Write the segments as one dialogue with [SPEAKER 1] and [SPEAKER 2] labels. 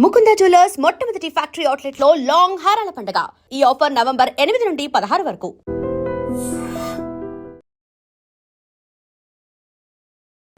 [SPEAKER 1] Mukunda jewellers మొట్టమొదటి factory outlet లో long హారాల పండుగ. ఈ ఆఫర్ నవంబర్ 8 నుండి 16 వరకు.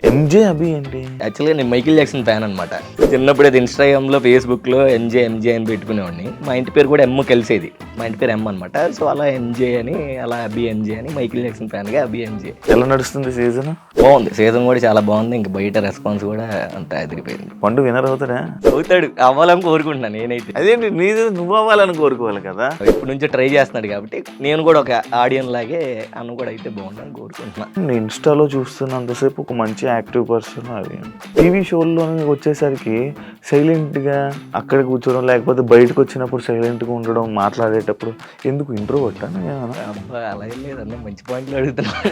[SPEAKER 2] ఎంజే అభి ఏంటి?
[SPEAKER 3] యాక్చువల్గా నేను మైకిల్ జాక్సన్ ఫ్యాన్ అనమాట. చిన్నప్పుడు అది ఇన్స్టాగ్రామ్లో ఫేస్బుక్లో ఎంజే అని పెట్టుకునేవాడిని. మా ఇంటి పేరు కూడా ఎమ్ కలిసేది. మా ఇంటి పేరు ఎమ్ అనమాట. సో అలా ఎంజే అని, అలా అభి ఎంజే అని, మైకిల్ జాక్సన్ ఫ్యాన్గా అభి ఎంజే.
[SPEAKER 2] ఎలా నడుస్తుంది సీజన్?
[SPEAKER 3] బాగుంది, సీజన్ కూడా చాలా బాగుంది. ఇంకా బయట రెస్పాన్స్ కూడా అంత ఎదిరిపోయింది.
[SPEAKER 2] పండు వినర్ అవుతాడా?
[SPEAKER 3] అవుతాడు, అవ్వాలని కోరుకుంటున్నాను నేనైతే.
[SPEAKER 2] అదేంటి నీది నువ్వు అవ్వాలని కోరుకోవాలి కదా.
[SPEAKER 3] ఇప్పటి నుంచో ట్రై చేస్తున్నాడు కాబట్టి నేను కూడా ఒక ఆడియన్ లాగే అన్న కూడా అయితే బాగుందని కోరుకుంటున్నాను.
[SPEAKER 2] నేను ఇన్స్టాలో చూస్తున్నంతసేపు ఒక మంచి యాక్టివ్ పర్సన్. అది టీవీ షోల్లో వచ్చేసరికి సైలెంట్గా అక్కడ కూర్చోవడం, లేకపోతే బయటకు వచ్చినప్పుడు సైలెంట్గా ఉండడం, మాట్లాడేటప్పుడు ఎందుకు ఇంట్రో కొట్టాను?
[SPEAKER 3] అబ్బా అలా ఏం లేదన్న, మంచి పాయింట్లు అడుగుతున్నాను.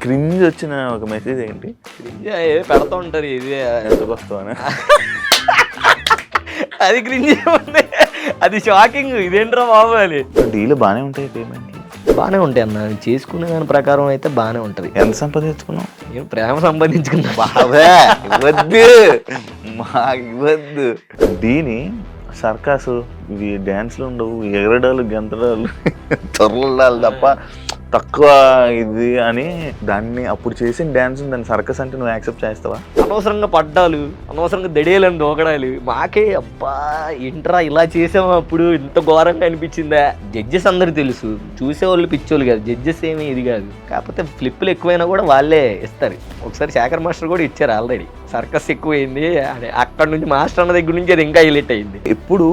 [SPEAKER 2] క్రింజ్ వచ్చిన ఒక మెసేజ్ ఏంటి?
[SPEAKER 3] పెడతా ఉంటారు ఇది
[SPEAKER 2] ఎందుకు వస్తావని.
[SPEAKER 3] అది క్రింజ్ ఉంది, అది షాకింగ్. ఇదేంట్రా బాబు అని.
[SPEAKER 2] డీలు బాగానే ఉంటాయి, పేమెంట్లు
[SPEAKER 3] బాగానే ఉంటాయి అన్న. చేసుకునే దాని ప్రకారం అయితే బాగానే ఉంటుంది.
[SPEAKER 2] ఎంత సంపాదించుకున్నావు?
[SPEAKER 3] నేను ప్రేమ సంపాదించుకున్నా.
[SPEAKER 2] బాబే ఇవ్వద్దు, మాకు ఇవ్వద్దు. దీని సర్కాసు ఇవి డ్యాన్స్లు ఉండవు, ఎగరడాలు గెంతడాలు తొరలాలు తప్ప తక్కువ ఇది అని దాన్ని అప్పుడు చేసిన డ్యాన్స్ దాన్ని సర్కస్ అంటే నువ్వు యాక్సెప్ట్ చేస్తావా?
[SPEAKER 3] అనవసరంగా పడ్డాలు, అనవసరంగా దడేలని దూకడాలు మాకే అబ్బా ఏంట్రా ఇలా చేసాము, అప్పుడు ఇంత ఘోరంగా అనిపించిందా. జడ్జెస్ అందరు తెలుసు, చూసేవాళ్ళు పిచ్చోళ్ళు కాదు. జడ్జెస్ ఏమీ ఇది కాదు, కాకపోతే ఫ్లిప్పులు ఎక్కువైనా కూడా వాళ్ళే ఇస్తారు. ఒకసారి శేఖర్ మాస్టర్ కూడా ఇచ్చారు ఆల్రెడీ. సర్కస్ ఎక్కువైంది అని అక్కడ నుంచి మాస్టర్ అన్న దగ్గర నుంచి అది ఇంకా హైలైట్ అయింది.
[SPEAKER 2] ఎప్పుడు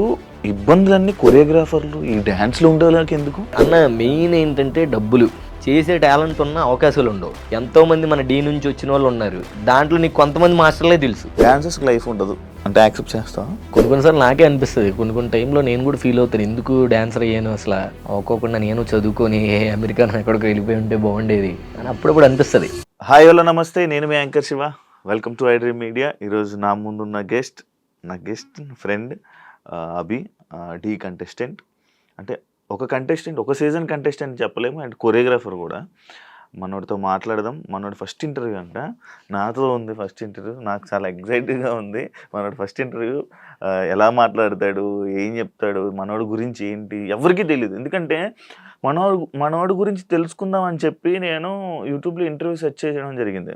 [SPEAKER 2] ఇబ్బందులన్నీ కొరియోగ్రాఫర్లు ఈ డ్యాన్స్లో ఉండేలాకి ఎందుకు
[SPEAKER 3] అన్న? మెయిన్ ఏంటంటే డబ్బులు. చేసే టాలెంట్ ఉన్న అవకాశాలు ఉండవు. ఎంతో మంది మన డీ నుంచి వచ్చిన వాళ్ళు ఉన్నారు, దాంట్లో నీకు కొంతమంది మాస్టర్లే తెలుసు.
[SPEAKER 2] డాన్సెస్ లైఫ్ ఉండదు అంటే యాక్సెప్ట్ చేస్తావా?
[SPEAKER 3] కొన్నిసార్లు నాకే అనిపిస్తుంది, కొన్ని టైంలో నేను కూడా ఫీల్ అవుతాను, ఎందుకు డాన్సర్ అయ్యాను అసలు, అవ్వకోకుండా నేను చదువుకొని అమెరికా ఎక్కడికి వెళ్ళిపోయి ఉంటే బాగుండేది అని అప్పుడప్పుడు అనిపిస్తుంది.
[SPEAKER 2] హాయ్ హలో నమస్తే, నేను మీ anchor Shiva. Welcome to iDream media. ఈరోజు నా ముందున్న నా guest friend Abhi, the contestant. అంటే ఒక కంటెస్టెంట్, ఒక సీజన్ కంటెస్టెంట్ చెప్పలేము, అండ్ కొరియోగ్రాఫర్ కూడా. మనోడితో మాట్లాడదాం. మనోడి ఫస్ట్ ఇంటర్వ్యూ అంట, నాతో ఉంది ఫస్ట్ ఇంటర్వ్యూ. నాకు చాలా ఎగ్జైటింగ్గా ఉంది. మనోడి ఫస్ట్ ఇంటర్వ్యూ ఎలా మాట్లాడతాడు, ఏం చెప్తాడు, మనోడి గురించి ఏంటి ఎవరికీ తెలియదు. ఎందుకంటే మనోడి గురించి తెలుసుకుందాం అని చెప్పి నేను యూట్యూబ్లో ఇంటర్వ్యూ సెర్చ్ చేయడం జరిగింది.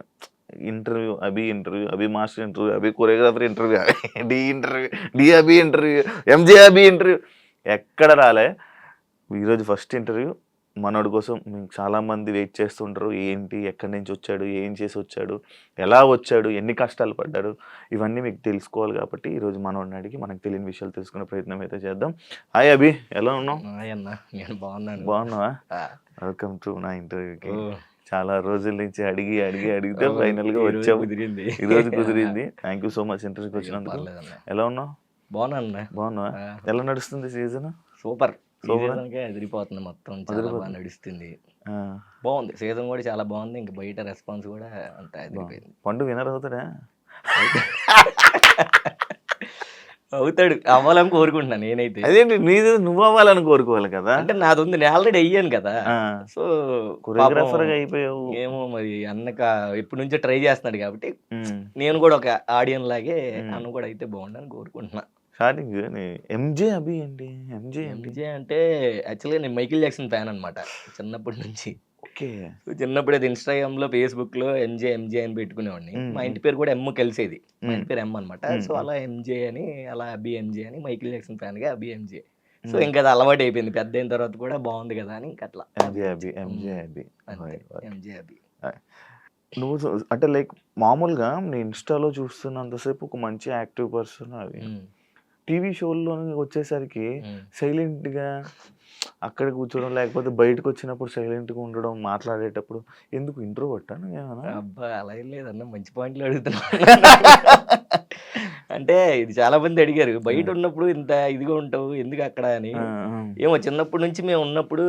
[SPEAKER 2] ఇంటర్వ్యూ అభి మాస్టర్ ఇంటర్వ్యూ, అభి కొరియోగ్రాఫర్ ఇంటర్వ్యూ, డి అభి ఇంటర్వ్యూ, ఎంజే అభి ఇంటర్వ్యూ, ఎక్కడ రాలే. ఈరోజు ఫస్ట్ ఇంటర్వ్యూ. మనోడి కోసం మీకు చాలామంది వెయిట్ చేస్తుంటారు. ఏంటి, ఎక్కడి నుంచి వచ్చాడు, ఏం చేసి వచ్చాడు, ఎలా వచ్చాడు, ఎన్ని కష్టాలు పడ్డాడు, ఇవన్నీ మీకు తెలుసుకోవాలి. కాబట్టి ఈరోజు మనోడిని అడిగి మనకు తెలియని విషయాలు తెలుసుకునే ప్రయత్నం అయితే చేద్దాం. హాయ్ అభి, ఎలా ఉన్నావు?
[SPEAKER 3] నేను
[SPEAKER 2] బాగున్నావా? వెల్కమ్ టు నా ఇంటర్వ్యూకి. చాలా రోజుల నుంచి అడిగితే ఫైనల్ గా వచ్చావు. ఈరోజు కుదిరింది. థ్యాంక్ యూ సో మచ్ ఇంటర్వ్యూకి వచ్చినందుకు. ఎలా ఉన్నావు? బాగున్నావా? ఎలా నడుస్తుంది సీజన్?
[SPEAKER 3] సూపర్, ఎదిరిపోతుంది మొత్తం, చాలా బాగా నడుస్తుంది. బాగుంది, సీజన్ కూడా చాలా బాగుంది. ఇంకా బయట రెస్పాన్స్ కూడా అంత ఎదిరిపోయింది.
[SPEAKER 2] పండు వినర్ అవుతాడా?
[SPEAKER 3] అవుతాడు, అవ్వాలని కోరుకుంటున్నాను నేనైతే.
[SPEAKER 2] అదేంటి నీది నువ్వు అవ్వాలని కోరుకోవాలి కదా.
[SPEAKER 3] అంటే నాది ఉంది, నేను ఆల్రెడీ అయ్యాను కదా. సో
[SPEAKER 2] కొరియోగ్రాఫర్ గా అయిపోయావు.
[SPEAKER 3] ఏమో మరి అన్నక ఎప్పటి నుంచో ట్రై చేస్తున్నాడు కాబట్టి నేను కూడా ఒక ఆడియన్ లాగే అన్న కూడా అయితే బాగుండని కోరుకుంటున్నా.
[SPEAKER 2] స్టార్టింగ్ ఎంజే అభి ఏంటి?
[SPEAKER 3] ఎంజే అంటే యాక్చువల్గా నేను మైకిల్ జాక్సన్ ఫ్యాన్ అనమాట చిన్నప్పటి నుంచి.
[SPEAKER 2] ఓకే.
[SPEAKER 3] చిన్నప్పుడు అది ఇన్స్టాగ్రామ్లో ఫేస్బుక్లో ఎంజే అని పెట్టుకునేవాడిని. మా ఇంటి పేరు కూడా ఎమ్ కలిసేది. మా ఇంటి పేరు ఎమ్ అనమాట. సో అలా ఎంజే అని, అలా అభి ఎంజే అని, మైకిల్ జాక్సన్ ఫ్యాన్గా అభి ఎంజే. సో ఇంకా అది అలవాటు అయిపోయింది. పెద్ద అయిన తర్వాత కూడా బాగుంది కదా అని ఇంకా అట్లా ఎంజే అభి.
[SPEAKER 2] నువ్వు అంటే లైక్ మామూలుగా నేను ఇన్స్టాలో చూస్తున్నంతసేపు ఒక మంచి యాక్టివ్ పర్సన్. అది టీవీ షోల్లో వచ్చేసరికి సైలెంట్గా అక్కడ కూర్చోవడం, లేకపోతే బయటకు వచ్చినప్పుడు సైలెంట్గా ఉండడం, మాట్లాడేటప్పుడు ఎందుకు ఇంట్రో కొట్టాను?
[SPEAKER 3] అబ్బా అలా ఏం లేదన్న, మంచి పాయింట్లు అడుగుతున్నాను. అంటే ఇది చాలా మంది అడిగారు, బయట ఉన్నప్పుడు ఇంత ఇదిగా ఉంటావు ఎందుకు అక్కడ అని. ఏమో చిన్నప్పటి నుంచి మేము ఉన్నప్పుడు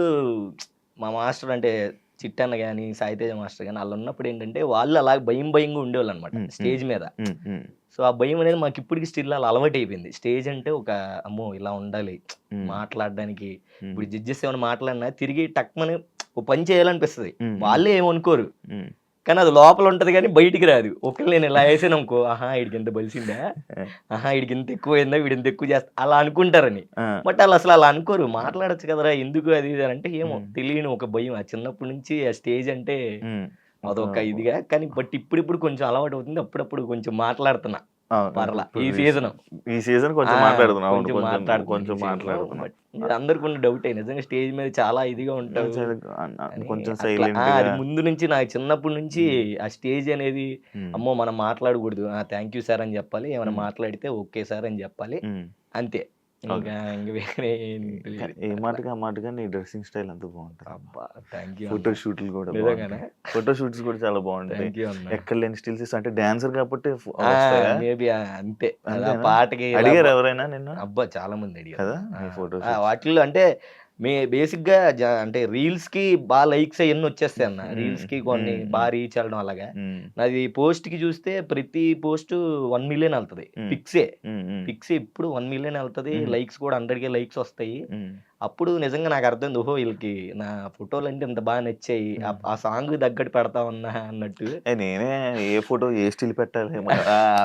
[SPEAKER 3] మా మాస్టర్ అంటే చిట్టన్న కానీ, సాయితేజ మాస్టర్ కానీ, వాళ్ళు ఉన్నప్పుడు ఏంటంటే వాళ్ళు అలా భయంగా ఉండేవాళ్ళు అనమాట స్టేజ్ మీద. సో ఆ భయం అనేది మాకు ఇప్పటికి స్టిల్ అలా అలవాటు అయిపోయింది. స్టేజ్ అంటే ఒక అమ్మో ఇలా ఉండాలి మాట్లాడడానికి. ఇప్పుడు జడ్జెస్ ఏమైనా మాట్లాడినా తిరిగి టక్మని ఓ పని చేయాలనిపిస్తుంది. వాళ్ళే ఏమనుకోరు, కానీ అది లోపల ఉంటది కానీ బయటికి రాదు. ఒకవేళ నేను ఇలా వేసాను అనుకో, ఆహా వీడికి ఎంత బలిసిందా, ఆహా వీడికి ఇంత ఎక్కువైందా, వీడు ఇంత ఎక్కువ చేస్తా అలా అనుకుంటారని. బట్ వాళ్ళు అసలు అలా అనుకోరు. మాట్లాడొచ్చు కదరా ఎందుకు అది ఇది అంటే ఏమో తెలియని ఒక భయం. ఆ చిన్నప్పటి నుంచి ఆ స్టేజ్ అంటే అదొక ఇదిగా. కానీ బట్ ఇప్పుడు కొంచెం అలవాటు అవుతుంది. అప్పుడప్పుడు కొంచెం మాట్లాడుతున్నా పర్లా. ఈ సీజన్
[SPEAKER 2] కొంచెం మాట్లాడుతున్నావు.
[SPEAKER 3] కొంచెం మాట్లాడుతున్నా. అందరికి ఉన్న డౌటే నిజంగా స్టేజ్ మీద చాలా ఇదిగా ఉంటావు.
[SPEAKER 2] కొంచెం
[SPEAKER 3] అట్లా,
[SPEAKER 2] సైలెంట్
[SPEAKER 3] అది ముందు నుంచి నాకు చిన్నప్పటి నుంచి ఆ స్టేజ్ అనేది అమ్మో మనం మాట్లాడకూడదు, థ్యాంక్ యూ సార్ అని చెప్పాలి, ఏమైనా మాట్లాడితే ఓకే సార్ అని చెప్పాలి, అంతే. ఇంకా వేరే ఏం తెలియదు.
[SPEAKER 2] ఏ మాటగా ఆ మాటగా నీ డ్రెస్సింగ్ స్టైల్ అంతా బాగుంటుంది.
[SPEAKER 3] అబ్బా థ్యాంక్ యూ.
[SPEAKER 2] ఫోటో షూట్లు కూడా
[SPEAKER 3] నిజంగానే
[SPEAKER 2] ఫోటో షూట్స్ కూడా చాలా బాగుంటాయి.
[SPEAKER 3] థ్యాంక్ యూ అన్న.
[SPEAKER 2] ఎక్కడ లేని స్టిల్స్ అంటే డాన్సర్ కాబట్టి
[SPEAKER 3] మేబీ అంతే. ఆ పాటకి
[SPEAKER 2] అడిగారు ఎవరైనా నిన్ను?
[SPEAKER 3] అబ్బా చాలా మంది అడిగారు
[SPEAKER 2] కదా నీ ఫోటో
[SPEAKER 3] వాటిల్లో. అంటే బేసిక్ గా అంటే రీల్స్ కి బాగా లైక్స్ అవన్నీ వచ్చేస్తాయి అన్న. రీల్స్ కి కొన్ని బాగా రీచ్ అవ్వడం అలాగా. నాది పోస్ట్ కి చూస్తే ప్రతి పోస్ట్ 1 మిలియన్ వెళ్తది. ఫిక్స్ ఇప్పుడు 1 మిలియన్ వెళ్తది. లైక్స్ కూడా 100K లైక్స్ వస్తాయి. అప్పుడు నిజంగా నాకు అర్థమైంది, ఓహో వీళ్ళకి నా ఫోటోలు అంటే ఇంత బాగా నచ్చాయి, ఆ సాంగ్ తగ్గట్టు పెడతా ఉన్నా అన్నట్టు.
[SPEAKER 2] నేనే ఏ ఫోటో ఏ స్టిల్ పెట్టాలి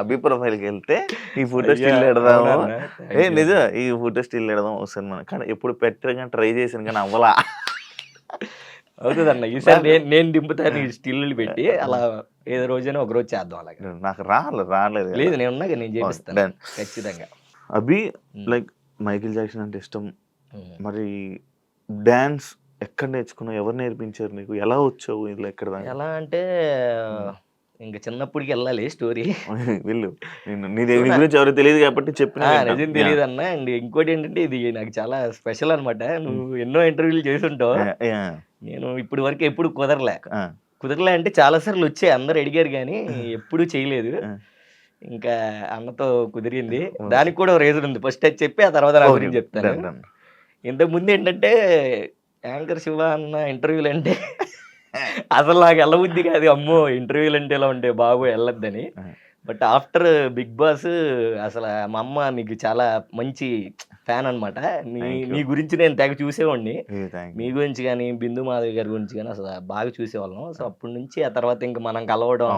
[SPEAKER 2] అభి ప్రొఫైల్కి వెళ్తే ఈ ఫోటో స్టిల్ పెడదాము, నిజం ఈ ఫోటో స్టిల్ పెడదాం వస్తుంది మనం. కానీ ఎప్పుడు పెట్టగా ట్రై చేసాను కానీ అవ్వలా.
[SPEAKER 3] అవుతుందన్న ఈసారి నేను దింపుతాను స్టిల్ పెట్టి. అలా ఏదో రోజైనా ఒక రోజు చేద్దాం అలాగే.
[SPEAKER 2] నాకు రాలేదు.
[SPEAKER 3] లేదు నేను ఉన్నాక నేను చేపిస్తాను ఖచ్చితంగా.
[SPEAKER 2] అభి లైక్ మైకేల్ జాక్సన్ అంటే ఇష్టం. మరి డాన్స్ ఎక్కడ నేర్చుకున్నావు? ఎవరు నేర్పించారు నీకు? ఎలా వచ్చావు ఇలా ఎక్కడ?
[SPEAKER 3] ఎలా అంటే ఇంకా చిన్నప్పటికి వెళ్ళాలి స్టోరీ.
[SPEAKER 2] వెళ్ళు, నీ గురించి ఎవరు తెలియదు కాబట్టి చెప్పిన
[SPEAKER 3] నిజం తెలియదు అన్న. అండ్ ఇంకోటి ఏంటంటే ఇది నాకు చాలా స్పెషల్ అనమాట. నువ్వు ఎన్నో ఇంటర్వ్యూలు చేస్తుంటావు, నేను ఇప్పటి వరకు ఎప్పుడు కుదరలే అంటే చాలా సార్లు వచ్చాయి, అందరు అడిగారు కానీ ఎప్పుడు చేయలేదు. ఇంకా అన్నతో కుదిరింది. దానికి కూడా రీజన్ ఉంది. ఫస్ట్ అది చెప్పి ఆ తర్వాత నా గురించి చెప్తాను. ఇంతకు ముందు ఏంటంటే యాంకర్ శివ అన్న ఇంటర్వ్యూలు అంటే అసలు నాకు వెళ్ళబుద్ధి కాదు. అమ్మో ఇంటర్వ్యూలు అంటే ఎలా ఉంటే బాబు వెళ్ళొద్దని. బట్ ఆఫ్టర్ బిగ్ బాస్ అసలు మా అమ్మ మీకు చాలా మంచి ఫ్యాన్ అనమాట. మీ గురించి నేను తెగ చూసేవాడిని. మీ గురించి కానీ బిందు మాధవి గారి గురించి కానీ అసలు బాగా చూసేవాళ్ళం. సో అప్పటి నుంచి ఆ తర్వాత ఇంకా మనం కలవడం,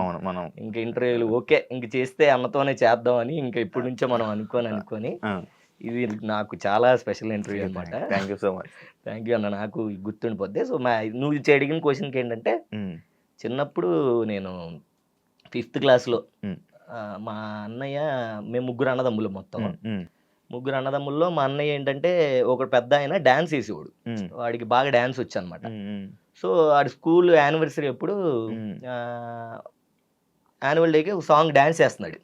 [SPEAKER 3] ఇంకా ఇంటర్వ్యూలు ఓకే ఇంక చేస్తే అన్నతోనే చేద్దాం అని ఇంకా ఇప్పటి నుంచో మనం అనుకొని ఇది నాకు చాలా స్పెషల్ ఇంటర్వ్యూ అనమాట.
[SPEAKER 2] Thank you so much.
[SPEAKER 3] Thank you అన్న. నాకు గుర్తుండిపోద్ది. సో నువ్వు అడిగిన క్వశ్చన్కి ఏంటంటే చిన్నప్పుడు నేను 5th క్లాస్లో మా అన్నయ్య, మేము ముగ్గురు అన్నదమ్ములు, మొత్తం ముగ్గురు అన్నదమ్ముల్లో మా అన్నయ్య ఏంటంటే ఒక పెద్ద ఆయన డాన్స్ వేసేవాడు. వాడికి బాగా డాన్స్ వచ్చు అనమాట. సో వాడి స్కూల్ యానివర్సరీ అప్పుడు యాన్యువల్ డేకి ఒక సాంగ్ డాన్స్ చేస్తున్నాడు.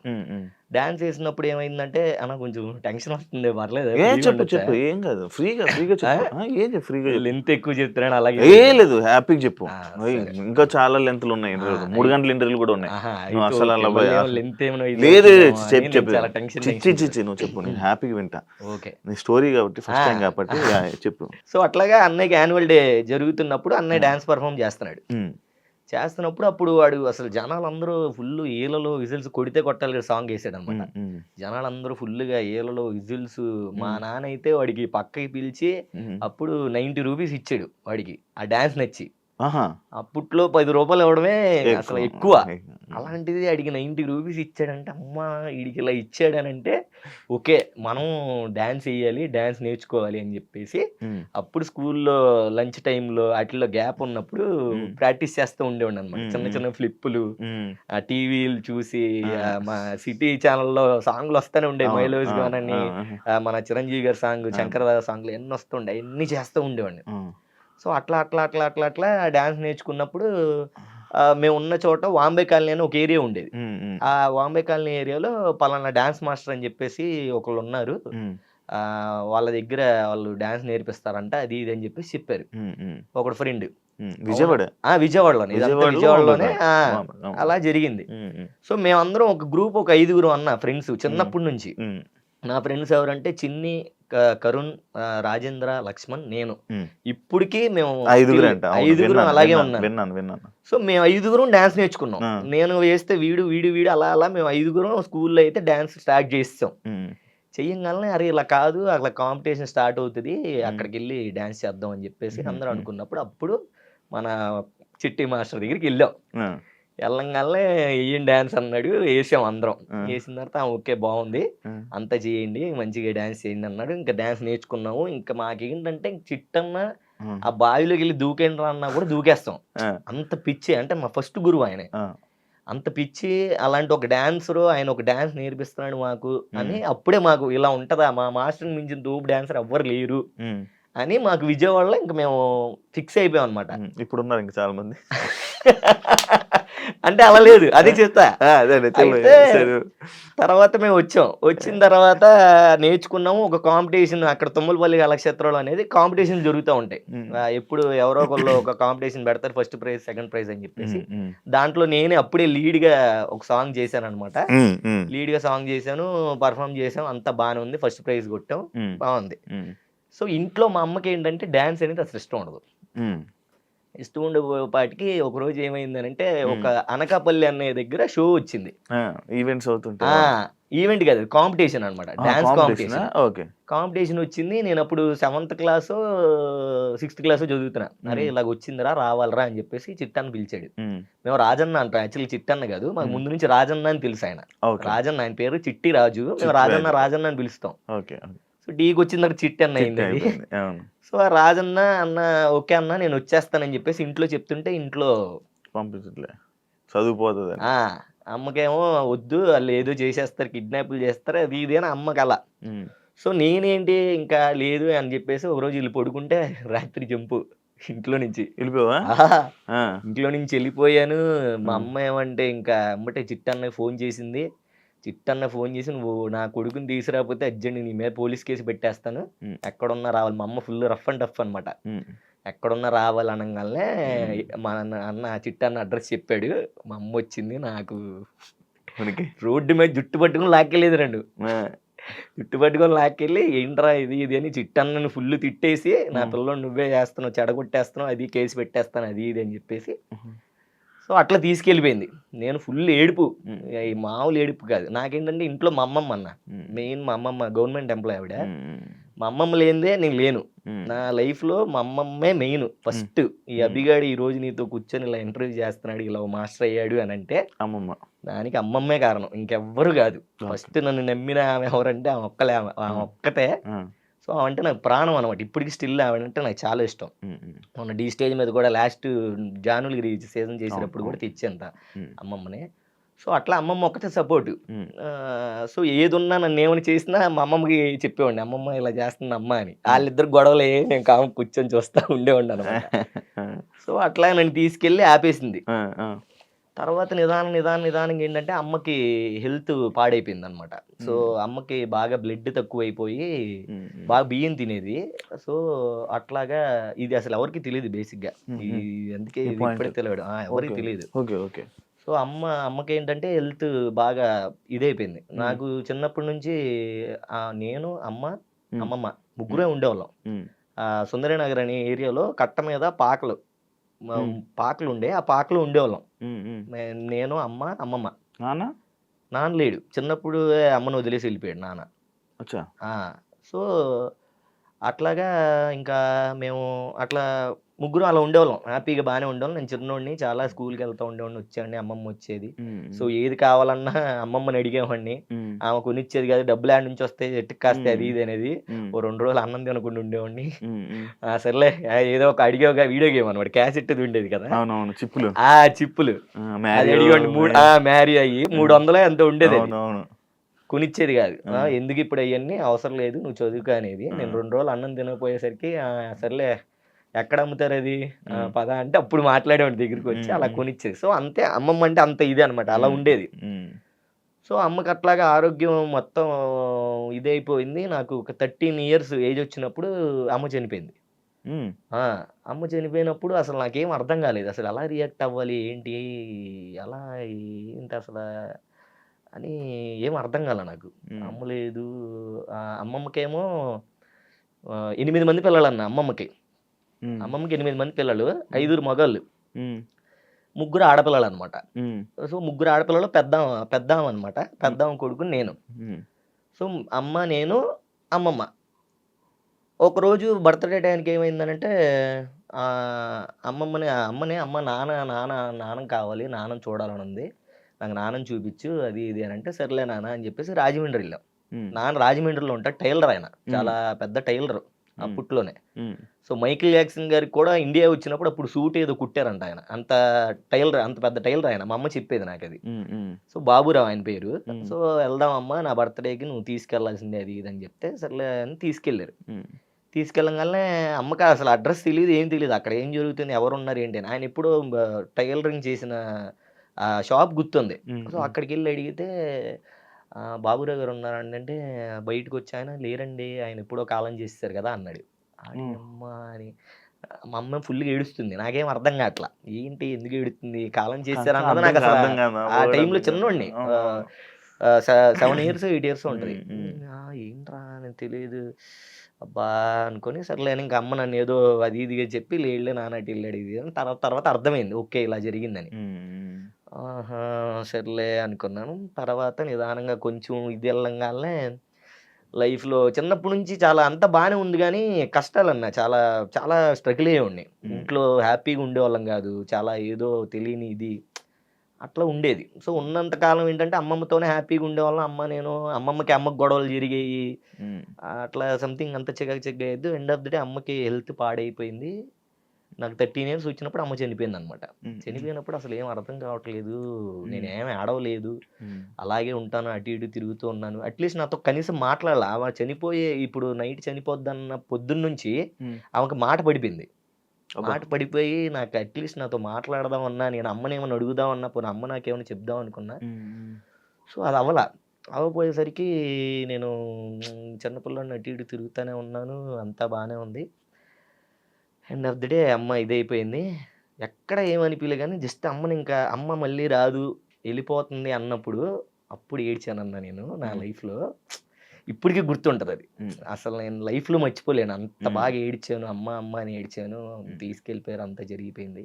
[SPEAKER 3] డాన్స్ చేసినప్పుడు ఏమైందంటే అన్న కొంచెం టెన్షన్ వస్తుంది, పర్లేదు
[SPEAKER 2] చెప్పు ఏం కాదు, ఫ్రీగా ఫ్రీగా
[SPEAKER 3] లెంత్ ఎక్కువ చెప్తున్నాను అలాగే
[SPEAKER 2] లేదు, హ్యాపీగా చెప్పు. ఇంకా చాలా లెంత్లు ఉన్నాయి, 3 గంటల ఇంటర్వ్యూలు కూడా ఉన్నాయి. అసలు
[SPEAKER 3] లెంత్
[SPEAKER 2] లేదు చెప్పు నువ్వు చెప్పు, నేను హ్యాపీగా వింటా.
[SPEAKER 3] ఓకే
[SPEAKER 2] నీ స్టోరీ కాబట్టి ఫస్ట్ టైం కాబట్టి చెప్పు.
[SPEAKER 3] సో అట్లాగా అన్నయ్యకి యాన్యువల్ డే జరుగుతున్నప్పుడు అన్నయ్య డాన్స్ పర్ఫామ్ చేస్తున్నప్పుడు అప్పుడు వాడు అసలు జనాలందరూ ఫుల్ ఏలలో విజిల్స్ కొడితే కొట్టాలి సాంగ్ వేసాడు అనమాట. జనాలందరూ ఫుల్గా ఏలలో విజిల్స్. మా నాన్న అయితే వాడికి పక్కకి పిలిచి అప్పుడు 90 రూపీస్ ఇచ్చాడు వాడికి ఆ డాన్స్ నచ్చి. అప్పట్లో 10 రూపాయలు ఇవ్వడమే అసలు ఎక్కువ. అలాంటిది అడిగి 90 రూపీస్ ఇచ్చాడంటే అమ్మా వీడికి ఇలా ఇచ్చాడనంటే ఓకే మనం డాన్స్ వేయాలి, డాన్స్ నేర్చుకోవాలి అని చెప్పేసి అప్పుడు స్కూల్లో లంచ్ టైంలో వాటిల్లో గ్యాప్ ఉన్నప్పుడు ప్రాక్టీస్ చేస్తూ ఉండేవాడు అనమాట. చిన్న చిన్న ఫ్లిప్పులు ఆ టీవీలు చూసి మా సిటీ ఛానల్లో సాంగ్లు వస్తూనే ఉండే, మైలోజ్ గానని మన చిరంజీవి గారి సాంగ్, శంకరదాద సాంగ్లు ఎన్ని వస్తుండే అన్ని చేస్తూ ఉండేవాడిని. సో అట్లా డాన్స్ నేర్చుకున్నప్పుడు మేము ఉన్న చోట వాంబే కాలనీ అని ఒక ఏరియా ఉండేది. ఆ వాంబే కాలనీ ఏరియాలో పలానా డాన్స్ మాస్టర్ అని చెప్పేసి ఒకళ్ళు ఉన్నారు, వాళ్ళ దగ్గర వాళ్ళు డాన్స్ నేర్పిస్తారంట అది ఇది అని చెప్పేసి చెప్పారు ఒకడు ఫ్రెండ్. విజయవాడలోనే అలా జరిగింది. సో మేమందరం ఒక గ్రూప్, ఒక 5గురు అన్న ఫ్రెండ్స్ చిన్నప్పటి నుంచి. నా ఫ్రెండ్స్ ఎవరంటే చిన్ని, కరుణ్, రాజేంద్ర, లక్ష్మణ్, నేను. ఇప్పటికీ మేము 5గురు అలాగే ఉన్నాం. సో మేము 5గురం డాన్స్ నేర్చుకున్నాం. నేను వేస్తే వీడు అలా మేము 5గురం స్కూల్లో అయితే డాన్స్ స్టార్ట్ చేస్తాం. చెయ్యంగానే అరే ఇలా కాదు, అట్లా కాంపిటీషన్ స్టార్ట్ అవుతుంది, అక్కడికి వెళ్ళి డాన్స్ చేద్దాం అని చెప్పేసి అందరూ అనుకున్నప్పుడు అప్పుడు మన చిట్టి మాస్టర్ దగ్గరికి వెళ్ళాం. వెళ్ళంగానే వేయండి డ్యాన్స్ అన్నాడు. వేసాం అందరం.
[SPEAKER 2] ఆ.
[SPEAKER 3] వేసిన తర్వాత ఓకే బాగుంది,
[SPEAKER 2] ఆ.
[SPEAKER 3] అంతా చేయండి, మంచిగా డ్యాన్స్ చేయండి అన్నాడు. ఇంకా డ్యాన్స్ నేర్చుకున్నాము. ఇంకా మాకేంటంటే చిట్టన్న
[SPEAKER 2] ఆ.
[SPEAKER 3] ఆ బావిలోకి వెళ్ళి దూకేండ్రా అన్నా కూడా దూకేస్తాం.
[SPEAKER 2] ఆ.
[SPEAKER 3] అంత పిచ్చి, అంటే మా ఫస్ట్ గురువు ఆయనే.
[SPEAKER 2] ఆ.
[SPEAKER 3] అంత పిచ్చి. అలాంటి ఒక డాన్సరు ఆయన ఒక డాన్స్ నేర్పిస్తున్నాడు మాకు అని
[SPEAKER 2] ఉమ్.
[SPEAKER 3] అప్పుడే మాకు ఇలా ఉంటదా, మా మాస్టర్ని మించిన తోపు డాన్సర్ ఎవ్వరు లేరు
[SPEAKER 2] ఉమ్.
[SPEAKER 3] అని మాకు విజయవాడలో ఇంక మేము ఫిక్స్ అయిపోయాం అనమాట.
[SPEAKER 2] ఇప్పుడు ఉన్నారు ఇంకా చాలా మంది.
[SPEAKER 3] అంటే అలా లేదు, అదే చెప్తా.
[SPEAKER 2] అదే
[SPEAKER 3] అయితే తర్వాత మేము వచ్చిన తర్వాత నేర్చుకున్నాము. ఒక కాంపిటీషన్ అక్కడ తుమ్మలపల్లి కళాక్షేత్రంలో అనేది కాంపిటీషన్ జరుగుతూ ఉంటాయి. ఎప్పుడు ఎవరో ఒకళ్ళు ఒక కాంపిటీషన్ పెడతారు, ఫస్ట్ ప్రైజ్ సెకండ్ ప్రైజ్ అని చెప్పేసి. దాంట్లో నేనే అప్పుడే లీడ్ గా ఒక సాంగ్ చేశాను అనమాట. లీడ్ గా సాంగ్ చేశాను, పర్ఫామ్ చేసాం, అంతా బాగానే ఉంది, ఫస్ట్ ప్రైజ్ కొట్టాం, బాగుంది. సో ఇంట్లో మా అమ్మకి ఏంటంటే డాన్స్ అనేది అసలు ఇష్టం ఉండదు. ఇష్టం ఉండేపాటికి ఒక రోజు ఏమైందనంటే ఒక అనకాపల్లి అనే దగ్గర షో వచ్చింది.
[SPEAKER 2] ఈవెంట్స్ అవుతుంటాయి.
[SPEAKER 3] ఈవెంట్ కాదు, కాంపిటీషన్ అనమాట, డాన్స్ కాంపిటీషన్.
[SPEAKER 2] ఓకే.
[SPEAKER 3] కాంపిటీషన్ వచ్చింది. నేను అప్పుడు 7th క్లాస్ 6th క్లాస్ చదువుతున్నా. అరే ఇలాగ వచ్చిందిరా, రావాలరా అని చెప్పేసి చిట్టన్న పిలిచాడు. మేము రాజన్న అంటాం, యాక్చువల్లీ చిట్టన్న కాదు, మాకు ముందు నుంచి రాజన్న అని తెలుసు ఆయన. రాజన్న, ఆయన పేరు చిట్టి రాజు, మేము రాజన్న అని పిలుస్తాం. సో డీకి వచ్చిన తర్వాత చిట్టి అన్న అయింది అది. సో ఆ రాజన్న అన్న ఓకే అన్న నేను వచ్చేస్తానని చెప్పేసి ఇంట్లో చెప్తుంటే ఇంట్లో
[SPEAKER 2] పంపించట్లే, చదువుపోతుంది.
[SPEAKER 3] అమ్మకేమో వద్దు, వాళ్ళు ఏదో చేసేస్తారు, కిడ్నాప్లు చేస్తారు, అది ఇది అని అమ్మకి అలా. సో నేనేంటి ఇంకా లేదు అని చెప్పేసి ఒకరోజు వీళ్ళు పడుకుంటే రాత్రి జంపు ఇంట్లో నుంచి
[SPEAKER 2] వెళ్ళిపోవా.
[SPEAKER 3] ఇంట్లో నుంచి వెళ్ళిపోయాను. మా అమ్మ ఏమంటే ఇంకా అమ్మటే చిట్టన్న ఫోన్ చేసింది. చిట్టన్న ఫోన్ చేసి నువ్వు నా కొడుకుని తీసుకురాకపోతే అర్జెంట్ నీ మీద పోలీస్ కేసు పెట్టేస్తాను, ఎక్కడున్నా రావాలి. మా అమ్మ ఫుల్ రఫ్ అండ్ టఫ్ అనమాట. ఎక్కడున్నా రావాలి అనగానే మా అన్న చిట్టన్న అడ్రస్ చెప్పాడు. మా అమ్మ వచ్చింది, నాకు రోడ్డు మీద జుట్టు పట్టుకుని లాక్కెళ్ళేది రెండు. జుట్టు పట్టుకొని లాక్కెళ్ళి ఏంట్రా ఇది ఇది అని చిట్టన్నను ఫుల్ తిట్టేసి, నా పిల్లని నువ్వే చేస్తున్నావు, చెడగొట్టేస్తున్నావు, అది కేసు పెట్టేస్తాను, అది ఇది అని చెప్పేసి. సో అట్లా తీసుకెళ్ళిపోయింది. నేను ఫుల్ ఏడుపు, ఈ మామూలు ఏడుపు కాదు. నాకేంటంటే ఇంట్లో మా అమ్మమ్మ అన్న మెయిన్, మా అమ్మమ్మ గవర్నమెంట్ ఎంప్లాయ్ ఆవిడ. మా అమ్మమ్మ లేనిదే నేను లేను. నా లైఫ్లో మా అమ్మమ్మే మెయిన్ ఫస్ట్. ఈ అభిగాడు ఈ రోజు నీతో కూర్చొని ఇలా ఇంటర్వ్యూ చేస్తున్నాడు, ఇలా మాస్టర్ అయ్యాడు అని అంటే అమ్మమ్మ, దానికి అమ్మమ్మే కారణం, ఇంకెవ్వరు కాదు. ఫస్ట్ నన్ను నమ్మిన ఆమె ఎవరంటే ఆమె ఒక్కతే. సో అంటే నాకు ప్రాణం అనమాట. ఇప్పటికి స్టిల్ ఆవిడంటే నాకు చాలా ఇష్టం. మొన్న డీ స్టేజ్ మీద కూడా లాస్ట్ జానులగిరి సీజన్ చేసినప్పుడు కూడా తెచ్చేంత అమ్మమ్మని. సో అట్లా అమ్మమ్మ ఒక్కటే సపోర్టు. సో ఏది ఉన్నా నన్ను ఏమని చేసినా మా అమ్మమ్మకి చెప్పేవాడిని, అమ్మమ్మ ఇలా చేస్తుంది అమ్మ అని. వాళ్ళిద్దరు గొడవలే, నేను కాము కూర్చొని చూస్తూ ఉండేవాడిని అనమాట. సో అట్లా నన్ను తీసుకెళ్ళి ఆపేసింది. తర్వాత నిదానంగా ఏంటంటే అమ్మకి హెల్త్ పాడైపోయింది అనమాట. సో అమ్మకి బాగా బ్లడ్ తక్కువైపోయి బాగా బియ్యం తినేది. సో అట్లాగా ఇది అసలు ఎవరికి తెలియదు బేసిక్గా, అందుకే ఇప్పుడే తెలియదు, ఎవరికి తెలియదు. సో అమ్మకి ఏంటంటే హెల్త్ బాగా ఇదైపోయింది. నాకు చిన్నప్పటి నుంచి నేను అమ్మమ్మ ముగ్గురే ఉండేవాళ్ళం. సుందరనగర్ అనే ఏరియాలో కట్ట మీద పాకలు ఉండే, ఆ పాకలు ఉండేవాళ్ళం. నేను అమ్మమ్మ. నాన్న లేడు, చిన్నప్పుడు అమ్మను వదిలేసి వెళ్ళిపోయాడు నాన్న. సో అట్లాగా ఇంకా మేము అట్లా ముగ్గురు అలా ఉండేవాళ్ళం, హ్యాపీగా బాగానే ఉండేవాళ్ళం. నేను చిన్నోడిని, చాలా స్కూల్కి వెళ్తూ ఉండేవాడిని, వచ్చేవాడిని, అమ్మమ్మ వచ్చేది. సో ఏది కావాలన్నా అమ్మమ్మని అడిగేవాడిని, ఆమె కొనిచ్చేది కాదు. డబ్బులు ఆడ నుంచి వస్తే ఎట్టుకు కాస్తే అది ఇది అనేది. ఓ 2 రోజులు అన్నం తినకుండా ఉండేవాడిని. సర్లే ఏదో ఒక అడిగే వీడియో గేమ్ అనమాట, క్యాసెట్ ఉండేది కదా, చిప్పులు అది అడిగేవాడిని. మ్యారీ అయ్యి 300 అంత ఉండేది, కొనిచ్చేది కాదు. ఎందుకు ఇప్పుడు అవన్నీ అవసరం లేదు, నువ్వు చదువుకో అనేది. నేను 2 రోజులు అన్నం తినకపోయేసరికి సర్లే ఎక్కడ అమ్ముతారు అది, పద అంటే అప్పుడు మాట్లాడేవాడి దగ్గరికి వచ్చి అలా కొనిచ్చేది. సో అంతే, అమ్మమ్మ అంటే అంత ఇదే అనమాట, అలా ఉండేది. సో అమ్మకి అట్లాగా ఆరోగ్యం మొత్తం ఇదైపోయింది. నాకు ఒక 13 years ఏజ్ వచ్చినప్పుడు అమ్మ చనిపోయింది. అమ్మ చనిపోయినప్పుడు అసలు నాకేం అర్థం కాలేదు, అసలు ఎలా రియాక్ట్ అవ్వాలి ఏంటి, అలా ఏంటి అసలు అని ఏం అర్థం కాల నాకు. అమ్మ లేదు. అమ్మమ్మకేమో 8 మంది పిల్లలు అన్న. అమ్మమ్మకి 8 మంది పిల్లలు, 5 మగళ్ళు, 3 ఆడపిల్లలు అనమాట. సో 3 ఆడపిల్లలు పెద్దాం అనమాట. పెద్దాం కొడుకు నేను. సో అమ్మ, నేను, అమ్మమ్మ. ఒకరోజు బర్త్డే టైంకి ఏమైందనంటే అమ్మ నాన్న కావాలి, నాన్నని చూడాలని ఉంది, నాకు నాన్నని చూపించు అది ఇది అని అంటే, సర్లే నాన్న అని చెప్పేసి రాజమండ్రి వెళ్ళాం. నాన్న రాజమండ్రిలో ఉంటాడు, టైలర్ ఆయన, చాలా పెద్ద టైలర్ అప్పట్లోనే. సో మైకిల్ జాక్సన్ గారికి కూడా ఇండియా వచ్చినప్పుడు అప్పుడు సూట్ ఏదో కుట్టారంట ఆయన, అంత టైలర్, అంత పెద్ద టైలర్ ఆయన. మా అమ్మ చెప్పేది నాకు అది. సో బాబురావు ఆయన పేరు. సో వెళ్దామమ్మా నా బర్త్డేకి, నువ్వు తీసుకెళ్లాల్సిందే అది ఇది అని చెప్తే సర్లే అని తీసుకెళ్ళారు. తీసుకెళ్ళగానే అమ్మకి అసలు అడ్రస్ తెలియదు, ఏం తెలియదు, అక్కడ ఏం జరుగుతుంది, ఎవరు ఉన్నారు ఏంటి అని. ఆయన ఎప్పుడో టైలరింగ్ చేసిన షాప్ గుర్తుంది. సో అక్కడికి వెళ్ళి అడిగితే బాబురావు గారు ఉన్నారండి అంటే, బయటకు వచ్చి ఆయన లేరండి, ఆయన ఎప్పుడో కాలం చేస్తారు కదా అన్నాడు. అమ్మ అని మా అమ్మ ఫుల్గా ఏడుస్తుంది. నాకేం అర్థం కావట్లా, ఏంటి ఎందుకు ఏడుతుంది, కాలం చేశారు అన్నది నాకు అసలు. ఆ టైంలో చిన్నోడిని, 7 years 8 years ఉంటుంది. ఏంట్రా అని తెలియదు అబ్బా అనుకొని సర్లే ఇంకా అమ్మ నన్ను ఏదో అది ఇదిగా చెప్పి లేళ్ళే నాన్నటి వెళ్ళాడు ఇది అని. తర్వాత అర్థమైంది ఓకే ఇలా జరిగిందని. ఆహా సర్లే అనుకున్నాను. తర్వాత నిదానంగా కొంచెం ఇది వెళ్ళంగానే లైఫ్లో చిన్నప్పటి నుంచి చాలా అంతా బాగానే ఉంది, కానీ కష్టాలన్నా చాలా చాలా స్ట్రగుల్ అయ్యేవాడిని. ఇంట్లో హ్యాపీగా ఉండేవాళ్ళం కాదు, చాలా ఏదో తెలియని ఇది అట్లా ఉండేది. సో ఉన్నంతకాలం ఏంటంటే అమ్మమ్మతోనే హ్యాపీగా ఉండేవాళ్ళం. అమ్మమ్మకి గొడవలు జరిగాయి, అట్లా సంథింగ్ అంత చెగ్గ అయ్యేది. ఎండ్ ఆఫ్ ది డే అమ్మకి హెల్త్ పాడైపోయింది. నాకు 13 years వచ్చినప్పుడు అమ్మ చనిపోయింది అనమాట. చనిపోయినప్పుడు అసలు ఏం అర్థం కావట్లేదు, నేనేమి ఆడవలేదు, అలాగే ఉంటాను, అటు ఇటు తిరుగుతూ ఉన్నాను. అట్లీస్ట్ నాతో కనీసం మాట్లాడాలి. ఆమె ఇప్పుడు నైట్ చనిపోద్దన్న పొద్దున్న నుంచి ఆమెకు మాట పడిపోయింది. మాట పడిపోయి నాకు అట్లీస్ట్ నాతో మాట్లాడదామన్నా, నేను అమ్మని ఏమైనా అడుగుదామన్నా, పోనీ అమ్మ నాకేమైనా చెప్దాం అనుకున్నా. సో అది అవ్వపోయేసరికి నేను చిన్నపిల్లని అటు ఇటు తిరుగుతూనే ఉన్నాను, అంతా బాగానే ఉంది. ఎండ్ ఆఫ్ ది డే అమ్మ ఇదైపోయింది. ఎక్కడ ఏమనిపించలే, కానీ జస్ట్ అమ్మ మళ్ళీ రాదు వెళ్ళిపోతుంది అన్నప్పుడు అప్పుడు ఏడ్చానన్నా నేను నా లైఫ్లో. ఇప్పటికీ గుర్తుంటుంది అది. అసలు నేను లైఫ్లో మర్చిపోలేను, అంత బాగా ఏడ్చాను, అమ్మ అని ఏడ్చాను. తీసుకెళ్ళిపోయారు, అంతా జరిగిపోయింది.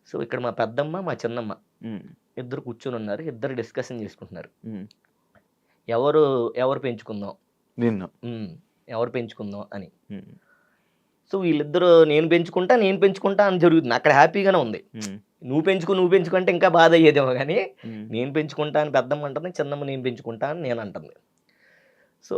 [SPEAKER 3] సో ఇక్కడ మా పెద్దమ్మ మా చిన్నమ్మ ఇద్దరు కూర్చొని ఉన్నారు, ఇద్దరు డిస్కషన్ చేసుకుంటున్నారు. ఎవరు పెంచుకుందాం ఎవరు పెంచుకుందాం అని. సో వీళ్ళిద్దరు నేను పెంచుకుంటా అని జరుగుతుంది. అక్కడ హ్యాపీగానే ఉంది. నువ్వు పెంచుకు అంటే ఇంకా బాధ అయ్యేదేమో, కానీ నేను పెంచుకుంటా అని పెద్దమ్మ అంటుంది, చిన్నమ్మ నేను పెంచుకుంటా అని నేను అంటుంది. సో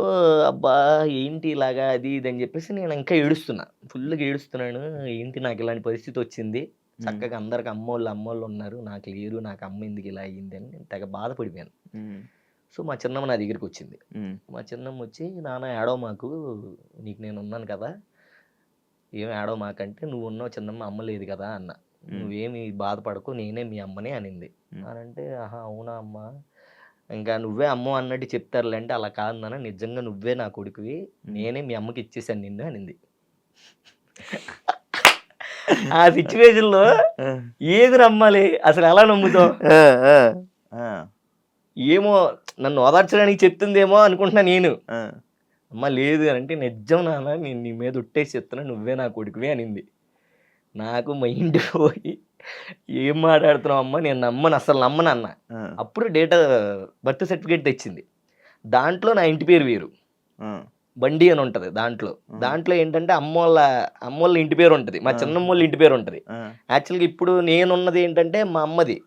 [SPEAKER 3] అబ్బా ఏంటి ఇలాగా అది ఇది అని చెప్పేసి నేను ఇంకా ఏడుస్తున్నా, ఫుల్గా ఏడుస్తున్నాను. ఏంటి నాకు ఇలాంటి పరిస్థితి వచ్చింది, చక్కగా అందరికి అమ్మోళ్ళు ఉన్నారు, నాకు లేరు, నాకు అమ్మ ఎందుకు ఇలా అయ్యింది అని నేను తెగ బాధపడిపోయాను. సో మా చిన్నమ్మ నా దగ్గరికి వచ్చింది. మా చిన్నమ్మ వచ్చి, నాన్న ఏడవ మాకు, నీకు నేను ఉన్నాను కదా, ఏమి ఏడవ మాకంటే, నువ్వు ఉన్నావు చిన్నమ్మ, అమ్మ లేదు కదా అన్న, నువ్వేమి బాధపడకు, నేనే మీ అమ్మనే అనింది. అని అంటే ఆహా అవునా అమ్మ, ఇంకా నువ్వే అమ్మ అన్నట్టు చెప్తారులే అంటే, అలా కాదు నాన్న, నిజంగా నువ్వే నా కొడుకువి, నేనే మీ అమ్మకి ఇచ్చేసాను నిన్ను అనింది. ఆ సిచ్యువేషన్లో ఏది నమ్మాలి, అసలు ఎలా నమ్ముతావు? ఏమో నన్ను ఓదార్చడానికి చెప్తుందేమో అనుకుంటున్నా నేను. అమ్మ లేదు అని అంటే, నిజం నాన్న, నేను నీ మీద ఉట్టేసి చెప్తున్నా, నువ్వే నా కొడుకువి అనింది. నాకు మైండ్ పోయి, ఏం మాట్లాడుతున్నావు అమ్మ, నేను అసలు నమ్మను అన్న. అప్పుడు బర్త్ సర్టిఫికేట్ తెచ్చింది. దాంట్లో నా ఇంటి పేరు వేరు, బండి అని ఉంటుంది. దాంట్లో ఏంటంటే అమ్మోళ్ళ ఇంటి పేరు ఉంటుంది, మా చిన్నమ్మోళ్ళ ఇంటి పేరు ఉంటుంది. యాక్చువల్గా ఇప్పుడు నేనున్నది ఏంటంటే మా అమ్మది,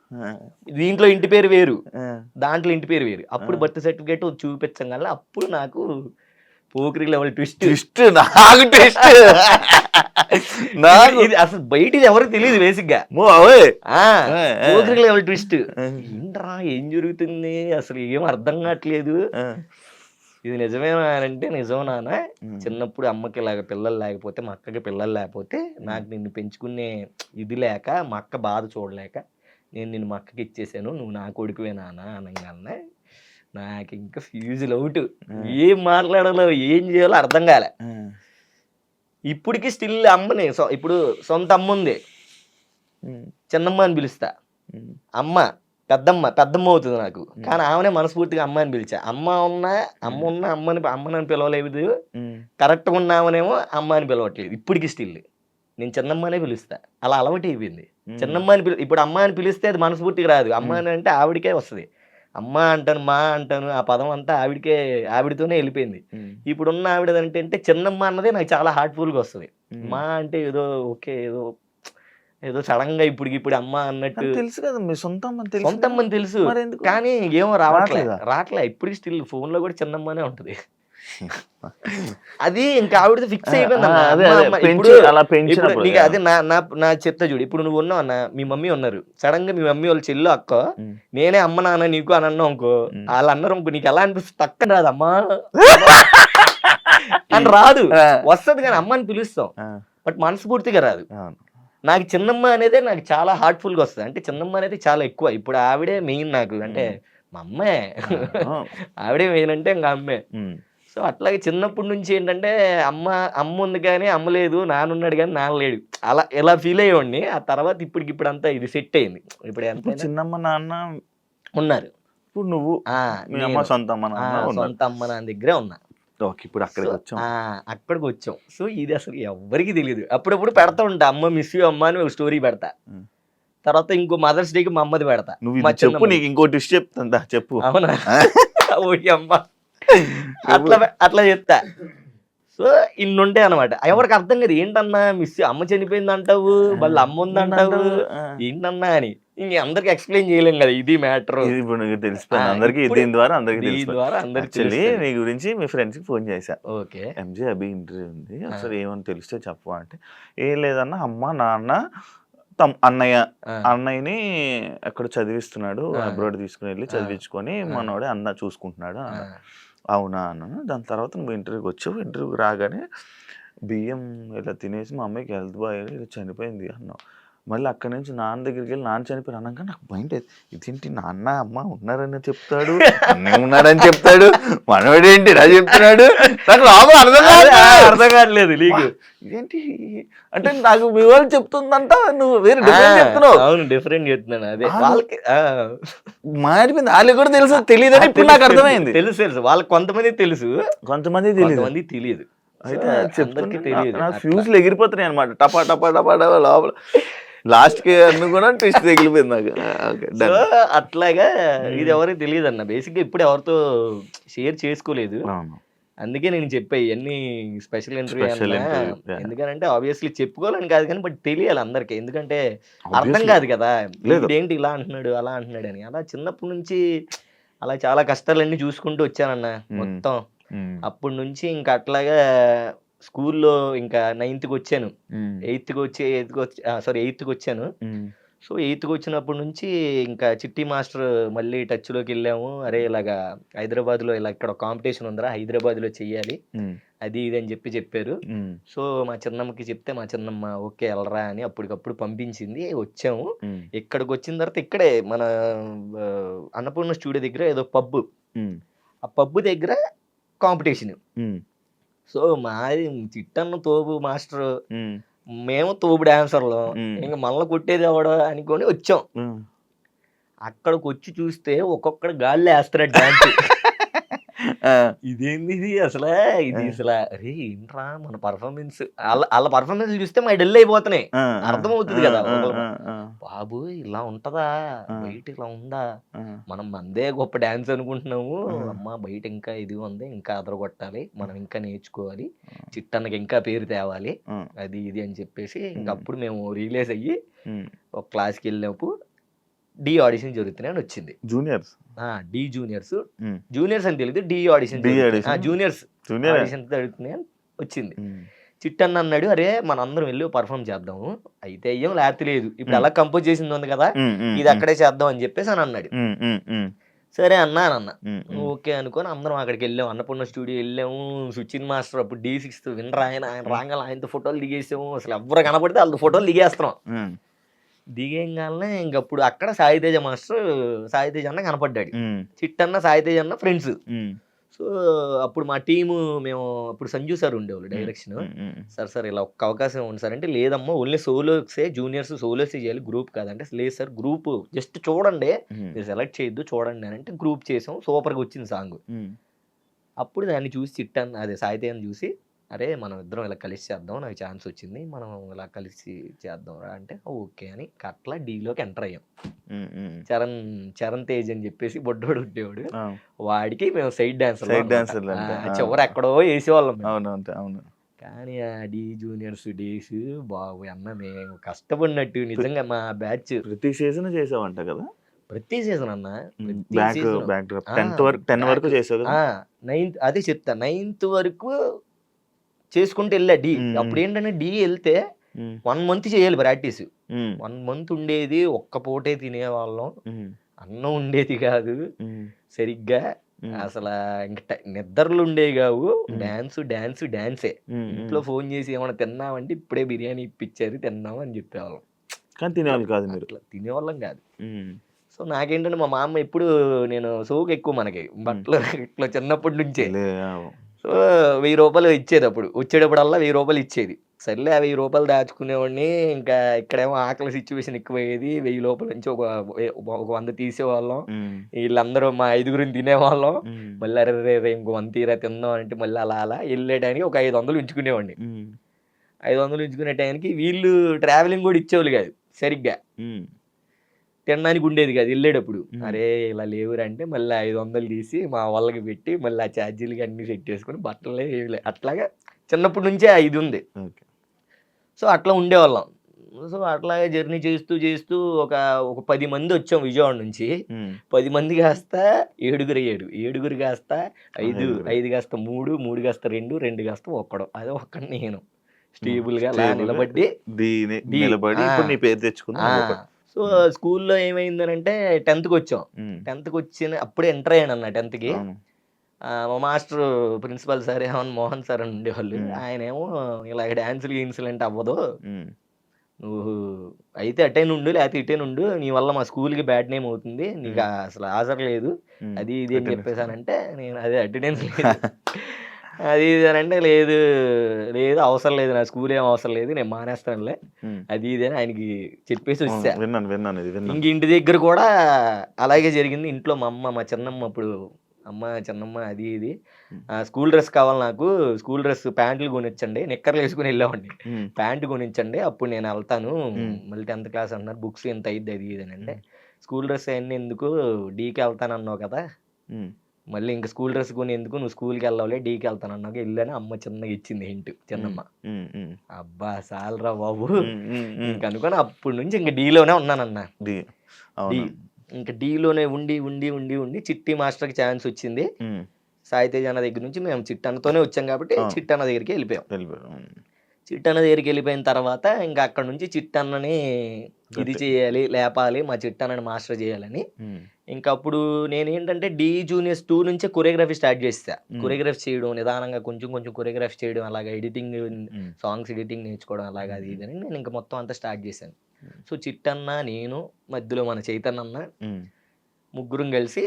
[SPEAKER 3] దీంట్లో ఇంటి పేరు వేరు, దాంట్లో ఇంటి పేరు వేరు. అప్పుడు బర్త్ సర్టిఫికేట్ చూపించగల, అప్పుడు నాకు పోకిరి లెవెల్ ట్విస్ట్ నాకు ఇది అసలు బయట ఎవరికి తెలియదు బేసిక్ గా. పోకిరి లెవెల్ ట్విస్ట్ ఏంట్రా, ఏం జరుగుతుంది, అసలు ఏం అర్థం కావట్లేదు. ఇది నిజమేనా అంటే, నిజం నాన్న, చిన్నప్పుడు అమ్మకి ఇలాగ పిల్లలు లేకపోతే, మా అక్కకి పిల్లలు లేకపోతే, నాకు నిన్ను పెంచుకునే ఇది లేక, మా అక్క బాధ చూడలేక నేను నిన్ను మా అక్కకి ఇచ్చేసాను, నువ్వు నా కొడుకువే నాన్న అనగానే నాకు ఇంకా ఫ్యూజులు అవుట్. ఏం మాట్లాడాలో ఏం చేయాలో అర్థం కాలే. ఇప్పటికి స్టిల్ అమ్మని, ఇప్పుడు సొంత అమ్మ ఉంది, చిన్నమ్మ అని పిలుస్తా. పెద్దమ్మ అవుతుంది నాకు, కానీ ఆమెనే మనస్ఫూర్తిగా అమ్మ అని పిలిచా. అమ్మని పిలవలేదు, కరెక్ట్గా ఉన్న ఆమెనేమో అమ్మ అని పిలవట్లేదు. ఇప్పటికి స్టిల్ నేను చిన్నమ్మనే పిలుస్తా, అలా అలవాటు అయిపోయింది. చిన్నమ్మ అని ఇప్పుడు అమ్మ అని పిలిస్తే అది మనస్ఫూర్తిగా రాదు, అమ్మ అని అంటే ఆవిడకే వస్తుంది. అమ్మ అంటాను, మా అంటాను, ఆ పదం అంతా ఆవిడతోనే వెళ్ళిపోయింది. ఇప్పుడున్న ఆవిడ అంటే చిన్నమ్మ అన్నదే నాకు చాలా హార్ట్ఫుల్గా వస్తుంది. మా అంటే ఏదో ఓకే, ఏదో ఏదో సడన్ గా ఇప్పుడు అమ్మ అన్నట్టు.
[SPEAKER 2] తెలుసు కదా మీ సొంత అమ్మని తెలుసు
[SPEAKER 3] సొంత అమ్మని తెలుసు,
[SPEAKER 2] మరి ఎందుకు
[SPEAKER 3] కానీ ఏమో
[SPEAKER 2] రావట్లేదా?
[SPEAKER 3] రావట్లే ఇప్పటికి స్టిల్ ఫోన్ లో కూడా చిన్నమ్మనే ఉంటది. అది ఇంకా ఆవిడ ఫిక్స్ అయిపోయింది అన్న.
[SPEAKER 2] అదే
[SPEAKER 3] అమ్మ,
[SPEAKER 2] అదే
[SPEAKER 3] అమ్మ.
[SPEAKER 2] పెంచి
[SPEAKER 3] ఇప్పుడు
[SPEAKER 2] అలా
[SPEAKER 3] ఇప్పుడు
[SPEAKER 2] పెంచినప్పుడు
[SPEAKER 3] నీకు అదే నా నా నా చెప్తా చూడు. ఇప్పుడు నువ్వు ఉన్నావు అన్న, మీ మమ్మీ ఉన్నారు, సడన్ గా మీ మమ్మీ వాళ్ళ చెల్లు అక్క నేనే అమ్మ నాన్న నీకు అని అన్నావు అనుకో, వాళ్ళు అన్నారు అనుకో, నీకు ఎలా అనిపిస్తుంది? పక్కన రాదు అమ్మా అని రాదు, వస్తుంది కానీ అమ్మ అని పిలుస్తాం, బట్ మనస్ఫూర్తిగా రాదు. నాకు చిన్నమ్మ అనేది నాకు చాలా హార్ట్ఫుల్ గా వస్తుంది. అంటే చిన్నమ్మ అనేది చాలా ఎక్కువ. ఇప్పుడు ఆవిడే మెయిన్ నాకు, అంటే మా అమ్మే ఆవిడే మెయిన్ అంటే ఇంకా అమ్మే. సో అట్లాగే చిన్నప్పటి నుంచి ఏంటంటే అమ్మ ఉంది కానీ అమ్మ లేదు, నాన్న ఉన్నాడు కానీ నాన్న లేడు, అలా ఎలా ఫీల్ అయ్యేవాడిని. ఆ తర్వాత ఇప్పుడు అంతా ఇది సెట్ అయింది. ఇప్పుడు ఎంత
[SPEAKER 2] చిన్నమ్మ నాన్న
[SPEAKER 3] ఉన్నారు,
[SPEAKER 2] ఇప్పుడు నువ్వు మీ అమ్మ సొంత అమ్మ నాన్న
[SPEAKER 3] సొంత అమ్మ నాన్న దగ్గరే ఉన్నా.
[SPEAKER 2] ఓకే, ఇప్పుడు
[SPEAKER 3] అక్కడికి వచ్చాం. సో ఇది అసలు ఎవరికి తెలియదు. అప్పుడప్పుడు పెడతా ఉంటా, అమ్మ మిస్ యూ అమ్మ అని ఒక స్టోరీ పెడతా. తర్వాత ఇంకో మదర్స్ డేకి మా అమ్మది పెడతా.
[SPEAKER 2] నువ్వు చెప్పు, నీకు ఇంకో డిష్ చెప్తా చెప్పు.
[SPEAKER 3] అవునా? ఓకే అమ్మ, అట్లా చెప్తా. సో ఇన్నుంటాయి అనమాట. ఎవరికి అర్థం కాదు, ఏంటన్నా మిస్ అమ్మ చనిపోయింది అంటావు, మళ్ళీ అమ్మ ఉంది అంటావు, ఏంటన్నా అని. ఇంక అందరికి ఎక్స్ప్లెయిన్ చేయలేం కదా, ఇది మ్యాటర్.
[SPEAKER 2] తెలిసిపోయింది అందరికి, దీని ద్వారా
[SPEAKER 3] అందరికి.
[SPEAKER 2] నీ గురించి మీ ఫ్రెండ్స్ కి ఫోన్ చేశా,
[SPEAKER 3] ఓకే
[SPEAKER 2] ఎంజే అభి ఇంటర్వ్యూ ఉంది, అసలు ఏమని తెలిస్తే చెప్పు అంటే, ఏం లేదన్నా అమ్మ నాన్న అన్నయ్యని ఎక్కడ చదివిస్తున్నాడు, అబ్రాడ్ తీసుకుని వెళ్ళి చదివించుకొని మనోడే అన్న చూసుకుంటున్నాడు. అవునా అన్నాను. దాని తర్వాత నువ్వు ఇంటర్వ్యూకి వచ్చావు, ఇంటర్వ్యూకి రాగానే బియ్యం ఇలా తినేసి మా అమ్మాయికి హెల్త్ బాగా ఇలా చనిపోయింది అన్నావు. మళ్ళీ అక్కడి నుంచి నాన్న దగ్గరికి వెళ్ళి నాన్న చనిపోయి అన్నాక నాకు భయం లేదు, ఇదేంటి నాన్న అమ్మ ఉన్నారని చెప్తాడు, అన్నయ్య ఉన్నారని చెప్తాడు, మనవాడు ఏంటి ఇలా చెప్తున్నాడు, నాకు లోపల
[SPEAKER 3] అర్థం కావట్లేదు నీకు.
[SPEAKER 2] ఇదేంటి అంటే నాకు మీ వాళ్ళు చెప్తుందంట, నువ్వు వేరే డిఫరెంట్ చెప్తున్నావు.
[SPEAKER 3] అవును, డిఫరెంట్ చెప్తున్నాను. అదే వాళ్ళకి
[SPEAKER 2] మారిపోయింది, వాళ్ళకి కూడా తెలుసు తెలియదని ఇప్పుడు నాకు అర్థమైంది.
[SPEAKER 3] తెలుసు వాళ్ళకి, కొంతమంది తెలుసు,
[SPEAKER 2] కొంతమంది తెలియదు. అయితే
[SPEAKER 3] తెలియదు,
[SPEAKER 2] ఫ్యూజ్లు ఎగిరిపోతున్నాయి అనమాట, టపా టపా టపా టపా లోపల. లాస్ట్ కి అన్ను కూడా ట్విస్ట్ తగిలిపోయింది నాకు.
[SPEAKER 3] అట్లాగా ఇది ఎవరికి తెలియదు అన్న. బేసిక్ గా ఇప్పుడు ఎవరితో షేర్ చేసుకోలేదు, అందుకే నేను చెప్పాయి ఇవన్నీ స్పెషల్ ఇంటర్వ్యూ. ఎందుకంటే ఆబ్వియస్లీ చెప్పుకోవాలని కాదు కానీ, బట్ తెలియాలి అందరికి. ఎందుకంటే అర్థం కాదు కదా, ఏంటి ఇలా అంటున్నాడు అలా అంటున్నాడు అని. అలా చిన్నప్పటి నుంచి అలా చాలా కష్టాలన్నీ చూసుకుంటూ వచ్చానన్న మొత్తం. అప్పటి నుంచి ఇంకా అట్లాగా స్కూల్లో ఇంకా 9th వచ్చాను, 8th వచ్చాను. సో 8th వచ్చినప్పటి నుంచి ఇంకా చిట్టి మాస్టర్ మళ్ళీ టచ్లోకి వెళ్ళాము. అరే ఇలాగా హైదరాబాద్లో ఇలా ఇక్కడ కాంపిటీషన్ ఉందిరా, హైదరాబాద్లో చెయ్యాలి అది ఇది అని చెప్పారు. సో మా చిన్నమ్మకి చెప్తే మా చిన్నమ్మ ఓకే వెళ్ళరా అని అప్పటికప్పుడు పంపించింది. వచ్చాము. ఇక్కడికి వచ్చిన తర్వాత ఇక్కడే మన అన్నపూర్ణ స్టూడియో దగ్గర ఏదో పబ్బు, ఆ పబ్బు దగ్గర కాంపిటీషన్. సో మాది చిట్టన్న తోపు మాస్టర్, మేము తోపు డాన్సర్లు, ఇంకా మళ్ళీ కొట్టేది ఎవడో అనుకొని వచ్చాం. అక్కడికి వచ్చి చూస్తే ఒక్కొక్కడు గాల్లో వేస్తున్నాడు డాన్స్. ఇదేంది ఇది అసలు, అరే ఏంట్రా మన పర్ఫార్మెన్స్, వాళ్ళ పర్ఫార్మెన్స్ చూస్తే మా డెల్ అయిపోతున్నాయి, అర్థమవుతుంది కదా. బాబు ఇలా ఉంటదా, బయట ఇలా ఉందా, మనం మందే గొప్ప డాన్స్ అనుకుంటున్నాము, అమ్మ బయట ఇంకా ఇది ఉంది, ఇంకా అదరగొట్టాలి, మనం ఇంకా నేర్చుకోవాలి, చిట్టన్నకి ఇంకా పేరు తేవాలి, అది ఇది అని చెప్పేసి ఇంకప్పుడు మేము రిలీజ్ అయ్యి ఒక క్లాస్కి వెళ్ళినప్పుడు డి ఆడిషన్ జరుగుతున్నాయి అని వచ్చింది. డి జూనియర్స్ అని తెలియదు, డి ఆడిషన్ జూనియర్స్ ఆడిషన్ జరుగుతున్నాయి అని వచ్చింది. చిట్టన్న అన్నాడు, అరే మనందరం వెళ్ళి పర్ఫామ్ చేద్దాము, అయితే అయ్యాం లేకపోతే లేదు, ఇప్పుడు అలా కంపోజ్ చేసింది ఉంది కదా ఇది అక్కడే చేద్దాం అని చెప్పేసి అని అన్నాడు. సరే అన్న ఓకే అనుకొని అందరం అక్కడికి వెళ్ళాము, అన్నపూర్ణ స్టూడియో వెళ్ళాము. సుచిన్ మాస్టర్ అప్పుడు D6 వినరా, ఆయన రాగానే ఆయనతో ఫోటోలు దిగేసాము. అసలు ఎవరు కనపడితే వాళ్ళతో ఫోటోలు దిగేస్తున్నాం. దిగేగానే ఇంకప్పుడు అక్కడ సాయితేజ అన్న కనపడ్డాడు. చిట్టన్న సాయితేజ అన్న ఫ్రెండ్స్. సో అప్పుడు మా టీము, మేము అప్పుడు సంజు సార్ ఉండేవాళ్ళు డైరెక్షన్. సార్ ఇలా ఒక్క అవకాశం ఉంది సార్ అంటే, లేదమ్మా ఓన్లీ సోలోసే, జూనియర్స్ సోలోసే చేయాలి, గ్రూప్ కాదంటే, లేదు సార్ గ్రూప్ జస్ట్ చూడండి, మీరు సెలెక్ట్ చేయొద్దు చూడండి అని అంటే గ్రూప్ చేసాం. సూపర్గా వచ్చింది సాంగ్. అప్పుడు దాన్ని చూసి చిట్టన్న అదే సాయితేజని చూసి అరే మనం ఇద్దరం ఇలా కలిసి చేద్దాం, నాకు ఛాన్స్ వచ్చింది, మనం ఇలా కలిసి చేద్దాం రా అంటే ఓకే అని అట్లా డీలోకి ఎంటర్ అయ్యాం. చరణ్ చరణ్ తేజ్ అని చెప్పేసి బొడ్డోడు ఉండేవాడు, వాడికి మేము సైడ్ డాన్సర్ చివరి ఎక్కడో వేసేవాళ్ళం మేము.
[SPEAKER 2] అవును.
[SPEAKER 3] కానీ ఆ డీ జూనియర్స్ డేస్ బాబు అన్న మేము కష్టపడినట్టు నిజంగా మా బ్యాచ్
[SPEAKER 2] ప్రతి సీజన్ చేసావంట కదా?
[SPEAKER 3] ప్రతి సీజన్ అన్న,
[SPEAKER 2] బ్యాక్ 10 వరకు చేసావు కదా?
[SPEAKER 3] 9th అదే చెప్తా, 9th వరకు చేసుకుంటూ వెళ్ళా డీ. అప్పుడు ఏంటంటే డీ వెళ్తే 1 month చేయాలి ప్రాక్టీస్. 1 month ఉండేది, ఒక్క పూటే తినేవాళ్ళం, అన్నం ఉండేది కాదు సరిగ్గా, అసలు ఇంకా నిద్రలు ఉండేవి కావు, డాన్సే. ఇంట్లో ఫోన్ చేసి ఏమైనా తిన్నామంటే ఇప్పుడే బిర్యానీ ఇప్పించారు తిన్నాము అని చెప్పేవాళ్ళం.
[SPEAKER 2] కానీ తినేవాళ్ళు కాదు మీరు?
[SPEAKER 3] అట్లా తినేవాళ్ళం కాదు. సో నాకేంటంటే మా మామ ఎప్పుడు, నేను సోకు ఎక్కువ మనకి బట్టలు ఇట్లా చిన్నప్పటి నుంచే. సో 1000 రూపాయలు ఇచ్చేది అప్పుడు, వచ్చేటప్పుడల్లా 1000 రూపాయలు ఇచ్చేది. సర్లే ఆ 1000 రూపాయలు దాచుకునేవాడిని. ఇంకా ఇక్కడేమో ఆకలి సిచ్యువేషన్ ఎక్కువయ్యేది, 1000 రూపాయల నుంచి ఒక 100 తీసేవాళ్ళం. వీళ్ళందరూ మా 5గురిని తినేవాళ్ళం. మళ్ళీ అరే ఇంకో 100 తీరా తిందాం అంటే మళ్ళీ అలా వెళ్ళేటానికి ఒక 500 ఉంచుకునేవాడిని. 500 ఉంచుకునే టైంకి వీళ్ళు ట్రావెలింగ్ కూడా ఇచ్చేవాళ్ళు కాదు సరిగ్గా, తినడానికి ఉండేది కాదు వెళ్ళేటప్పుడు. అరే ఇలా లేవురా అంటే మళ్ళీ 500 తీసి మా వాళ్ళకి పెట్టి మళ్ళీ ఆ ఛార్జీలకి అన్ని సెట్ చేసుకుని బట్టలే ఏమిలే, అట్లాగా చిన్నప్పటి నుంచే ఇది ఉంది. సో అట్లా ఉండేవాళ్ళం. సో అట్లాగే జర్నీ చేస్తూ ఒక 10 మంది వచ్చాం విజయవాడ నుంచి. 10 మంది కాస్త 7 అయ్యాడు, 7 కాస్త 5 కాస్త 3 కాస్త 2 కాస్త ఒక్కడు. అదే ఒక్కడు నేను స్టేబుల్ గా అలా నిలబడి
[SPEAKER 2] ఇప్పుడు నీ పేరు తెచ్చుకున్నా.
[SPEAKER 3] సో స్కూల్లో ఏమైందనంటే 10th వచ్చాం. 10th వచ్చిన అప్పుడే ఎంటర్ అయ్యాను అన్న 10th. మా master principal sir Mohan sir అని ఉండేవాళ్ళు. ఆయన ఏమో ఇలా డాన్సులు ఇన్సిడెంట్ అవ్వదు, నువ్వు అయితే అటైన్ ఉండు లేకపోతే ఇటైన్ ఉండు, నీ వల్ల మా స్కూల్కి బ్యాడ్ నేమ్ అవుతుంది, నీకు అసలు హాజరు లేదు అది ఇది అని చెప్పేసానంటే నేను అదే అటెండెన్స్ లేదు అది ఇది అని అంటే లేదు అవసరం లేదు, నా స్కూల్ ఏం అవసరం లేదు, నేను మానేస్తానులే అది ఇది అని ఆయనకి చెప్పేసి వచ్చా. ఇంక ఇంటి దగ్గర కూడా అలాగే జరిగింది. ఇంట్లో మా చిన్నమ్మ, అప్పుడు చిన్నమ్మ అది ఇది స్కూల్ డ్రెస్ కావాలి నాకు, స్కూల్ డ్రెస్ ప్యాంట్లు కొనిచ్చండి, నిక్కర్లు వేసుకుని వెళ్ళామండి, ప్యాంటు కొనిచ్చండి అప్పుడు నేను వెళ్తాను, మళ్ళీ 10th క్లాస్ అన్నారు, బుక్స్ ఎంత అయ్యిద్ది అది ఇది అని అంటే, స్కూల్ డ్రెస్ అవన్నీ ఎందుకు, డీకి వెళ్తాను అన్నావు కదా, మళ్ళీ ఇంకా స్కూల్ డ్రెస్ కొని ఎందుకు, నువ్వు స్కూల్కి వెళ్ళాలి, డీకి వెళ్తాను అన్నావు వెళ్ళని అమ్మ చిన్నగా ఇచ్చింది హింట్. చిన్నమ్మ అబ్బా సాలరా బాబు ఇంక అనుకోని అప్పటి నుంచి ఇంక డీలోనే ఉన్నానన్న. ఇంకా డీలోనే ఉండి చిట్టి మాస్టర్కి ఛాన్స్ వచ్చింది. సాయితేజ్ అన్న దగ్గర నుంచి మేము చిట్టన్నతోనే వచ్చాం కాబట్టి చిట్టన్న దగ్గరికి వెళ్ళిపోయాం. చిట్టన్న దగ్గరికి వెళ్ళిపోయిన తర్వాత ఇంకా అక్కడ నుంచి చిట్టన్నని ఇది చేయాలి, లేపాలి, మా చిట్టన్నని మాస్టర్ చేయాలని. ఇంకా అప్పుడు నేనేంటంటే డీ జూనియర్స్ 2 నుంచే కొరియోగ్రఫీ స్టార్ట్ చేస్తా. కొరియోగ్రఫీ చేయడం నిదానంగా కొంచెం కొరియోగ్రఫీ చేయడం, అలాగా ఎడిటింగ్, సాంగ్స్ ఎడిటింగ్ నేర్చుకోవడం, అలాగా అది ఇది అని నేను ఇంకా మొత్తం అంతా స్టార్ట్ చేశాను. సో చిట్టన్న, నేను, మధ్యలో మన చైతన్య అన్న, ముగ్గురం కలిసి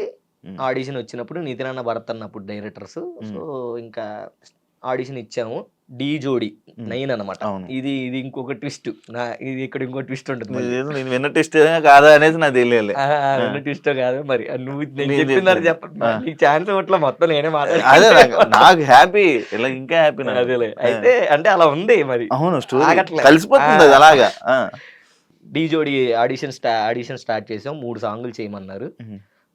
[SPEAKER 3] ఆడిషన్ వచ్చినప్పుడు నితిన్ అన్న, భరత్ అన్న అప్పుడు డైరెక్టర్స్. సో ఇంకా ఆడిషన్ ఇచ్చాము. డీ జోడి 9 అనమాట. ఇది ఇంకొక ట్విస్ట్, ఇది ఇక్కడ ఇంకో ట్విస్ట్ ఉంటుంది.
[SPEAKER 2] ట్విస్ట్ కాదా అనేది నాకు తెలియాలి.
[SPEAKER 3] ట్విస్ట్ కాదు మరి, నువ్వు చెప్తున్నారు చెప్పండి, ఛాన్స్ ఇవ్వట్లా, మొత్తం నేనే మాట్లాడాలి.
[SPEAKER 2] నాకు హ్యాపీ, ఇలా ఇంకా హ్యాపీ.
[SPEAKER 3] అదేలే, అయితే అంటే అలా ఉంది మరి,
[SPEAKER 2] కలిసిపోతుంది అలాగా.
[SPEAKER 3] డీ జోడి ఆడిషన్ స్టార్ట్ చేసాం. 3 సాంగులు చేయమన్నారు.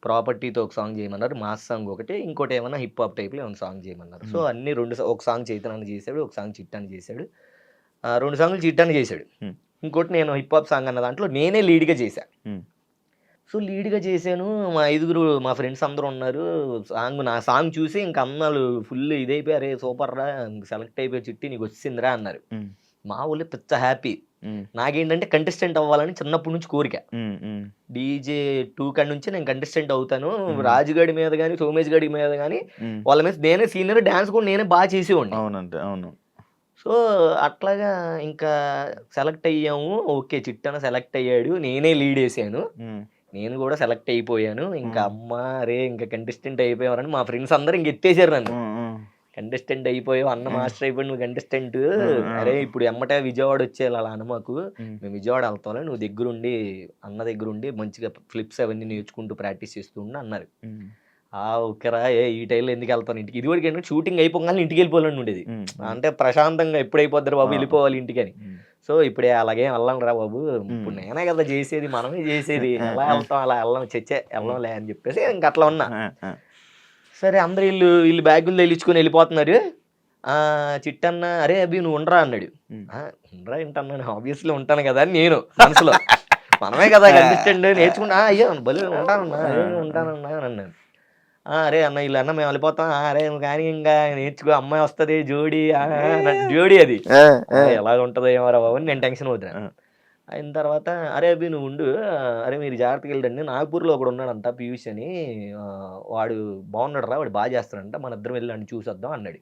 [SPEAKER 3] ప్రాపర్టీతో ఒక సాంగ్ చేయమన్నారు, మాస్ సాంగ్ ఒకటి, ఇంకోటి ఏమన్నా హిప్ హాప్ టైప్లో ఏమైనా సాంగ్ చేయమన్నారు. సో అన్ని 2, ఒక సాంగ్ చైతన్య చేశాడు, ఒక సాంగ్ చిట్టాన్ని చేశాడు, 2 సాంగులు చిట్టాన్ని చేశాడు. ఇంకోటి నేను హిప్ హాప్ సాంగ్ అన్న దాంట్లో నేనే లీడ్గా చేశాను. సో లీడ్గా చేశాను. మా 5 మా ఫ్రెండ్స్ అందరూ ఉన్నారు. నా సాంగ్ చూసి ఇంక అన్నాళ్ళు ఫుల్ ఇదైపోయారు, సూపర్ రా, సెలెక్ట్ అయిపోయి చిట్టి నీకు వచ్చిందిరా అన్నారు. మా ఊళ్ళో పెద్ద హ్యాపీ. నాకేంటంటే కంటెస్టెంట్ అవ్వాలని చిన్నప్పటి నుంచి కోరిక. డీజే 2 కాడి నుంచి నేను కంటెస్టెంట్ అవుతాను, రాజుగాడి మీద కానీ సోమేష్ గడి మీద కానీ వాళ్ళ మీద నేనే సీనియర్, డాన్స్ కూడా నేనే బాగా చేసేవాడిని. సో అట్లాగా ఇంకా సెలెక్ట్ అయ్యాము. ఓకే చిట్టన సెలెక్ట్ అయ్యాడు, నేనే లీడ్ వేసాను, నేను కూడా సెలెక్ట్ అయిపోయాను. ఇంకా అమ్మ రే ఇంకా కంటెస్టెంట్ అయిపోయావని మా ఫ్రెండ్స్ అందరూ ఇంక ఎత్తేసారు నన్ను. కంటెస్టెంట్ అయిపోయావు, అన్న మాస్టర్ అయిపోయి నువ్వు కంటెస్టెంట్, అరే ఇప్పుడు ఎమ్మటే విజయవాడ వచ్చేయాలి అలా అన్న మాకు, మేము విజయవాడ వెళ్తాం, నువ్వు అన్న దగ్గరుండి మంచిగా ఫ్లిప్స్ అవన్నీ నేర్చుకుంటూ ప్రాక్టీస్ చేస్తూ ఉండి అన్నారు. ఓకేరా ఈ టైంలో ఎందుకు వెళ్తాను ఇంటికి. ఇది వరకు ఏంటంటే షూటింగ్ అయిపోగానే ఇంటికి వెళ్ళిపోవాలని ఉండేది. అంటే ప్రశాంతంగా ఎప్పుడు అయిపోద్దారు బాబు వెళ్ళిపోవాలి ఇంటికని. సో ఇప్పుడే అలాగే వెళ్ళం రా బాబు, ఇప్పుడు నేనే కదా చేసేది, మనమే చేసేది, ఎలా వెళ్తాం అలా వెళ్ళం, వెళ్ళంలే అని చెప్పేసి ఇంక అట్లా ఉన్నా. సరే అందరు వీళ్ళు బ్యాగులు తెలిచుకొని వెళ్ళిపోతున్నారు. చిట్టన్న అరే అభి నువ్వు ఉండరా అన్నాడు. ఉండరా ఏంటన్నాను, ఆబ్వియస్లీ ఉంటాను కదా అని నేను మనసులో. మనమే కదా కనిపిస్తండి నేర్చుకుంటా, అయ్యో భలే ఉంటానన్నా ఉంటానన్నా అని అన్నాను. అరే అన్న వీళ్ళు అన్న మేము వెళ్ళిపోతాం, అరే కానీ ఇంకా నేర్చుకో అమ్మాయి వస్తుంది జోడి జోడి అది ఎలా ఉంటుందో ఏమో బాబు అని నేను టెన్షన్ అవుతాను. అయిన తర్వాత అరే అభి నువ్వు ఉండు, అరే మీరు జాగ్రత్తగా వెళ్ళండి, నాగపూర్లో ఒకడు ఉన్నాడంట పీయూష్ అని, వాడు బాగున్నాడు రా, వాడు బాగా చేస్తాడంట, మన ఇద్దరం వెళ్ళండి చూసొద్దాం అన్నాడు.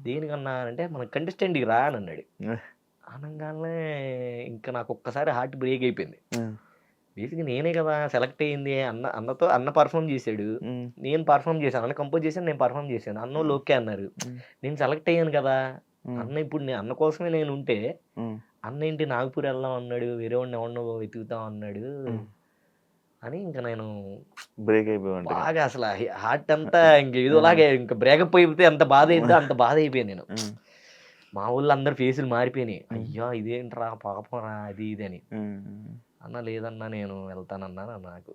[SPEAKER 3] దేనికన్నా అంటే మన కంటెస్టెంట్కి రా అని అన్నాడు. అనగానే ఇంకా నాకు ఒక్కసారి హార్ట్ బ్రేక్ అయిపోయింది. బేసిక్గా నేనే కదా సెలెక్ట్ అయ్యింది, అన్న పర్ఫామ్ చేశాడు, నేను పర్ఫామ్ చేశాను, అన్న కంపోజ్ చేశాను, నేను పర్ఫామ్ చేశాను, అన్న ఓకే అన్నారు, నేను సెలెక్ట్ అయ్యాను కదా. అన్న ఇప్పుడు అన్న కోసమే నేను ఉంటే అన్న ఏంటి నాగపూర్ వెళ్దాం అన్నాడు, వేరే వాడిని ఎవరినో వెతుకుతాం అన్నాడు అని ఇంకా నేను
[SPEAKER 2] బ్రేక్ అయిపోయాను
[SPEAKER 3] బాగా. అసలు హార్ట్ అంతా ఇంక ఏదోలాగే ఇంకా బ్రేకప్ అయిపోతే ఎంత బాధ అయిందో అంత బాధ అయిపోయాను నేను. మా ఊళ్ళో అందరు ఫేసులు మారిపోయినాయి, అయ్యో ఇదేంట్రా పాపం రా అది ఇది అని. అన్న లేదన్నా నేను వెళ్తానన్నా, నాకు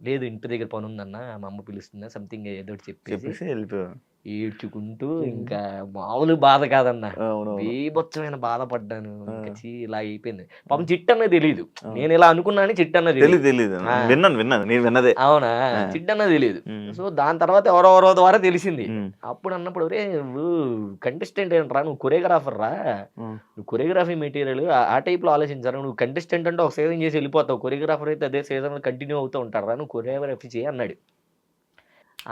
[SPEAKER 3] లేదు ఇంటి దగ్గర పని ఉందన్న, మా అమ్మ పిలుస్తుందా సంథింగ్ ఏదో చెప్పేసి వెళ్ళిపోయాను. ఏడ్చుకుంటూ ఇంకా మామూలు బాధ కాదన్న, బీభత్సమైన బాధపడ్డాను. ఇంకా ఇలా అయిపోయింది. పాపం చిట్టన్న తెలీదు, నేను ఇలా అనుకున్నాను చిట్టన్న
[SPEAKER 2] తెలియదు.
[SPEAKER 3] అవునా, చిట్టన్న తెలీదు. సో దాని తర్వాత ఎవరెవరో ద్వారా తెలిసింది. అప్పుడు అన్నప్పుడు రే నువ్వు కంటెస్టెంట్ ఏంట్రా, నువ్వు కొరియోగ్రాఫర్ రా, నువ్వు కొరియోగ్రఫీ మెటీరియల్ ఆ టైప్ లో ఆలోచించారా, నువ్వు కంటెస్టెంట్ అంటే ఒక సీజన్ చేసి వెళ్ళిపోతావు, కొరియోగ్రాఫర్ అయితే అదే సీజన్ కంటిన్యూ అవుతూ ఉంటారు రా, నువ్వు కొరియోగ్రఫీ చేయి అన్నాడు.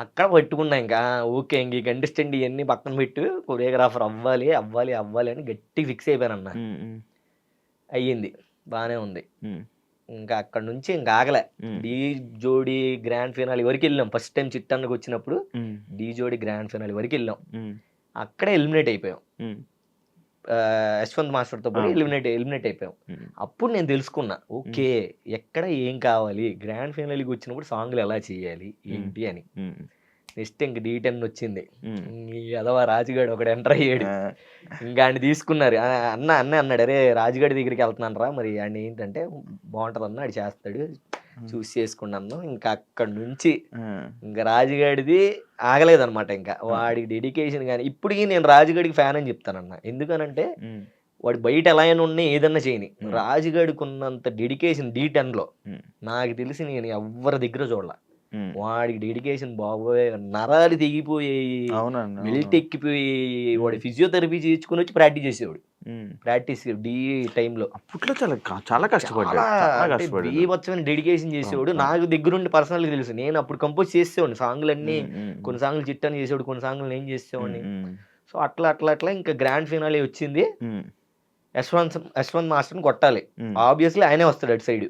[SPEAKER 3] అక్కడ పట్టుకున్నా ఇంకా ఓకే ఇంక ఈ కంటెస్టెంట్ ఇవన్నీ పక్కన పెట్టు, కొరియోగ్రాఫర్ అవ్వాలి అవ్వాలి అవ్వాలి అని గట్టి ఫిక్స్ అయిపోయాను అన్న. అయ్యింది బాగానే ఉంది. ఇంకా అక్కడ నుంచి ఇంకా ఆగలే. డీ జోడి గ్రాండ్ ఫినాలి వరకు వెళ్ళాం. ఫస్ట్ టైం చిట్టన్నకు వచ్చినప్పుడు డీ జోడి గ్రాండ్ ఫినాలి వరకు వెళ్ళాం. అక్కడే ఎలిమినేట్ అయిపోయాం, యశ్వంత్ మాస్టర్తో పాటు ఎలిమినేట్ అయిపోయాం. అప్పుడు నేను తెలుసుకున్నా ఓకే ఎక్కడ ఏం కావాలి, గ్రాండ్ ఫైనల్కి వచ్చినప్పుడు సాంగ్లు ఎలా చేయాలి ఏంటి అని. నెక్స్ట్ ఇంక D10 వచ్చింది, అదవా రాజుగాడు ఒకడు ఎంటర్ అయ్యాడు, ఇంకా ఆయన తీసుకున్నారు. అన్న అన్నాడు అరే రాజుగాడి దగ్గరికి వెళ్తున్నాను రా, మరి ఆయన ఏంటంటే బాగుంటుంది అన్న, ఆడు చేస్తాడు చూసి చేసుకున్నాను. ఇంకా అక్కడ నుంచి ఇంకా రాజుగాడిది ఆగలేదన్నమాట. ఇంకా వాడికి డెడికేషన్ కానీ ఇప్పటికీ నేను రాజుగాడికి ఫ్యాన్ అని చెప్తానన్న. ఎందుకనంటే వాడు బయట ఎలా అయినా ఉన్నా ఏదన్నా చేయని, రాజుగాడికి ఉన్నంత డెడికేషన్ D10లో నాకు తెలిసి నేను ఎవరి దగ్గర చూడాల. వాడికి డెడికేషన్ బాబోయే, నరాలు తెగిపోయాయి, బెల్ట్ ఎక్కిపోయి, వాడు ఫిజియోథెరపీ చేయించుకుని వచ్చి ప్రాక్టీస్ చేసేవాడు. ప్రాక్టీస్ డీ టైంలో
[SPEAKER 2] అప్పట్లో చాలా కష్టపడ్డాడు,
[SPEAKER 3] బీభత్సమైన డెడికేషన్ చేసేవాడు. నాకు దగ్గరుండి పర్సనల్గా తెలుసు, నేను అప్పుడు కంపోజ్ చేసేవాడిని సాంగ్లన్నీ. కొన్ని సాంగ్లు చిట్టని చేసేవాడు, కొన్ని సాంగ్లు నేను చేసేవాడిని. సో అట్లా ఇంకా గ్రాండ్ ఫినాలే వచ్చింది. యశ్వంత్ మాస్టర్ని కొట్టాలి, ఆబ్వియస్లీ ఆయనే వస్తాడు అటు సైడ్,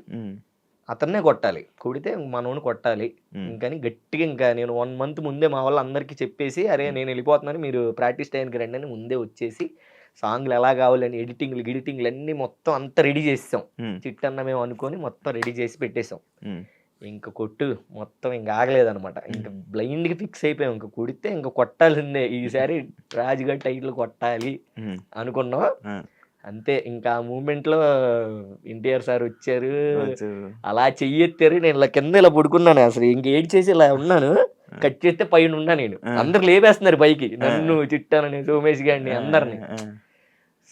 [SPEAKER 3] అతన్నే కొట్టాలి. కొడితే మనోని కొట్టాలి. ఇంకని గట్టిగా ఇంకా నేను 1 month ముందే మా వాళ్ళు అందరికీ చెప్పేసి అరే నేను వెళ్ళిపోతున్నాను మీరు ప్రాక్టీస్ టైంకి రండి అని ముందే వచ్చేసి సాంగ్లు ఎలా కావాలని ఎడిటింగ్లు అన్నీ మొత్తం అంతా రెడీ చేసాం. చిట్టన్న మేము అనుకొని మొత్తం రెడీ చేసి పెట్టేసాం. ఇంకా కొట్టు మొత్తం ఇంకా ఆగలేదనమాట. ఇంకా బ్లైండ్గా ఫిక్స్ అయిపోయాం, ఇంకా కొడితే ఇంకా కొట్టాల్సిందే, ఈసారి రాజుగారి టైటిల్ కొట్టాలి అనుకున్నాం. అంతే ఇంకా ఆ మూమెంట్లో ఎన్టీఆర్ సార్ వచ్చారు, అలా చెయ్యెత్తారు. నేను ఇలా కింద ఇలా పడుకున్నాను, అసలు ఇంక ఏడ్ చేసి ఇలా ఉన్నాను. కట్ చేస్తే పైన ఉన్నా నేను, అందరు లేపేస్తున్నారు పైకి, నన్ను చిట్టానని సోమేష్ గారిని అందరిని.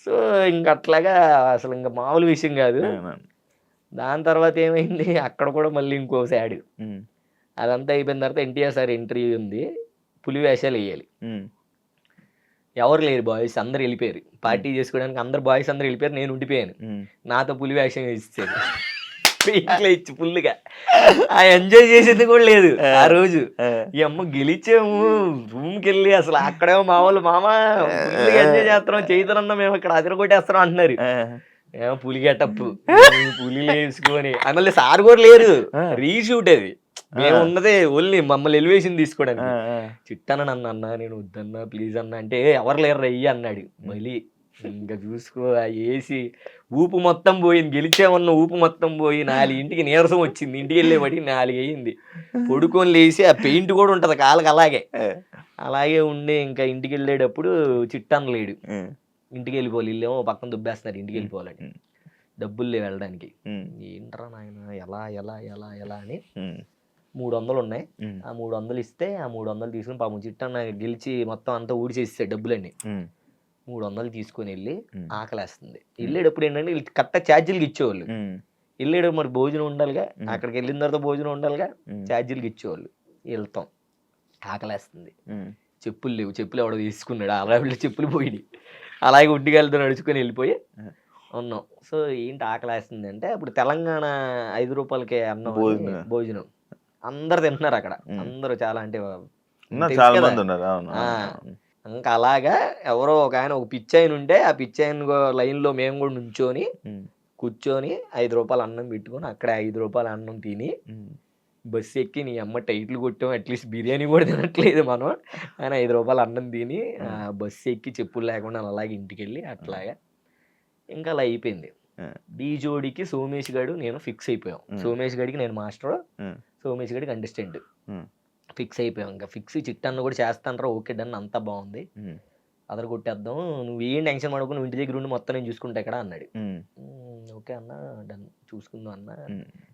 [SPEAKER 3] సో ఇంక అట్లాగా అసలు ఇంకా మామూలు విషయం కాదు. దాని తర్వాత ఏమైంది, అక్కడ కూడా మళ్ళీ ఇంకో సాడ్. అదంతా అయిపోయిన తర్వాత ఎన్టీఆర్ సార్ ఎంట్రీ ఉంది, పులి వేషాలు వేయాలి. ఎవరు లేరు బాయ్స్, అందరు వెళ్ళిపోయారు పార్టీ చేసుకోవడానికి. అందరు బాయ్స్ అందరు వెళ్ళిపోయారు, నేను ఉండిపోయాను. నాతో పులి వేషం ఇచ్చారు ఇంట్లో ఇచ్చి ఫుల్గా. ఆ ఎంజాయ్ చేసేది కూడా లేదు ఆ రోజు. ఈ అమ్మ గెలిచాము రూమ్కి వెళ్ళి, అసలు అక్కడేమో మా వాళ్ళు మామ ఫుల్గా ఎంజాయ్ చేస్తున్నాం, చేతులన్నా మేము ఇక్కడ అదిరగొట్టేస్తున్నాం అంటున్నారు. ఏమో పులి గెటప్పు, పులి వేసుకొని. మళ్ళీ సార్ కూడా లేరు, రీషూట్ అది. మేము ఉన్నదే ఓన్లీ మమ్మల్ని ఎలివేషన్ తీసుకోవడానికి. చిట్టన్న నన్ను అన్నా, నేను వద్దన్నా ప్లీజ్ అన్నా అంటే ఎవరు లేరు రయ్యి అన్నాడు. మళ్ళీ ఇంకా చూసుకో ఆ ఏసి ఊపు మొత్తం పోయింది, గెలిచామన్న ఊపు మొత్తం పోయి 4ంటికి నీరసం వచ్చింది, ఇంటికి వెళ్ళేవాడికి 4 అయింది. పడుకొని లేసి ఆ పెయింట్ కూడా ఉంటుంది కాళ్ళకి అలాగే అలాగే ఉండి ఇంకా ఇంటికి వెళ్ళేటప్పుడు చిట్టన్న లేడు, ఇంటికి వెళ్ళిపోవాలి, ఇల్లేమో పక్కన దుబ్బేస్తున్నారు ఇంటికి వెళ్ళిపోవాలని, డబ్బులు లేవు వెళ్ళడానికి. ఏంట్రా నాయన ఎలా ఎలా ఎలా ఎలా అని 300 ఉన్నాయి, ఆ 300 ఇస్తే ఆ 300 తీసుకుని పాపం చిట్టన్న గెలిచి మొత్తం అంతా ఊడిచేసాడు డబ్బులన్నీ. 300 తీసుకొని వెళ్ళి ఆకలేస్తుంది, వెళ్ళేటప్పుడు ఏంటంటే కరెక్ట్గా ఛార్జీలకి ఇచ్చేవాళ్ళు, వెళ్ళేటప్పుడు మరి భోజనం ఉండాలిగా, అక్కడికి వెళ్ళిన తర్వాత భోజనం ఉండాలిగా, ఛార్జీలకి ఇచ్చేవాళ్ళు. వెళ్తాం, ఆకలేస్తుంది, చెప్పులు లేవు, చెప్పులు ఎవడో తీసుకున్నాడు, అలా చెప్పులు పోయి అలాగే ఉడ్డిగాలతో నడుచుకొని వెళ్ళిపోయి ఉన్నాం. సో ఏంటి ఆకలేస్తుంది అంటే అప్పుడు తెలంగాణ 5 రూపాయలకే అన్నం భోజనం అందరు తింటున్నారు అక్కడ, అందరూ చాలా అంటే
[SPEAKER 2] చాలా మంది ఉన్నారు.
[SPEAKER 3] ఇంకా అలాగా ఎవరో ఒక ఆయన, ఒక పిచ్చాయన ఉంటే ఆ పిచ్చాయన లైన్లో మేము కూడా నుంచొని కూర్చొని 5 రూపాయలు అన్నం పెట్టుకొని అక్కడ 5 రూపాయల అన్నం తిని బస్సు ఎక్కి నీ అమ్మ టైట్లు కొట్టాం, అట్లీస్ట్ బిర్యానీ కూడా తినట్లేదు మనం అని 5 రూపాయలు అన్నం తిని బస్సు ఎక్కి చెప్పులు లేకుండా అలాగే ఇంటికి వెళ్ళి అట్లాగా ఇంకా అలా అయిపోయింది. డీ జోడికి సోమేష్ గడు నేను ఫిక్స్ అయిపోయాం, సోమేష్ గడికి నేను మాస్టర్, సోమేష్ గడికి కంటెస్టెంట్ ఫిక్స్ అయిపోయాం. ఇంకా ఫిక్స్ చిట్టన్న కూడా చేస్తానరా, ఓకే డన్, అంతా బాగుంది, అదర కొట్టేద్దాం, నువ్వు ఏం టెన్షన్ పడుకుని నువ్వు ఇంటి దగ్గర ఉండి మొత్తం నేను చూసుకుంటా ఇక్కడ అన్నాడు. ఓకే అన్న డన్, చూసుకుందాం అన్న,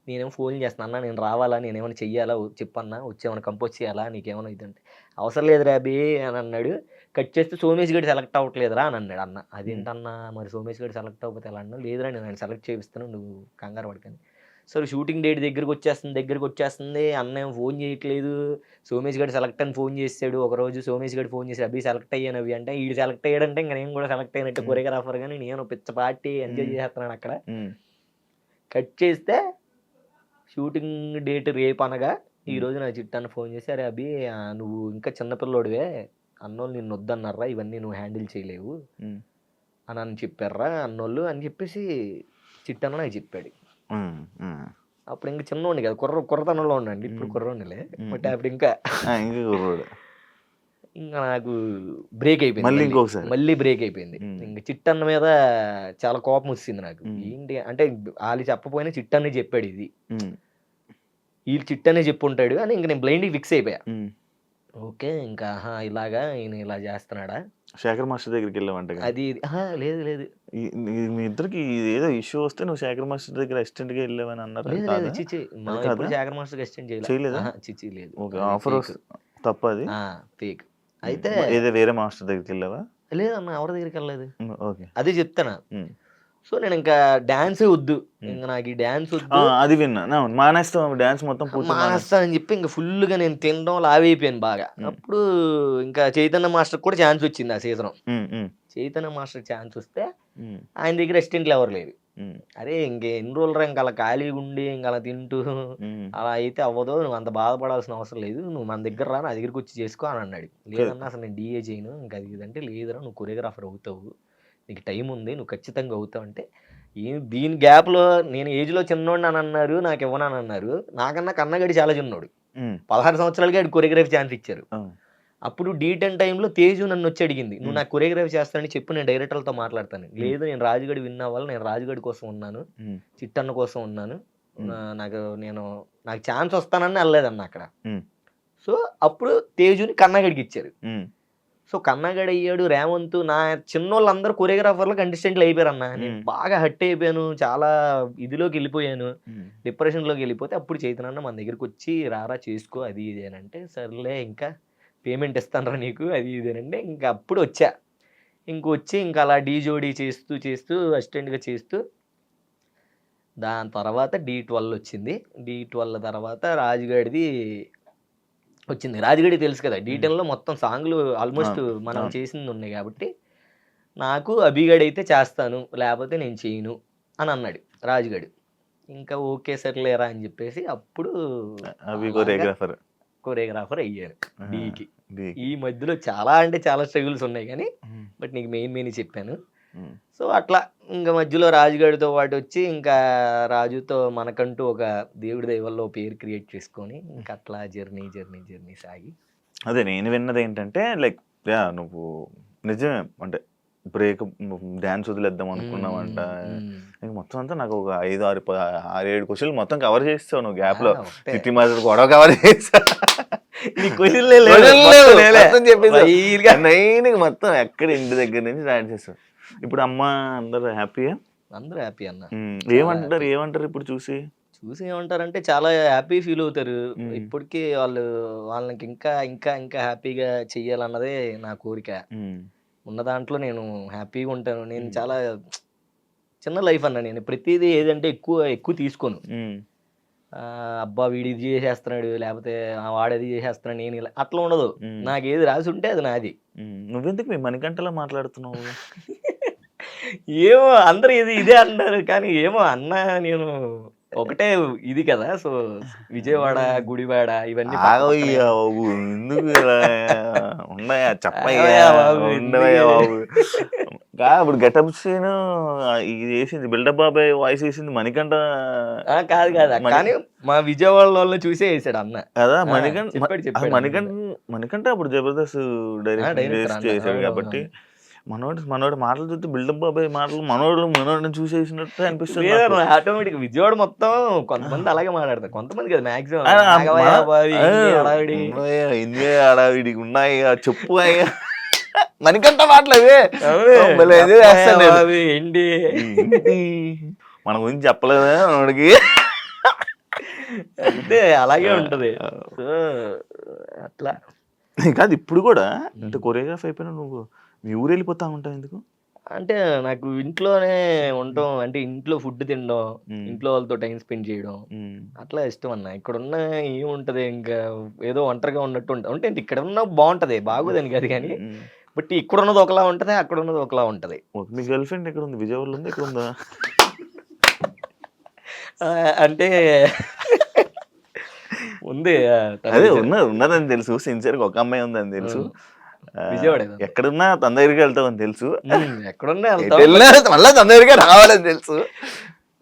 [SPEAKER 3] నేనేమో ఫోన్ చేస్తాను అన్న, నేను రావాలా, నేనేమైనా చెయ్యాలా చెప్పన్నా, వచ్చేమైనా కంపోజ్ చేయాలా, నీకేమైనా ఇదంటే అవసరం లేదు రాబీ అని అన్నాడు. కట్ చేస్తే సోమేష్ గడి సెలెక్ట్ అవ్వట్లేదురా అని అన్నాడు. అన్న అదేంటన్నా మరి సోమేష్ గడి సెలెక్ట్ అవ్వకపోతే ఎలా అన్నా, లేదురా నేను ఆయన సెలెక్ట్ చేపిస్తాను, నువ్వు కంగారు పడకని. సరే షూటింగ్ డేట్ దగ్గరికి వచ్చేస్తుంది, అన్న ఏం ఫోన్ చేయట్లేదు, సోమేష్ గడి సెలెక్ట్ అని ఫోన్ చేశాడు ఒకరోజు, సోమేష్ గడి ఫోన్ చేసి అభి సెలెక్ట్ అయ్యాను అవి అంటే, వీడు సెలెక్ట్ అయ్యాడంటే ఇంకా నేను కూడా సెలెక్ట్ అయినట్టు కొరియోగ్రాఫర్, కానీ నేను పిచ్చ పార్టీ ఎంజాయ్ చేస్తున్నాను అక్కడ. కట్ చేస్తే షూటింగ్ డేట్ రేపు అనగా ఈరోజు నా చిట్టాన్ని ఫోన్ చేసి, అరే అభి నువ్వు ఇంకా చిన్నపిల్లోడివే, అన్నోళ్ళు నిన్ను వద్దన్నారా, ఇవన్నీ నువ్వు హ్యాండిల్ చేయలేవు అని చెప్పారా అన్నోళ్ళు అని చెప్పేసి చిట్టన్న నాకు చెప్పాడు. అప్పుడు ఇంకా చిన్నోండి కదా, కుర్రతనంలో ఉండండి, ఇప్పుడు కుర్రోండిలే, బట్ అప్పుడు ఇంకా నాకు బ్రేక్ అయిపోయింది, మళ్ళీ బ్రేక్ అయిపోయింది. ఇంకా చిట్టన్న మీద చాలా కోపం వచ్చింది నాకు. ఏంటి అంటే వాళ్ళు చెప్పపోయినా చిట్టన్నే చెప్పాడు, ఇది వీళ్ళు చిట్టనే చెప్పుంటాడు అని ఇంకా నేను బ్లైండ్గా ఫిక్స్ అయిపోయా. ఓకే ఇంకా ఇలాగా ఈయన ఇలా చేస్తున్నాడా,
[SPEAKER 2] శేఖర్ మాస్టర్ దగ్గరికి వెళ్ళామంట.
[SPEAKER 3] అది లేదు లేదు,
[SPEAKER 2] మీ ఇద్దరికి ఏదో ఇష్యూ వస్తే నువ్వు శేఖర్ మాస్టర్ దగ్గర అసిస్టెంట్ గా వెళ్ళావని అన్నారు.
[SPEAKER 3] చిచి శేఖర్ మాస్టర్ అసిస్టెంట్
[SPEAKER 2] చేయలేదా?
[SPEAKER 3] చిచి లేదు,
[SPEAKER 2] ఆఫర్ తప్పది ఫేక్. అయితే ఏదో వేరే మాస్టర్ దగ్గరికి వెళ్ళావా?
[SPEAKER 3] లేదన్న, ఎవరి దగ్గరికి వెళ్ళలేదు. అదే చెప్తానా. సో నేను ఇంకా డాన్సే వద్దు, ఇంకా నాకు ఈ డాన్స్ వద్దు,
[SPEAKER 2] అది విన్నా, మానేస్తాం డాన్స్ మొత్తం
[SPEAKER 3] మానేస్తా అని చెప్పి ఇంకా ఫుల్గా నేను తినడం లావైపోయాను బాగా. అప్పుడు ఇంకా చైతన్య మాస్టర్ కూడా ఛాన్స్ వచ్చింది ఆ సీజన్. చైతన్య మాస్టర్ ఛాన్స్ వస్తే ఆయన దగ్గర అసిస్టెంట్లు ఎవరు లేరు. అరే ఇంకెన్ని రోజులు ఇంకా అలా ఖాళీగా ఉండి ఇంకా అలా తింటూ అలా అయితే అవ్వదు, నువ్వు అంత బాధపడాల్సిన అవసరం లేదు, నువ్వు మన దగ్గర రా, నా దగ్గరికి వచ్చి చేసుకో అని అన్నాడు. లేదన్నా అసలు నేను డిఏ చేయను, ఇంకా అది ఇదంటే లేదురా నువ్వు కొరియోగ్రాఫర్ అవుతావు, నీకు టైం ఉంది, నువ్వు ఖచ్చితంగా అవుతావు అంటే, దీని గ్యాప్లో నేను ఏజ్లో చిన్నోడు అని అన్నారు, నాకు ఇవ్వనని అన్నారు. నాకన్నా కన్నగడి చాలా చిన్నోడు, 16 సంవత్సరాలకి ఆడు కొరియోగ్రఫీ ఛాన్స్ ఇచ్చారు. అప్పుడు D10 టైంలో తేజు నన్ను వచ్చి అడిగింది, నువ్వు నాకు కొరియోగ్రఫీ చేస్తానని చెప్పు, నేను డైరెక్టర్లతో మాట్లాడతాను. లేదు నేను రాజుగడి విన్ అవ్వాలి, నేను రాజుగడి కోసం ఉన్నాను, చిట్టన్న కోసం ఉన్నాను, నాకు ఛాన్స్ వస్తానని వెళ్ళలేదన్న అక్కడ. సో అప్పుడు తేజుని కన్నగడికి ఇచ్చారు. సో కన్నగడి అయ్యాడు, రేవంత్, నా చిన్నోళ్ళందరూ కొరియోగ్రాఫర్లు కంటెస్టెంట్లు అయిపోయారు అన్న. నేను బాగా హట్ అయిపోయాను, చాలా ఇదిలోకి వెళ్ళిపోయాను, డిప్రెషన్లోకి వెళ్ళిపోతే అప్పుడు చైతన్య మన దగ్గరికి వచ్చి రారా చేసుకో అది ఇది అని అంటే, సర్లే ఇంకా పేమెంట్ ఇస్తానరా నీకు అది ఇదేనంటే ఇంకా అప్పుడు వచ్చా. ఇంకొచ్చి ఇంకా అలా డీ జోడీ చేస్తూ చేస్తూ అసిస్టెంట్గా చేస్తూ దాని తర్వాత D12 వచ్చింది. D12 తర్వాత రాజుగాడిది వచ్చింది. రాజుగడి తెలుసు కదా, D10లో మొత్తం సాంగ్లు ఆల్మోస్ట్ మనం చేసింది ఉన్నాయి కాబట్టి నాకు అభిగడ్ అయితే చేస్తాను, లేకపోతే నేను చేయను అని అన్నాడు రాజుగడు. ఇంకా ఓకే సర్లేరా అని చెప్పేసి అప్పుడు కొరియోగ్రాఫర్ అయ్యారు డీకి. ఈ మధ్యలో చాలా అంటే చాలా స్ట్రగుల్స్ ఉన్నాయి కానీ బట్ నీకు మెయిన్ చెప్పాను. సో అట్లా ఇంకా మధ్యలో రాజుగాడితో పాటు వచ్చి ఇంకా రాజుతో మనకంటూ ఒక దేవుడి దైవల్లో పేరు క్రియేట్ చేసుకొని ఇంకా అట్లా జర్నీ సాగి.
[SPEAKER 2] అదే నేను విన్నది ఏంటంటే లైక్ నువ్వు నిజమే అంటే బ్రేక్ డాన్స్ వదిలేద్దాం అనుకున్నామంట. ఇంక మొత్తం అంతా నాకు ఒక 5-6-7 క్వశ్చన్లు మొత్తం కవర్ చేస్తావు నువ్వు గ్యాప్ లో. సిటీ మాస్టర్ గొడవ కవర్ చేస్తా మొత్తం ఎక్కడ ఇంటి దగ్గర నుంచి స్టార్ట్ చేస్తావు. ఇప్పుడు అమ్మ అందరు హ్యాపీయా?
[SPEAKER 3] అందరూ హ్యాపీ అన్న.
[SPEAKER 2] ఏమంటారు ఇప్పుడు చూసి
[SPEAKER 3] ఏమంటారంటే చాలా హ్యాపీ ఫీల్ అవుతారు. ఇప్పటికీ వాళ్ళకి ఇంకా ఇంకా ఇంకా హ్యాపీగా చెయ్యాలన్నదే నా కోరిక. ఉన్న దాంట్లో నేను హ్యాపీగా ఉంటాను. నేను చాలా చిన్న లైఫ్ అన్న. నేను ప్రతిదీ ఏదంటే ఎక్కువ తీసుకోను. అబ్బా వీడు ఇది చేసేస్తున్నాడు, లేకపోతే వాడేది చేసేస్తున్నాడు, నేను ఇలా అట్లా ఉండదు. నాకు ఏది రాసి ఉంటే అది నాది.
[SPEAKER 2] నువ్వెందుకు మీ మణికంఠలా మాట్లాడుతున్నావు?
[SPEAKER 3] ఏమో అందరూ ఇదే అంటారు, కానీ ఏమో అన్న నేను ఒకటే ఇది కదా. సో విజయవాడ, గుడివాడ ఇవన్నీ
[SPEAKER 2] ఎందుకు ఉన్నాయా చెప్పయ్యా బాబు. ఇప్పుడు గెటప్ సీన్ ఇది వేసింది బిల్డప్ బాబాయ్ వాయిస్ వేసింది మణికంఠ
[SPEAKER 3] కాదు కానీ మా విజయవాడ వాళ్ళు చూసే వేసాడు అన్న
[SPEAKER 2] కదా. మణికంఠ అప్పుడు జబర్దస్త్ డైరెక్ట్ చేశాడు కాబట్టి మనోడు మాటలు చూస్తే బిల్డప్ బాబాయ్ మాటలు మనోడిని చూసేసినట్టు అనిపిస్తుంది.
[SPEAKER 3] ఆటోమేటిక్ విజయవాడ మొత్తం కొంతమంది అలాగే మాట్లాడతారు, కొంతమంది కదా మాక్సిమం
[SPEAKER 2] అడావిడికి ఉన్నాయి చెప్పు మణికంఠ మాటలు
[SPEAKER 3] ఏంటి
[SPEAKER 2] మన గురించి చెప్పలేదా మనోడికి?
[SPEAKER 3] అంటే అలాగే ఉంటది. అట్లా
[SPEAKER 2] కాదు ఇప్పుడు కూడా అంటే కొరియోగ్రాఫ్ అయిపోయినా నువ్వు మీ ఊరు వెళ్ళిపోతా ఉంటావు ఎందుకు?
[SPEAKER 3] అంటే నాకు ఇంట్లోనే ఉండటం, అంటే ఇంట్లో ఫుడ్ తినడం, ఇంట్లో వాళ్ళతో టైం స్పెండ్ చేయడం అట్లా ఇష్టం అన్న. ఇక్కడ ఉన్న ఏముంటది, ఇంకా ఏదో ఒంటరిగా ఉన్నట్టు అంటే ఇక్కడ ఉన్న బాగుంటది, బాగోదని కాదు కానీ, బట్ ఇక్కడ ఉన్నది ఒకలా ఉంటది, అక్కడ ఉన్నది ఒకలా ఉంటది.
[SPEAKER 2] మీ గర్ల్ ఫ్రెండ్ ఎక్కడ ఉంది? విజయవాడలో ఉంది? ఎక్కడ ఉందా?
[SPEAKER 3] అంటే ఉంది,
[SPEAKER 2] అదే ఉన్నదని తెలుసు. సిన్సియర్గా ఒక అమ్మాయి ఉందని తెలుసు.
[SPEAKER 3] విజయవాడ
[SPEAKER 2] ఎక్కడున్నా తన దగ్గరికి వెళ్తావని తెలుసు.
[SPEAKER 3] ఎక్కడున్నా
[SPEAKER 2] మళ్ళీ తన దగ్గరికి రావాలని తెలుసు.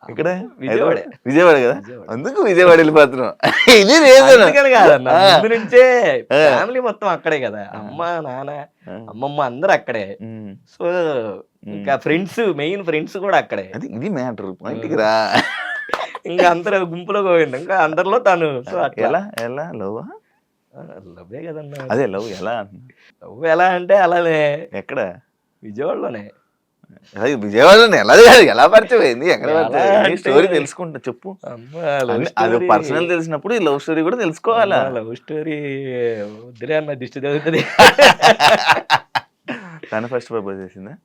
[SPEAKER 2] ఇక్కడ విజయవాడ కదా, అందుకు విజయవాడ వెళ్ళిపోతున్నాం. ఇది
[SPEAKER 3] ముందు నుంచే ఫ్యామిలీ మొత్తం అక్కడే కదా, అమ్మ నాన్న అమ్మమ్మ అందరు అక్కడే. సో ఇంకా ఫ్రెండ్స్, మెయిన్ ఫ్రెండ్స్ కూడా అక్కడే.
[SPEAKER 2] అది ఇది మ్యాటర్. పాయింట్కి రా.
[SPEAKER 3] ఇంకా అందరూ గుంపులో పోయింది, ఇంకా అందరిలో తను. సో
[SPEAKER 2] ఎలా లవ్?
[SPEAKER 3] లవ్వే కదన్నా.
[SPEAKER 2] అదే లవ్
[SPEAKER 3] ఎలా అంటే అలానే.
[SPEAKER 2] ఎక్కడ?
[SPEAKER 3] విజయవాడలోనే.
[SPEAKER 2] విజయవాడలోనే ఎలా పరిచయం అయింది? ఎక్కడ స్టోరీ తెలుసుకుంటా చెప్పు. అది పర్సనల్ తెలిసినప్పుడు ఈ లవ్ స్టోరీ కూడా తెలుసుకోవాలా?
[SPEAKER 3] లవ్ స్టోరీ వద్దులే అన్న, దిష్టి తగ్గుతుంది.
[SPEAKER 2] తను ఫస్ట్ ప్రపోజ్ చేసిందా?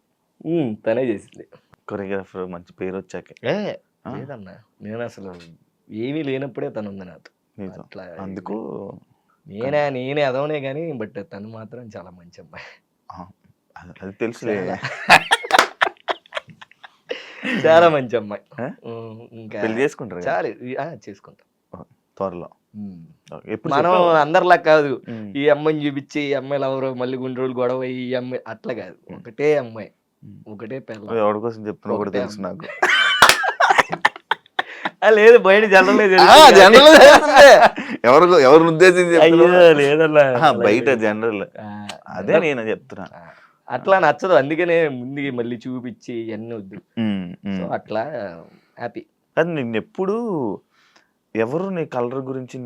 [SPEAKER 3] తనే చేసింది.
[SPEAKER 2] కొరియోగ్రాఫర్ మంచి పేరు వచ్చాక
[SPEAKER 3] లేదన్నా, నేను అసలు ఏమీ లేనప్పుడే తను ఉంది నాతో. అట్లా
[SPEAKER 2] అందుకు
[SPEAKER 3] నేనే అదవనే కానీ, బట్ తను మాత్రం చాలా మంచి అమ్మాయి.
[SPEAKER 2] అది తెలుసులే.
[SPEAKER 3] చాలా మంచి అమ్మాయి. ఇంకా
[SPEAKER 2] పెళ్లి చేసుకుంటారు?
[SPEAKER 3] చేసుకుంటాం
[SPEAKER 2] త్వరలో.
[SPEAKER 3] మనం అందరిలా కాదు, ఈ అమ్మాయిని చూపించి ఈ అమ్మాయిలు ఎవరో మళ్ళీ కొన్ని రోజులు గొడవ ఈ అమ్మాయి అట్లా కాదు. ఒకటే అమ్మాయి, ఒకటే పిల్ల.
[SPEAKER 2] ఎవరి కోసం చెప్తున్నా కూడా తెలుసు నాకు.
[SPEAKER 3] లేదు బయట జనరల్
[SPEAKER 2] ఎవరిని ఉద్దేశించి
[SPEAKER 3] లేదన్నా,
[SPEAKER 2] బయట జనరల్. అదే నేను చెప్తున్నా.
[SPEAKER 3] అట్లా నచ్చదు, అందుకనే ముందు మళ్ళీ చూపించి అన్ని వద్దు. సో అట్లా హ్యాపీ.
[SPEAKER 2] అది నిన్నెప్పుడు ఎవరు నీ కలర్ గురించి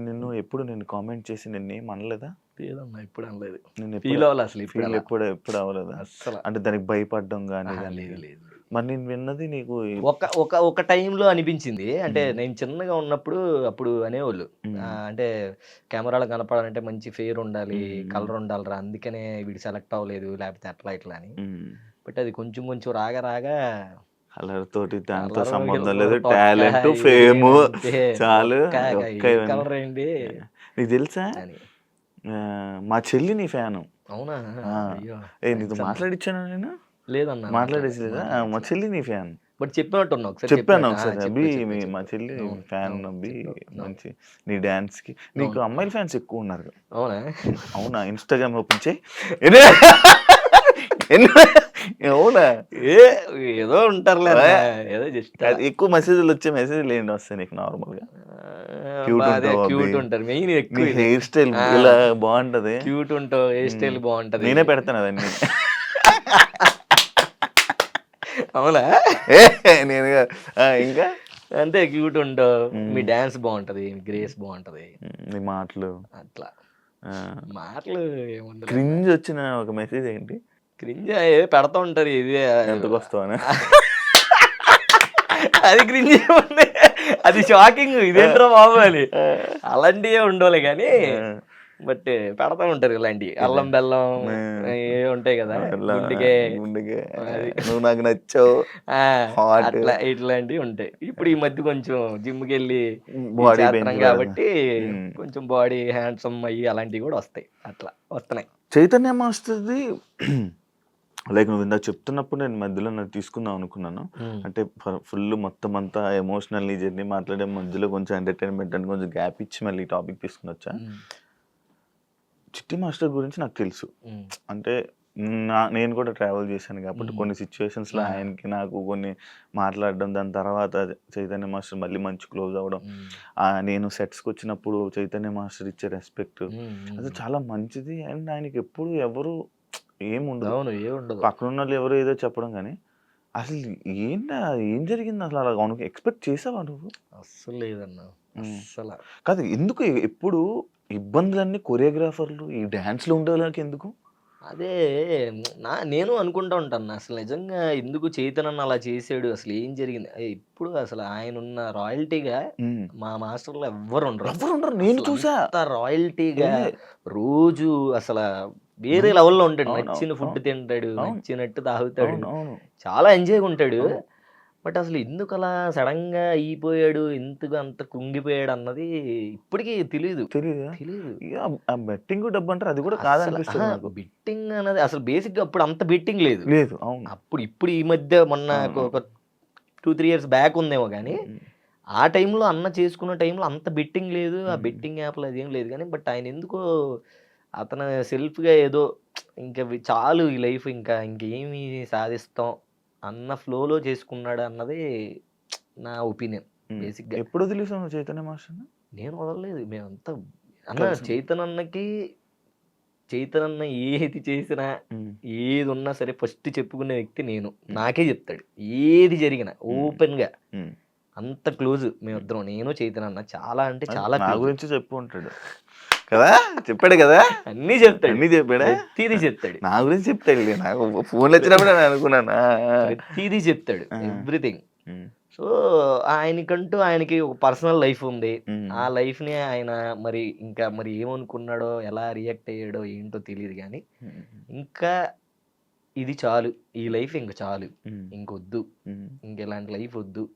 [SPEAKER 2] ఎప్పుడు నేను కామెంట్ చేసి నిన్నేం అనలేదా?
[SPEAKER 3] లేదమ్మా, ఎప్పుడు అనలేదు.
[SPEAKER 2] నేను
[SPEAKER 3] ఫీల్ అవ్వాలి అసలు,
[SPEAKER 2] ఎప్పుడు అవ్వలేదా అసలు? అంటే దానికి భయపడడం కానీ?
[SPEAKER 3] లేదు.
[SPEAKER 2] మరి నేను విన్నది నీకు
[SPEAKER 3] ఒక టైంలో అనిపించింది. అంటే నేను చిన్నగా ఉన్నప్పుడు అప్పుడు అనేవాళ్ళు, అంటే కెమెరాలో కనపడాలంటే మంచి ఫేర్ ఉండాలి, కలర్ ఉండాలిరా, అందుకనే వీడు సెలెక్ట్ అవ్వలేదు, లేకపోతే అట్లా ఇట్లా అని. బట్ అది కొంచెం రాగా
[SPEAKER 2] కలర్ తోటి దాంతో సంబంధం లేదు, టాలెంట్ ఫేమ్ చాలు.
[SPEAKER 3] కలర్ ఏంటి
[SPEAKER 2] నీకు తెలుసా, మా చెల్లి నీ ఫ్యాను.
[SPEAKER 3] అవునా?
[SPEAKER 2] నీతో మాట్లాడిచ్చాను నేను?
[SPEAKER 3] లేదన్నా,
[SPEAKER 2] మాట్లాడేసలేదా? మా చెల్లి నీ ఫ్యాన్.
[SPEAKER 3] బట్ చెప్పినట్టున్నా
[SPEAKER 2] చెప్పాను ఒకసారి. అబ్బి మా చెల్లి ఫ్యాన్. అబ్బి మంచి నీ డాన్స్ కి. నీకు అమ్మాయిల ఫ్యాన్స్ ఎక్కువ ఉన్నారు. అవునా? ఇన్స్టాగ్రామ్ ఓపెన్ చేయి. అవునా?
[SPEAKER 3] ఏదో ఉంటారులే, ఏదో జస్ట్
[SPEAKER 2] ఎక్కువ మెసేజ్లు వచ్చే మెసేజ్లు ఏంటి వస్తాయి నీకు నార్మల్ గా?
[SPEAKER 3] క్యూట్ ఉంటారు, మెయిన్ ఎక్కువ
[SPEAKER 2] హెయిర్ స్టైల్ ఇలా బాగుంటది,
[SPEAKER 3] క్యూట్ ఉంటావు, హెయిర్ స్టైల్ బాగుంటది.
[SPEAKER 2] నేనే పెడతాను అవన్నీ.
[SPEAKER 3] అవునా?
[SPEAKER 2] నేను ఇంకా
[SPEAKER 3] అంతే క్యూట్ ఉంటావు, మీ డాన్స్ బాగుంటది, మీ గ్రేస్ బాగుంటది,
[SPEAKER 2] నీ మాటలు
[SPEAKER 3] అట్లా మాటలు ఏముంది.
[SPEAKER 2] క్రింజ్ వచ్చిన ఒక మెసేజ్ ఏంటి?
[SPEAKER 3] క్రింజ్ పెడతా ఉంటారు, ఇది
[SPEAKER 2] ఎంతకు వస్తావని.
[SPEAKER 3] అది క్రింజ్ ఉంది, అది షాకింగ్, ఇదేంట్రా బాబు అని. అలాంటివే ఉండవులే కానీ బట్ పెడతా ఉంటారు ఇలాంటివి, అల్లం బెల్లం ఏ ఉంటాయి కదా, గుండెకే
[SPEAKER 2] నువ్వు నాకు నచ్చావు,
[SPEAKER 3] అట్లా ఇట్లాంటివి ఉంటాయి. ఇప్పుడు ఈ మధ్య కొంచెం జిమ్కి వెళ్ళి
[SPEAKER 2] బాడీ
[SPEAKER 3] చేస్తున్నాం కాబట్టి కొంచెం బాడీ హ్యాండ్సమ్ అయ్యి అలాంటివి కూడా వస్తాయి, అట్లా వస్తున్నాయి.
[SPEAKER 2] చైతన్య మాస్టర్ది లైక్ నువ్వు ఇందాక చెప్తున్నప్పుడు నేను మధ్యలో నాకు తీసుకుందాం అనుకున్నాను. అంటే ఫుల్ మొత్తం అంతా ఎమోషనల్ జర్నీ మాట్లాడే మధ్యలో కొంచెం ఎంటర్టైన్మెంట్ అని కొంచెం గ్యాప్ ఇచ్చి మళ్ళీ టాపిక్ తీసుకుని వచ్చా. చిట్టి మాస్టర్ గురించి నాకు తెలుసు, అంటే నేను కూడా ట్రావెల్ చేశాను కాబట్టి కొన్ని సిచ్యువేషన్స్లో ఆయనకి నాకు కొన్ని మాట్లాడడం, దాని తర్వాత చైతన్య మాస్టర్ మళ్ళీ మంచి క్లోజ్ అవ్వడం, నేను సెట్స్కి వచ్చినప్పుడు చైతన్య మాస్టర్ ఇచ్చే రెస్పెక్ట్ అది చాలా మంచిది. అండ్ ఆయనకి ఎప్పుడు ఎవరు ఏముండదు, పక్కన ఉన్న వాళ్ళు ఎవరు ఏదో చెప్పడం, కానీ అసలు ఏం జరిగింది అసలు అలా ఎక్స్పెక్ట్ చేసావా నువ్వు?
[SPEAKER 3] అస్సలు లేదన్నా, అస్సలు
[SPEAKER 2] కాదు. ఎందుకు ఎప్పుడు ఇబ్బందులన్నీ కొరియోగ్రాఫర్లు ఈ డాన్స్లో ఉండేవాళ్ళకి ఎందుకు?
[SPEAKER 3] అదే నేను అనుకుంటా ఉంటాను, అసలు నిజంగా ఎందుకు చైతన్య అలా చేసాడు, అసలు ఏం జరిగింది. ఇప్పుడు అసలు ఆయన ఉన్న రాయల్టీగా మా మాస్టర్లు ఎవ్వరు ఉండరు.
[SPEAKER 2] నేను చూసా
[SPEAKER 3] రాయల్టీగా రోజు అసలు వేరే లెవెల్లో ఉంటాడు. నచ్చిన ఫుడ్ తింటాడు, నచ్చినట్టు తాగుతాడు, చాలా ఎంజాయ్గా ఉంటాడు. బట్ అసలు ఎందుకు అలా సడన్ గా అయిపోయాడు, ఎందుకు అంత కుంగిపోయాడు అన్నది ఇప్పటికీ తెలియదు.
[SPEAKER 2] బెట్టింగ్ డబ్బు అంటారు, అది కూడా కాదనిపిస్తుంది.
[SPEAKER 3] బెట్టింగ్ అన్నది అసలు బేసిక్ గా అప్పుడు అంత బెట్టింగ్ లేదు.
[SPEAKER 2] అవును,
[SPEAKER 3] ఇప్పుడు ఈ మధ్య మొన్న ఒక 2-3 years బ్యాక్ ఉందేమో కానీ ఆ టైంలో అన్న చేసుకున్న టైంలో అంత బెట్టింగ్ లేదు, ఆ బెట్టింగ్ యాప్లో అదేం లేదు. కానీ బట్ ఆయన ఎందుకో అతను సెల్ఫ్గా ఏదో ఇంకా చాలు ఈ లైఫ్, ఇంకా ఇంకేమి సాధిస్తాం అన్న ఫ్లోలో చేసుకున్నాడు అన్నది నా ఒపీనియన్. బేసిక్గా
[SPEAKER 2] ఎప్పుడు వదిలేసాను చైతన్య మాస్టర్?
[SPEAKER 3] నేను వదలలేదు, మేమంతా అన్న చైతన్య ఏది చేసినా ఏది ఉన్నా సరే ఫస్ట్ చెప్పుకునే వ్యక్తి నేను. నాకే చెప్తాడు ఏది జరిగినా ఓపెన్గా, అంత క్లోజ్ మేమిద్దరం, నేను చైతన్య చాలా అంటే చాలా.
[SPEAKER 2] నా గురించి చెప్పు ఉంటాడు కదా, చెప్పాడు కదా,
[SPEAKER 3] అన్నీ చెప్తాడు,
[SPEAKER 2] ప్రతిదీ చెప్తాడు. నా గురించి చెప్తాడు, నాకు ఫోన్లు వచ్చినప్పుడు నేను అనుకున్నాను,
[SPEAKER 3] ప్రతిదీ చెప్తాడు, ఎవ్రీథింగ్. సో ఆయనకి ఒక పర్సనల్ లైఫ్ ఉంది. ఆ లైఫ్ ని ఆయన మరి ఏమనుకున్నాడో, ఎలా రియాక్ట్ అయ్యాడో ఏంటో తెలియదు. కానీ ఇంకా ఇది చాలు, ఈ లైఫ్ ఇంక చాలు, ఇంకొద్దు, ఇంకెలాంటి లైఫ్ వద్దు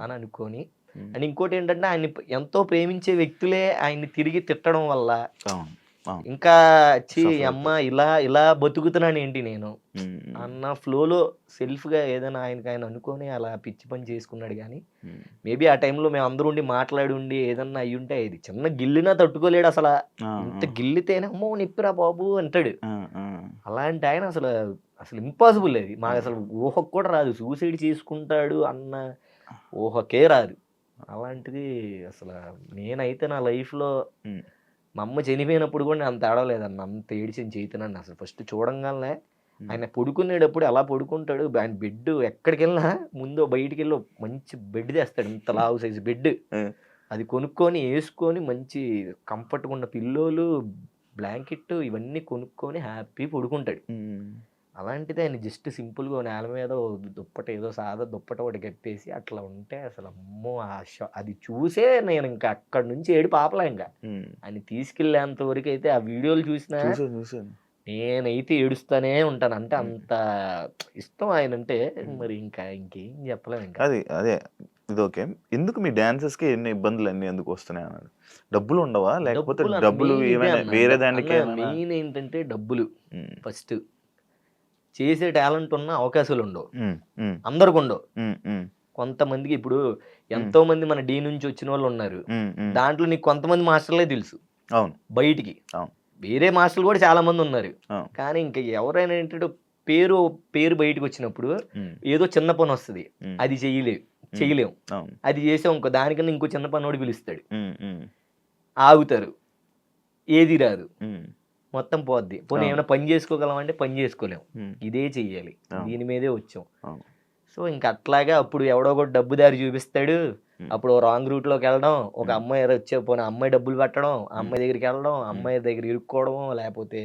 [SPEAKER 3] అని అనుకొని. అండ్ ఇంకోటి ఏంటంటే ఆయన ఎంతో ప్రేమించే వ్యక్తులే ఆయన్ని తిరిగి తిట్టడం వల్ల ఇంకా అమ్మ ఇలా బతుకుతున్నాను ఏంటి నేను అన్న ఫ్లోలో సెల్ఫ్గా ఏదైనా ఆయన అనుకొని అలా పిచ్చి పని చేసుకున్నాడు. కానీ మేబీ ఆ టైంలో మేము అందరూ ఉండి మాట్లాడి ఉండి ఏదన్నా అయ్యి ఉంటే ఇది చిన్న గిల్లినా తట్టుకోలేడు. అసలు ఇంత గిల్లితేనే అమ్మో నిప్పిరా బాబు అంటాడు. అలాంటి ఆయన అసలు ఇంపాసిబుల్. అది మాకు అసలు ఊహకు కూడా రాదు, సూసైడ్ చేసుకుంటాడు అన్న ఊహకే రాదు. అలాంటిది అసలు నేనైతే నా లైఫ్లో మా అమ్మ చనిపోయినప్పుడు కూడా నేను అంత ఏడవలేదన్న, అంత ఏడిచిన చైతన్యాన్ని. అసలు ఫస్ట్ చూడంగానే ఆయన పడుకునేటప్పుడు ఎలా పడుకుంటాడు, ఆయన బెడ్ ఎక్కడికి వెళ్ళినా ముందు బయటికి వెళ్ళి మంచి బెడ్ తెస్తాడు, ఇంత లావు సైజు బెడ్. అది కొనుక్కొని వేసుకొని మంచి కంఫర్ట్గా ఉన్న పిల్లోలు, బ్లాంకెట్ ఇవన్నీ కొనుక్కొని హ్యాపీ పడుకుంటాడు. అలాంటిది ఆయన జస్ట్ సింపుల్గా నేల మీద దుప్పట, ఏదో సాదా దుప్పట ఒకటి కప్పేసి అట్లా ఉంటే అసలు అమ్మో అది చూసే నేను ఇంకా అక్కడి నుంచి ఏడు పాపలా. ఇంకా ఆయన తీసుకెళ్ళేంత వరకు అయితే ఆ వీడియోలు చూసినా నేనైతే ఏడుస్తానే ఉంటాను. అంటే అంత ఇష్టం ఆయన అంటే, మరి ఇంకేం చెప్పలేము. ఇంకా
[SPEAKER 2] అదే ఇది ఓకే. ఎందుకు మీ డాన్సర్స్ కి ఎన్ని ఇబ్బందులు అన్ని ఎందుకు వస్తున్నాయి అన్నాడు? డబ్బులు ఉండవా, లేకపోతే డబ్బులు ఏమైనా వేరే దానికి?
[SPEAKER 3] మెయిన్ ఏంటంటే డబ్బులు. ఫస్ట్ చేసే టాలెంట్ ఉన్న అవకాశాలు ఉండవు, అందరికి ఉండవు. కొంతమందికి ఇప్పుడు ఎంతో మంది మన డీ నుంచి వచ్చిన వాళ్ళు ఉన్నారు, దాంట్లో నీకు కొంతమంది మాస్టర్లే తెలుసు బయటికి. వేరే మాస్టర్లు కూడా చాలా మంది ఉన్నారు. కానీ ఇంకా ఎవరైనా ఏంటంటే పేరు బయటకు వచ్చినప్పుడు ఏదో చిన్న పని వస్తుంది, అది చెయ్యలేము. అది చేసాం ఇంకో దానికన్నా ఇంకో చిన్న పని వాడు పిలుస్తాడు, ఆగుతారు, ఏది రాదు, మొత్తం పోద్ది. పోనీ ఏమైనా పని చేసుకోగలం అంటే పని చేసుకోలేము, ఇదే చెయ్యాలి, దీని మీదే వచ్చాం. సో ఇంకా అట్లాగా అప్పుడు ఎవడో ఒకటి డబ్బు దారి చూపిస్తాడు, అప్పుడు రాంగ్ రూట్ లోకి వెళ్ళడం, ఒక అమ్మాయి వచ్చే పోనీ అమ్మాయి డబ్బులు పెట్టడం, ఆ అమ్మాయి దగ్గరికి వెళ్ళడం, అమ్మాయి దగ్గర ఇరుక్కోవడం, లేకపోతే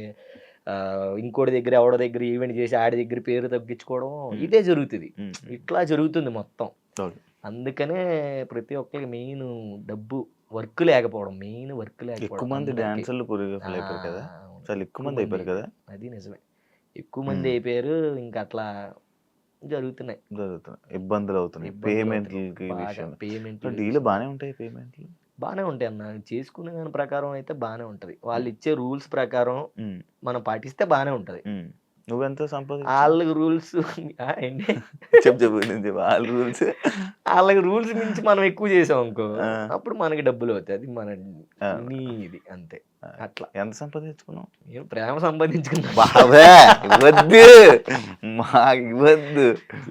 [SPEAKER 3] ఇంకోటి దగ్గర ఎవడో దగ్గర ఈవెంట్ చేసి ఆడి దగ్గర పేరు తగ్గించుకోవడం, ఇదే జరుగుతుంది. ఇట్లా జరుగుతుంది మొత్తం. అందుకనే ప్రతి ఒక్కరికి మెయిన్ డబ్బు, వర్క్ లేకపోవడం, మెయిన్ వర్క్ లేకపోవడం.
[SPEAKER 2] ఎక్కువ మంది డాన్సర్లు అయిపోయారు కదా, చాలా ఎక్కువ మంది అయిపోయారు కదా.
[SPEAKER 3] అది నిజమే, ఎక్కువ మంది అయిపోయారు. ఇంకా అట్లా జరుగుతున్నాయి
[SPEAKER 2] ఇబ్బందులు అవుతున్నాయి. పేమెంట్లు డీలు బాగానే ఉంటాయి, పేమెంట్లు
[SPEAKER 3] బాగానే ఉంటాయి అన్న, చేసుకునే దాని ప్రకారం అయితే బాగానే ఉంటది. వాళ్ళు ఇచ్చే రూల్స్ ప్రకారం మనం పాటిస్తే బాగానే ఉంటది.
[SPEAKER 2] నువ్వెంత సంపాదించు?
[SPEAKER 3] వాళ్ళకి రూల్స్
[SPEAKER 2] వాళ్ళ రూల్స్,
[SPEAKER 3] వాళ్ళకి రూల్స్ నుంచి మనం ఎక్కువ చేసాం అనుకో, అప్పుడు మనకి డబ్బులు అవుతాయి. అది మన ఇది అంతే. అట్లా
[SPEAKER 2] ఎంత సంపాదించుకున్నావు?
[SPEAKER 3] ప్రేమ సంపాదించుకున్నా.
[SPEAKER 2] ఇవ్వద్దు మాకు, ఇవ్వద్దు.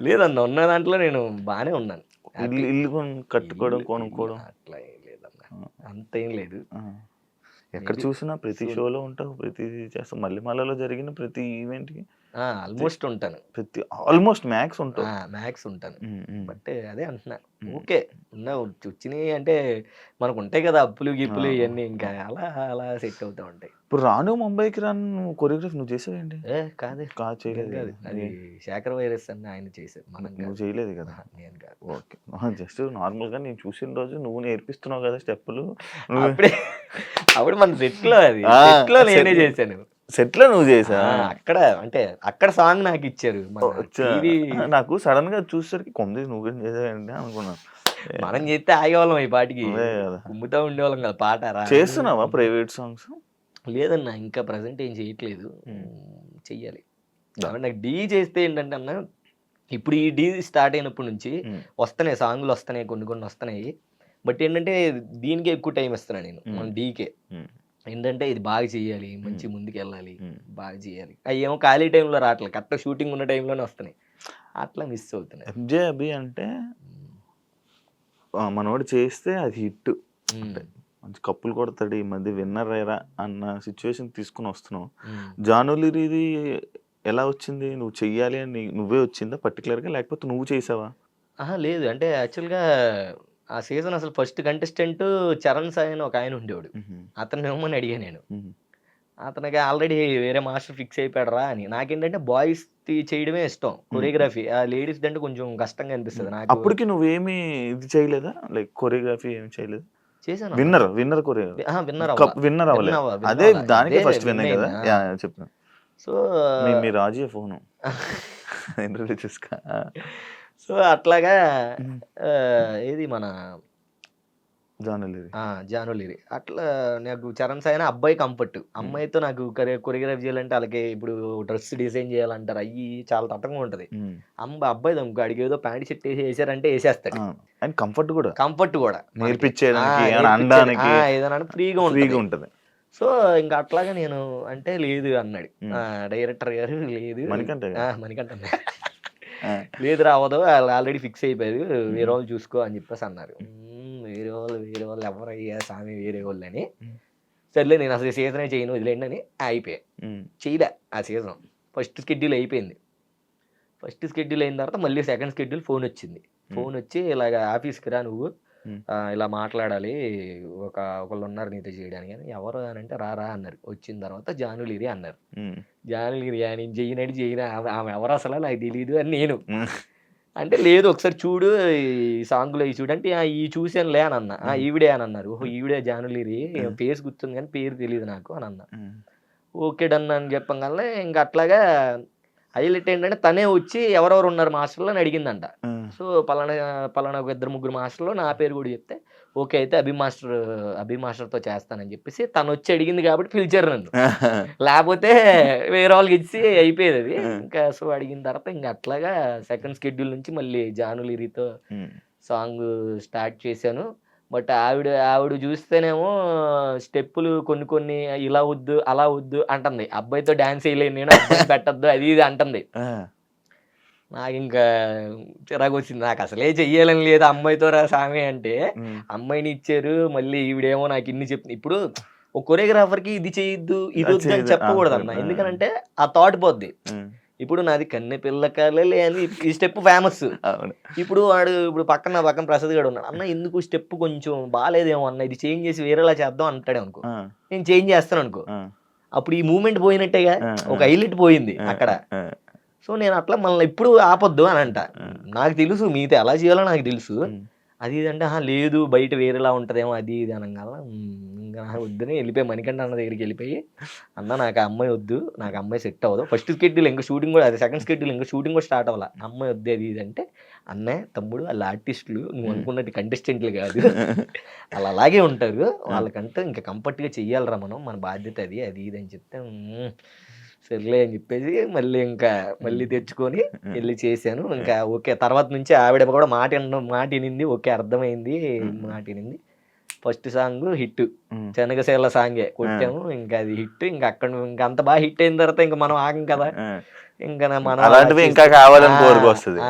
[SPEAKER 3] లేదన్న, ఉన్న దాంట్లో నేను బాగానే ఉన్నాను.
[SPEAKER 2] ఇల్లు కట్టుకోవడం, కొనుక్కోవడం
[SPEAKER 3] అట్లా ఏం లేదన్న, అంత ఏం లేదు.
[SPEAKER 2] ఎక్కడ చూసినా ప్రతి షోలో ఉంటావు, ప్రతి చేస్తావు, మళ్ళీలో జరిగిన ప్రతి ఈవెంట్ కి
[SPEAKER 3] ఆల్మోస్ట్ ఉంటాను.
[SPEAKER 2] ఆల్మోస్ట్ మ్యాక్స్
[SPEAKER 3] ఉంటాను. బట్ అదే అంటున్నా, ఓకే వచ్చినాయి అంటే మనకు ఉంటాయి కదా అప్పులు గిప్పులు ఇవన్నీ, ఇంకా అలా అలా సెట్ అవుతా ఉంటాయి.
[SPEAKER 2] ఇప్పుడు రాను ముంబైకి రాను కొరియోగ్రఫీ నువ్వు చేసావేంటి?
[SPEAKER 3] కాదు
[SPEAKER 2] చేయలేదు,
[SPEAKER 3] అది శేఖర్ వైరస్ అని ఆయన చేశారు, మనం
[SPEAKER 2] నువ్వు చేయలేదు కదా.
[SPEAKER 3] నేను కాదు.
[SPEAKER 2] ఓకే, జస్ట్ నార్మల్ గా నేను చూసిన రోజు నువ్వు నేర్పిస్తున్నావు కదా స్టెప్పులు.
[SPEAKER 3] అప్పుడు మన సెట్ లో నేనే చేశాను.
[SPEAKER 2] సెట్ లో నువ్వు చేసా?
[SPEAKER 3] అక్కడ అంటే అక్కడ సాంగ్ నాకు ఇచ్చారు.
[SPEAKER 2] నాకు సడన్ గా చూసేసరికి కొంది నువ్వు చేసావండి అనుకున్నాను.
[SPEAKER 3] మనం చేస్తే ఆగేవాళ్ళం, ఈ పాటికి కుమ్ముతా ఉండేవాళ్ళం కదా. పాట
[SPEAKER 2] చేస్తున్నావా ప్రైవేట్ సాంగ్స్?
[SPEAKER 3] లేదన్నా, ఇంకా ప్రజెంట్ ఏం చేయట్లేదు, చెయ్యాలి. నాకు డీ చేస్తే ఏంటంటే అన్న, ఇప్పుడు ఈ డీ స్టార్ట్ అయినప్పటి నుంచి వస్తున్నాయి సాంగులు, వస్తున్నాయి కొన్ని వస్తున్నాయి. బట్ ఏంటంటే దీనికే ఎక్కువ టైం ఇస్తున్నాను నేను, మన డీకే. ఏంటంటే ఇది బాగా చేయాలి, మంచి ముందుకు వెళ్ళాలి, బాగా చేయాలి. అవి ఏమో ఖాళీ టైంలో రావట్లేదు, కరెక్ట్ షూటింగ్ ఉన్న టైంలోనే వస్తున్నాయి, అట్లా మిస్ అవుతున్నాయి.
[SPEAKER 2] ఎంజే అభి అంటే మనోడు చేస్తే అది హిట్, మంచి కప్పులు కొడతాడు, ఈ మధ్య విన్నర్ అయ్యారా అన్న సిచ్యువేషన్ తీసుకుని వస్తున్నావు. జానులిరిది ఎలా వచ్చింది? నువ్వు చెయ్యాలి అని నువ్వే వచ్చిందా పర్టికులర్గా, లేకపోతే నువ్వు చేసావా?
[SPEAKER 3] లేదు, అంటే యాక్చువల్గా ఆ సీజన్ అసలు ఫస్ట్ కంటెస్టెంట్ చరణ్ సాయి అని ఒక ఆయన ఉండేవాడు, అతను ఏమని అడిగా నేను. అతనికి ఆల్రెడీ వేరే మాస్టర్ ఫిక్స్ అయిపోయాడు రా అని. నాకేంటంటే బాయ్స్ చేయడమే ఇష్టం, కొరియోగ్రఫీ. ఆ లేడీస్ అంటే కొంచెం కష్టంగా అనిపిస్తుంది నాకు.
[SPEAKER 2] అప్పటికి నువ్వేమి ఇది చేయలేదా, లైక్ కొరియోగ్రఫీ ఏమి చేయలేదు?
[SPEAKER 3] చేశాను.
[SPEAKER 2] విన్నర్ అవ్వలేదు, అదే దానికి ఫస్ట్ విన్నర్ కదా చెప్పిన.
[SPEAKER 3] సో
[SPEAKER 2] మీ రాజీ ఫోను ఇంటర్వ్యూ చూసుకో.
[SPEAKER 3] సో అట్లాగా ఏది మన జానులిరి అట్లా నాకు చరణ్ సాయి అబ్బాయి కంఫర్ట్. అమ్మాయితో నాకు కొరియోగ్రఫీ చేయాలంటే వాళ్ళకి ఇప్పుడు డ్రెస్ డిజైన్ చేయాలంటారు, అయ్యి చాలా తట్టంగా ఉంటది. అబ్బాయి దమ్ముకు అడిగి ఏదో ప్యాంట్ షర్ట్ వేసారంటే వేసేస్తాడు.
[SPEAKER 2] కంఫర్ట్ కూడా
[SPEAKER 3] నేర్పించేదానికి ఏదైనా ఫ్రీగా ఉంటది. సో ఇంకా అట్లాగా నేను అంటే లేదు అన్నాడు డైరెక్టర్ గారు. లేదు మణికంఠ లేదు రావదు, వాళ్ళు ఆల్రెడీ ఫిక్స్ అయిపోయారు, వేరే వాళ్ళు చూసుకో అని చెప్పేసి అన్నారు. వేరే వాళ్ళు ఎవరయ్యా స్వామి వేరే వాళ్ళు అని. సర్లే నేను అసలు సీజనే చేయను వదిలేండి అని అయిపోయా. చేయలే ఆ సీజన్. ఫస్ట్ షెడ్యూల్ అయిపోయింది. ఫస్ట్ షెడ్యూల్ అయిన తర్వాత మళ్ళీ సెకండ్ షెడ్యూల్ ఫోన్ వచ్చింది. ఫోన్ వచ్చి ఇలాగ ఆఫీస్కి రా నువ్వు, ఇలా మాట్లాడాలి, ఒకళ్ళు ఉన్నారు నీతో చేయడానికి అని. ఎవరు అని అంటే రా అన్నారు. వచ్చిన తర్వాత జానులిరి అన్నారు. జానులిరి నేను చేయను ఆమె ఎవరు అసలు నాకు తెలియదు అని నేను అంటే, లేదు ఒకసారి చూడు ఈ సాంగ్లో ఈ చూడు అంటే ఈ చూసానులే అని అన్నా. ఈవిడే అని అన్నారు. ఓహో ఈవిడే జానులిరి, పేరు గుర్తుంది కానీ పేరు తెలియదు నాకు అని అన్నా. ఓకే డన్ అని చెప్పగలనే. ఇంకా అట్లాగా హైలైట్ ఏంటంటే తనే వచ్చి ఎవరెవరు ఉన్నారు మాస్టర్లో అని అడిగిందంట. సో పలానా ఒక 2-3 మాస్టర్లో నా పేరు కూడా చెప్తే ఓకే అయితే అభి మాస్టర్తో చేస్తానని చెప్పేసి తను వచ్చి అడిగింది కాబట్టి పిలిచారు నన్ను. లేకపోతే వేరే వాళ్ళకి ఇచ్చి అయిపోయేది అది. ఇంకా సో అడిగిన తర్వాత ఇంకా అట్లాగా సెకండ్ షెడ్యూల్ నుంచి మళ్ళీ జానులిరితో సాంగ్ స్టార్ట్ చేశాను. బట్ ఆవిడ చూస్తేనేమో స్టెప్పులు కొన్ని ఇలా వద్దు అలా వద్దు అంటుంది. అబ్బాయితో డాన్స్ వేయలేను నేను, అబ్బాయి పెట్టద్దు అది ఇది అంటుంది. నాకు ఇంకా చిరాకు వచ్చింది. నాకు అసలే చెయ్యాలని లేదు అమ్మాయితో రా సామి అంటే. అమ్మాయిని ఇచ్చారు, మళ్ళీ ఈవిడేమో నాకు ఇన్ని చెప్తుంది. ఇప్పుడు ఒక కొరియోగ్రాఫర్కి ఇది చేయొద్దు ఇది వద్దు అని చెప్పకూడదు అన్న, ఎందుకనంటే ఆ థాట్ పోద్ది. ఇప్పుడు నాది కన్నె పిల్ల కలలే అని ఈ స్టెప్ ఫేమస్.
[SPEAKER 2] అవును.
[SPEAKER 3] ఇప్పుడు ఇప్పుడు నా పక్కన ప్రసాద్ గాడు ఉన్నాడు. అన్న ఎందుకు స్టెప్ కొంచెం బాలేదేమో అన్న, ఇది చేంజ్ చేసి వేరేలా చేద్దాం అంటాడు అనుకో,
[SPEAKER 2] ఆ,
[SPEAKER 3] నేను చేంజ్ చేస్తాను అనుకో,
[SPEAKER 2] ఆ,
[SPEAKER 3] అప్పుడు ఈ మూమెంట్ పోయినట్టేగా, ఒక హైలైట్ పోయింది అక్కడ.
[SPEAKER 2] ఆ,
[SPEAKER 3] సో నేను అట్లా మళ్ళీ ఇప్పుడు ఆపొద్దు అని అంట. నాకు తెలుసు మీతో ఎలా చేయాలో నాకు తెలుసు.
[SPEAKER 2] ఉమ్,
[SPEAKER 3] అది ఇది అంటే లేదు బయట వేరేలా ఉంటదేమో అది ఇది అనగాల ఇంకా వద్దని వెళ్ళిపోయి మణికంఠ అన్న దగ్గరికి వెళ్ళిపోయి, అన్న నాకు ఆ అమ్మాయి వద్దు, నాకు ఆ అమ్మాయి సెట్ అవ్వదు, ఫస్ట్ స్కెడ్యూల్ ఇంకా షూటింగ్ కూడా అదే, సెకండ్ స్కెడ్యూల్ ఇంకా షూటింగ్ కూడా స్టార్ట్ అవ్వాలి, అమ్మాయి వద్దు అది ఇది అంటే, అన్నయ్య తమ్ముడు వాళ్ళ ఆర్టిస్టులు నువ్వు అనుకున్నట్టు కంటెస్టెంట్లు కాదు, వాళ్ళు అలాగే ఉంటారు, వాళ్ళకంటే ఇంకా కంఫర్ట్గా చెయ్యాలరా మనం, మన బాధ్యత అది అది ఇది అని చెప్తే సర్లే అని చెప్పేసి మళ్ళీ తెచ్చుకొని వెళ్ళి చేశాను. ఇంకా ఓకే, తర్వాత నుంచి ఆవిడ కూడా మాట వినింది, ఓకే అర్థమైంది, మాట వినింది. ఫస్ట్ సాంగ్ హిట్, శనగశీల సాంగే కొట్టాము, ఇంకా అది హిట్. ఇంకా అక్కడ ఇంకా అంత బాగా హిట్ అయిన తర్వాత ఇంకా మనం ఆగం కదా, ఇంకా మనం
[SPEAKER 2] అలాంటివి ఇంకా కావాలని కోరుకొస్తుంది.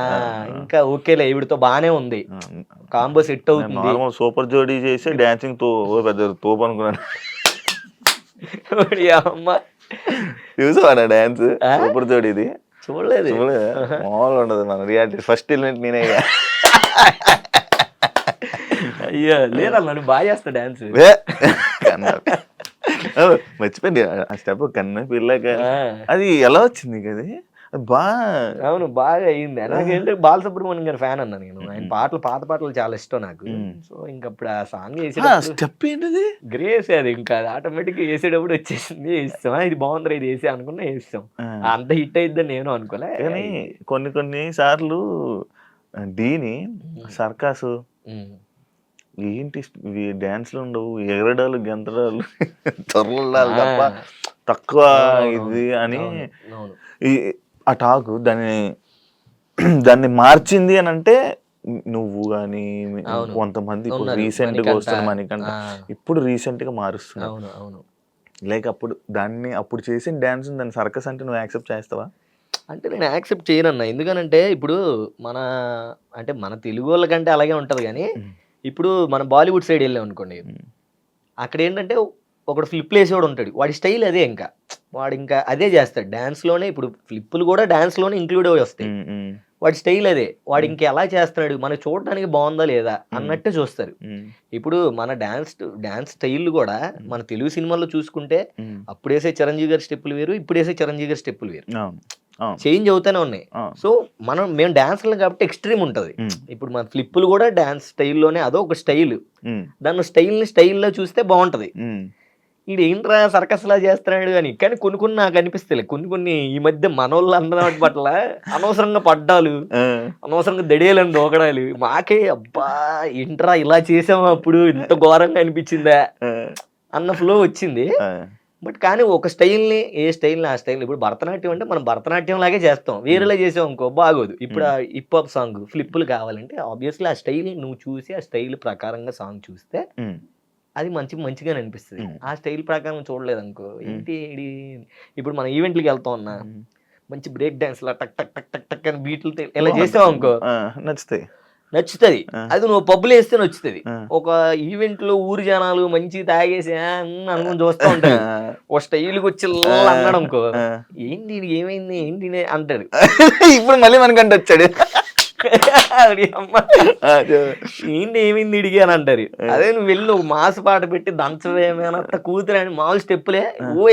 [SPEAKER 3] ఇంకా ఓకేలే ఈవిడతో బానే ఉంది, కాంబో సెట్ అవుతుంది.
[SPEAKER 2] సూపర్ జోడీ చేసి డాన్సింగ్ తో పెద్ద తోపు అనుకున్నాను.
[SPEAKER 3] అమ్మ
[SPEAKER 2] చూసావా డాన్స్ సూపర్ జోడీది?
[SPEAKER 3] చూడలేదు.
[SPEAKER 2] మామూలు ఉండదు మన రియాలిటీ. ఫస్ట్ ఎలిమెంట్ నేనే.
[SPEAKER 3] అయ్యో లేదా నన్ను బాగా చేస్తా డాన్స్.
[SPEAKER 2] మర్చిపోయింది ఆ స్టెప్, కన్న పిల్లక. అది ఎలా వచ్చింది కదా,
[SPEAKER 3] అవును బాగా అయింది. నాకేంటే బాలసుబ్రహ్మణ్యం గారి ఫ్యాన్ అన్నా నేను, ఆయన పాటలు పాత పాటలు చాలా ఇష్టం నాకు. సో ఇంకప్పుడు ఆ సాంగ్
[SPEAKER 2] స్టెప్ ఏంటిది
[SPEAKER 3] గ్రేస్, అది ఇంకా ఆటోమేటిక్ వేసేటప్పుడు వచ్చేసింది, వేస్తాం ఇది బాగుంది ఇది వేసే అనుకున్నా వేస్తాం. అంత హిట్ అయిద్దని నేను అనుకోలే.
[SPEAKER 2] కానీ కొన్ని సార్లు డీని సర్కాసు ఏంటి డాన్స్ లో ఉండవు, ఎగరడాలు గెంతడాలు చొరలాలు తప్ప తక్కువ ఇది అని ఆ టాక్ దాన్ని మార్చింది అని అంటే నువ్వు కానీ కొంతమంది ఇప్పుడు రీసెంట్ గా వస్తున్న మణికంఠ ఇప్పుడు రీసెంట్ గా మారుస్తున్నావు. లైక్ అప్పుడు చేసిన డాన్స్ దాన్ని సర్కస్ అంటే నువ్వు యాక్సెప్ట్ చేస్తావా?
[SPEAKER 3] అంటే నేను యాక్సెప్ట్ చేయనన్నా, ఎందుకనంటే ఇప్పుడు మన తెలుగు వాళ్ళకంటే అలాగే ఉంటది. కానీ ఇప్పుడు మన బాలీవుడ్ సైడ్ వెళ్ళాం అనుకోండి, అక్కడ ఏంటంటే ఒకడు ఫ్లిప్లు వేసేవాడు ఉంటాడు, వాడి స్టైల్ అదే, వాడు ఇంకా అదే చేస్తాడు డాన్స్లోనే. ఇప్పుడు ఫ్లిప్పులు కూడా డాన్స్లోనే ఇంక్లూడ్ అవి వస్తాయి, వాడి స్టైల్ అదే. వాడు ఇంకా ఎలా చేస్తున్నాడు, మనకు చూడడానికి బాగుందా లేదా అన్నట్టే చూస్తారు. ఇప్పుడు మన డాన్స్ స్టైల్ కూడా మన తెలుగు సినిమాల్లో చూసుకుంటే అప్పుడు వేసే చిరంజీవి గారి స్టెప్పులు వేరు, ఇప్పుడు వేసే చిరంజీవి గారి స్టెప్పులు వేరు, చేంజ్ అవుతానే ఉన్నాయి. సో మేము డాన్స్లు కాబట్టి ఎక్స్ట్రీమ్ ఉంటది. ఇప్పుడు మన ఫ్లిప్పులు కూడా డాన్స్ స్టైల్లోనే, అదో ఒక స్టైల్, దాన్ని స్టైల్లో చూస్తే బాగుంటది. ఇది ఏంట్రా సర్కస్ లా చేస్తున్నాడు అని. కానీ కొన్ని నాకు అనిపిస్తాయి, కొన్ని ఈ మధ్య మనోళ్ళు అందరి పట్ల అనవసరంగా పడ్డాలు, అనవసరంగా దడేలని దోకడాలు, మాకే అబ్బా ఏంట్రా ఇలా చేసాము అప్పుడు ఇంత ఘోరంగా అనిపించిందా అన్న ఫ్లో వచ్చింది. బట్ కానీ ఒక స్టైల్ని ఆ స్టైల్, ఇప్పుడు భరతనాట్యం అంటే మనం భరతనాట్యం లాగే చేస్తాం, వేరేలా చేసాం అనుకో బాగోదు. ఇప్పుడు ఆ హిప్ హాప్ సాంగ్ ఫ్లిప్పులు కావాలంటే ఆబ్వియస్లీ ఆ స్టైల్ నువ్వు చూసి ఆ స్టైల్ ప్రకారంగా సాంగ్ చూస్తే అది మంచిగానే అనిపిస్తుంది. ఆ స్టైల్ ప్రకారం చూడలేదు అనుకో ఏంటి. ఇప్పుడు మనం ఈవెంట్లకి వెళ్తాం అన్నా, మంచి బ్రేక్ డాన్స్ లా టక్ టక్ టక్ టక్ టక్ అని బీట్లతో ఇలా చేసావు అనుకో నచ్చుతుంది. అది నువ్వు పబ్బులు వేస్తే నచ్చుతుంది. ఒక ఈవెంట్ లో ఊరు జనాలు మంచి తాగేసి అనుకుని చూస్తూ ఉంటారు, ఒక స్టైల్కి వచ్చి అన్నాడు అనుకో, ఏంటి ఏమైంది ఏంటి అంటాడు.
[SPEAKER 2] ఇప్పుడు మళ్ళీ మనకంటే వచ్చాడు
[SPEAKER 3] ఏంటి ఏమైంది ఇడిగి అని అంటారు. అదే నువ్వు వెళ్ళి ఒక మాస్ పాట పెట్టి దంచవేమైనా కూతురు అని మామూలు స్టెప్పులే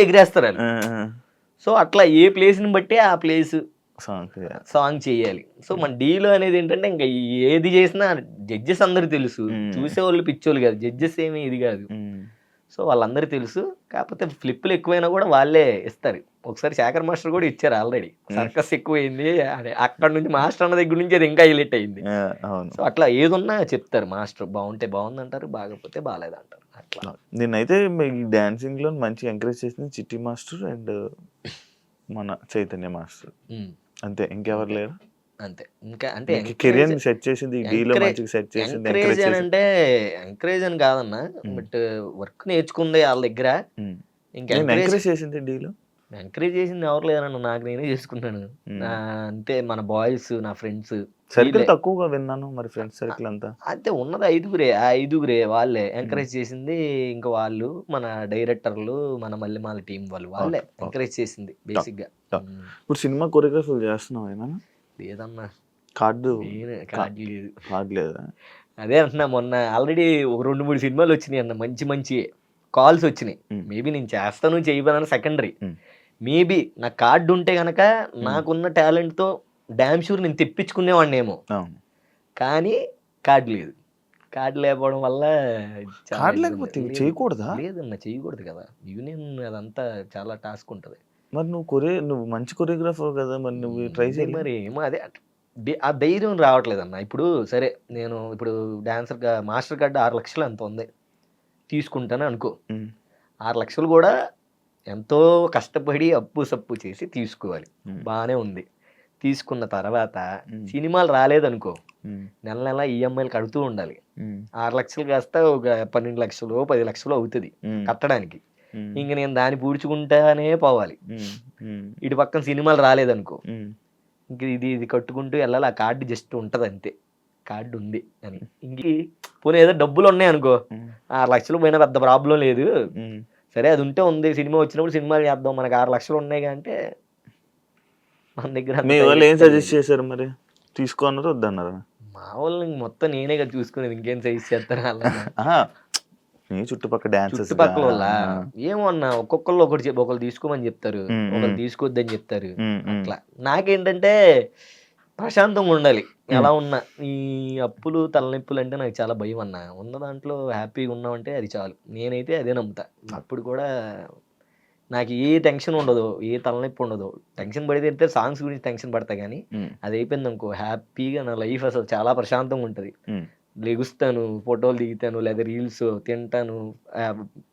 [SPEAKER 3] ఎగిరేస్తారు అని. సో అట్లా ఏ ప్లేస్ ని బట్టి ఆ ప్లేస్ సాంగ్ చేయాలి. సో మన డీలో అనేది ఏంటంటే ఇంకా ఏది చేసినా జడ్జెస్ అందరు తెలుసు, చూసేవాళ్ళు పిచ్చోళ్ళు కాదు, జడ్జెస్ ఏమి ఇది కాదు. సో వాళ్ళందరూ తెలుసు. కాకపోతే ఫ్లిప్పులు ఎక్కువైనా కూడా వాళ్ళే ఇస్తారు. ఒకసారి శేఖర్ మాస్టర్ కూడా ఇచ్చారు ఆల్రెడీ, సర్కస్ ఎక్కువైంది అని. అక్కడ నుంచి మాస్టర్ అన్న దగ్గర నుంచి అది ఇంకా హైలైట్ అయింది. సో అట్లా ఏదున్నా చెప్తారు మాస్టర్, బాగుంటే బాగుంది అంటారు, బాగపోతే బాగాలేదు అంటారు. అట్లా
[SPEAKER 2] నేనైతే ఈ డాన్సింగ్ లో మంచి ఎంకరేజ్ చేసింది చిట్టి మాస్టర్ అండ్ మన చైతన్య మాస్టర్, అంతే. ఇంకెవరు లేరు
[SPEAKER 3] అంతే. ఇంకా అంటే
[SPEAKER 2] కెరియర్ సెట్ చేసింది
[SPEAKER 3] ఎంకరేజ్ అంటే ఎంకరేజ్ అని కాదన్నా, బట్ వర్క్ నేర్చుకుంది వాళ్ళ దగ్గర. ఇంకా
[SPEAKER 2] ఎంకరేజ్ చేసింది డీలో,
[SPEAKER 3] ఎంకరేజ్ చేసింది ఎవరు లేరన్న, నాకు నేనే చేసుకున్నాను అంతే. మన బాయ్స్ నా ఫ్రెండ్స్
[SPEAKER 2] సర్కిల్
[SPEAKER 3] వీళ్ళే.
[SPEAKER 2] తక్కువగా విన్నాను మరి, ఫ్రెండ్స్ సర్కిల్ అంతా.
[SPEAKER 3] అంతే ఉన్నది ఐదుగురే. ఆ ఐదుగురే వాళ్ళే ఎంకరేజ్ చేసింది. ఇంకా వాళ్ళు మన డైరెక్టర్లు, మన మల్లెమాల టీం వాళ్ళే ఎంకరేజ్ చేసింది బేసిక్గా.
[SPEAKER 2] ఇప్పుడు సినిమా కొరియోగ్రఫీ చేస్తున్నావు అయినా?
[SPEAKER 3] లేదన్నా,
[SPEAKER 2] కార్డు
[SPEAKER 3] కార్డు లేదు.
[SPEAKER 2] కార్డు లేదా?
[SPEAKER 3] అదే అంటున్నా, మొన్న ఆల్రెడీ ఒక 2-3 సినిమాలు వచ్చినాయి అన్న, మంచి మంచి కాల్స్ వచ్చినాయి. మేబీ నేను చేస్తాను చేయబోనని సెకండరీ. మేబీ నా కార్డు ఉంటే గనక నాకున్న టాలెంట్తో డ్యామ్ షూర్ నేను తెప్పించుకునేవాడిని ఏమో. కానీ కార్డు లేదు. కార్డు లేకపోవడం వల్ల చాలా
[SPEAKER 2] కార్డు
[SPEAKER 3] ఇబ్బంది.
[SPEAKER 2] లేకపోతే
[SPEAKER 3] లేదు.
[SPEAKER 2] చేయకూడదా?
[SPEAKER 3] లేదన్న, చేయకూడదు కదా, యూనియన్ అదంతా చాలా టాస్క్ ఉంటుంది.
[SPEAKER 2] మరి నువ్వు మంచి కొరియోగ్రాఫర్ కదా, మరి నువ్వు ట్రై చేయాలి.
[SPEAKER 3] మరి ఏమో అదే ఆ ధైర్యం రావట్లేదన్న. ఇప్పుడు సరే, నేను ఇప్పుడు డాన్సర్గా మాస్టర్ కార్డు 6 లక్షలు ఎంత ఉంది తీసుకుంటాను అనుకో. 6 లక్షలు కూడా ఎంతో కష్టపడి అప్పు సప్పు చేసి తీసుకోవాలి. బాగానే ఉంది. తీసుకున్న తర్వాత సినిమాలు రాలేదనుకో, నెల నెల ఈఎంఐలు కడుతూ ఉండాలి. 6 లక్షలు కాస్త ఒక 12 లక్షలు 10 లక్షలు అవుతుంది కట్టడానికి. ఇంక నేను దాన్ని పూడ్చుకుంటానే పోవాలి. ఇటు పక్కన సినిమాలు రాలేదనుకో, ఇంక ఇది కట్టుకుంటూ వెళ్ళాలి. ఆ కార్డు జస్ట్ ఉంటుంది అంతే, కార్డు ఉంది అని. ఇంక పోనీ ఏదో డబ్బులు ఉన్నాయి అనుకో, 6 లక్షలు పోయినా పెద్ద ప్రాబ్లం లేదు. సరే అది ఉంటే ఉంది, సినిమా వచ్చినప్పుడు సినిమాలు చేద్దాం, మనకు 6 లక్షలు ఉన్నాయి అంటే మన దగ్గర.
[SPEAKER 2] మీ వాళ్ళు ఏం సజెస్ట్ చేశారు మరి? తీసుకోన్నారు వద్దన్నారా?
[SPEAKER 3] మా వాళ్ళని మొత్తం నేనే కదా చూసుకునేది, ఇంకేం సజెస్ట్ చేస్తాను అలా.
[SPEAKER 2] నీ చుట్టుపక్కల డాన్సర్స్,
[SPEAKER 3] చుట్టుపక్కల వాళ్ళ ఏమో అన్న, ఒక్కొక్కళ్ళు ఒకరు తీసుకోమని చెప్తారు, ఒకరు తీసుకోవద్దని చెప్తారు. అట్లా నాకేంటంటే ప్రశాంతంగా ఉండాలి. ఎలా ఉన్నా ఈ అప్పులు తలనొప్పులు అంటే నాకు చాలా భయం అన్న. ఉన్న దాంట్లో హ్యాపీగా ఉన్నామంటే అది చాలు. నేనైతే అదే నమ్ముతా. అప్పుడు కూడా నాకు ఏ టెన్షన్ ఉండదు, ఏ తలనొప్పి ఉండదు. టెన్షన్ పడితే సాంగ్స్ గురించి టెన్షన్ పడతా, కానీ అది అయిపోయింది అనుకో, హ్యాపీగా నా లైఫ్ అసలు చాలా ప్రశాంతంగా ఉంటుంది. లెగుస్తాను, ఫోటోలు దిగుతాను, లేదా రీల్స్ తింటాను,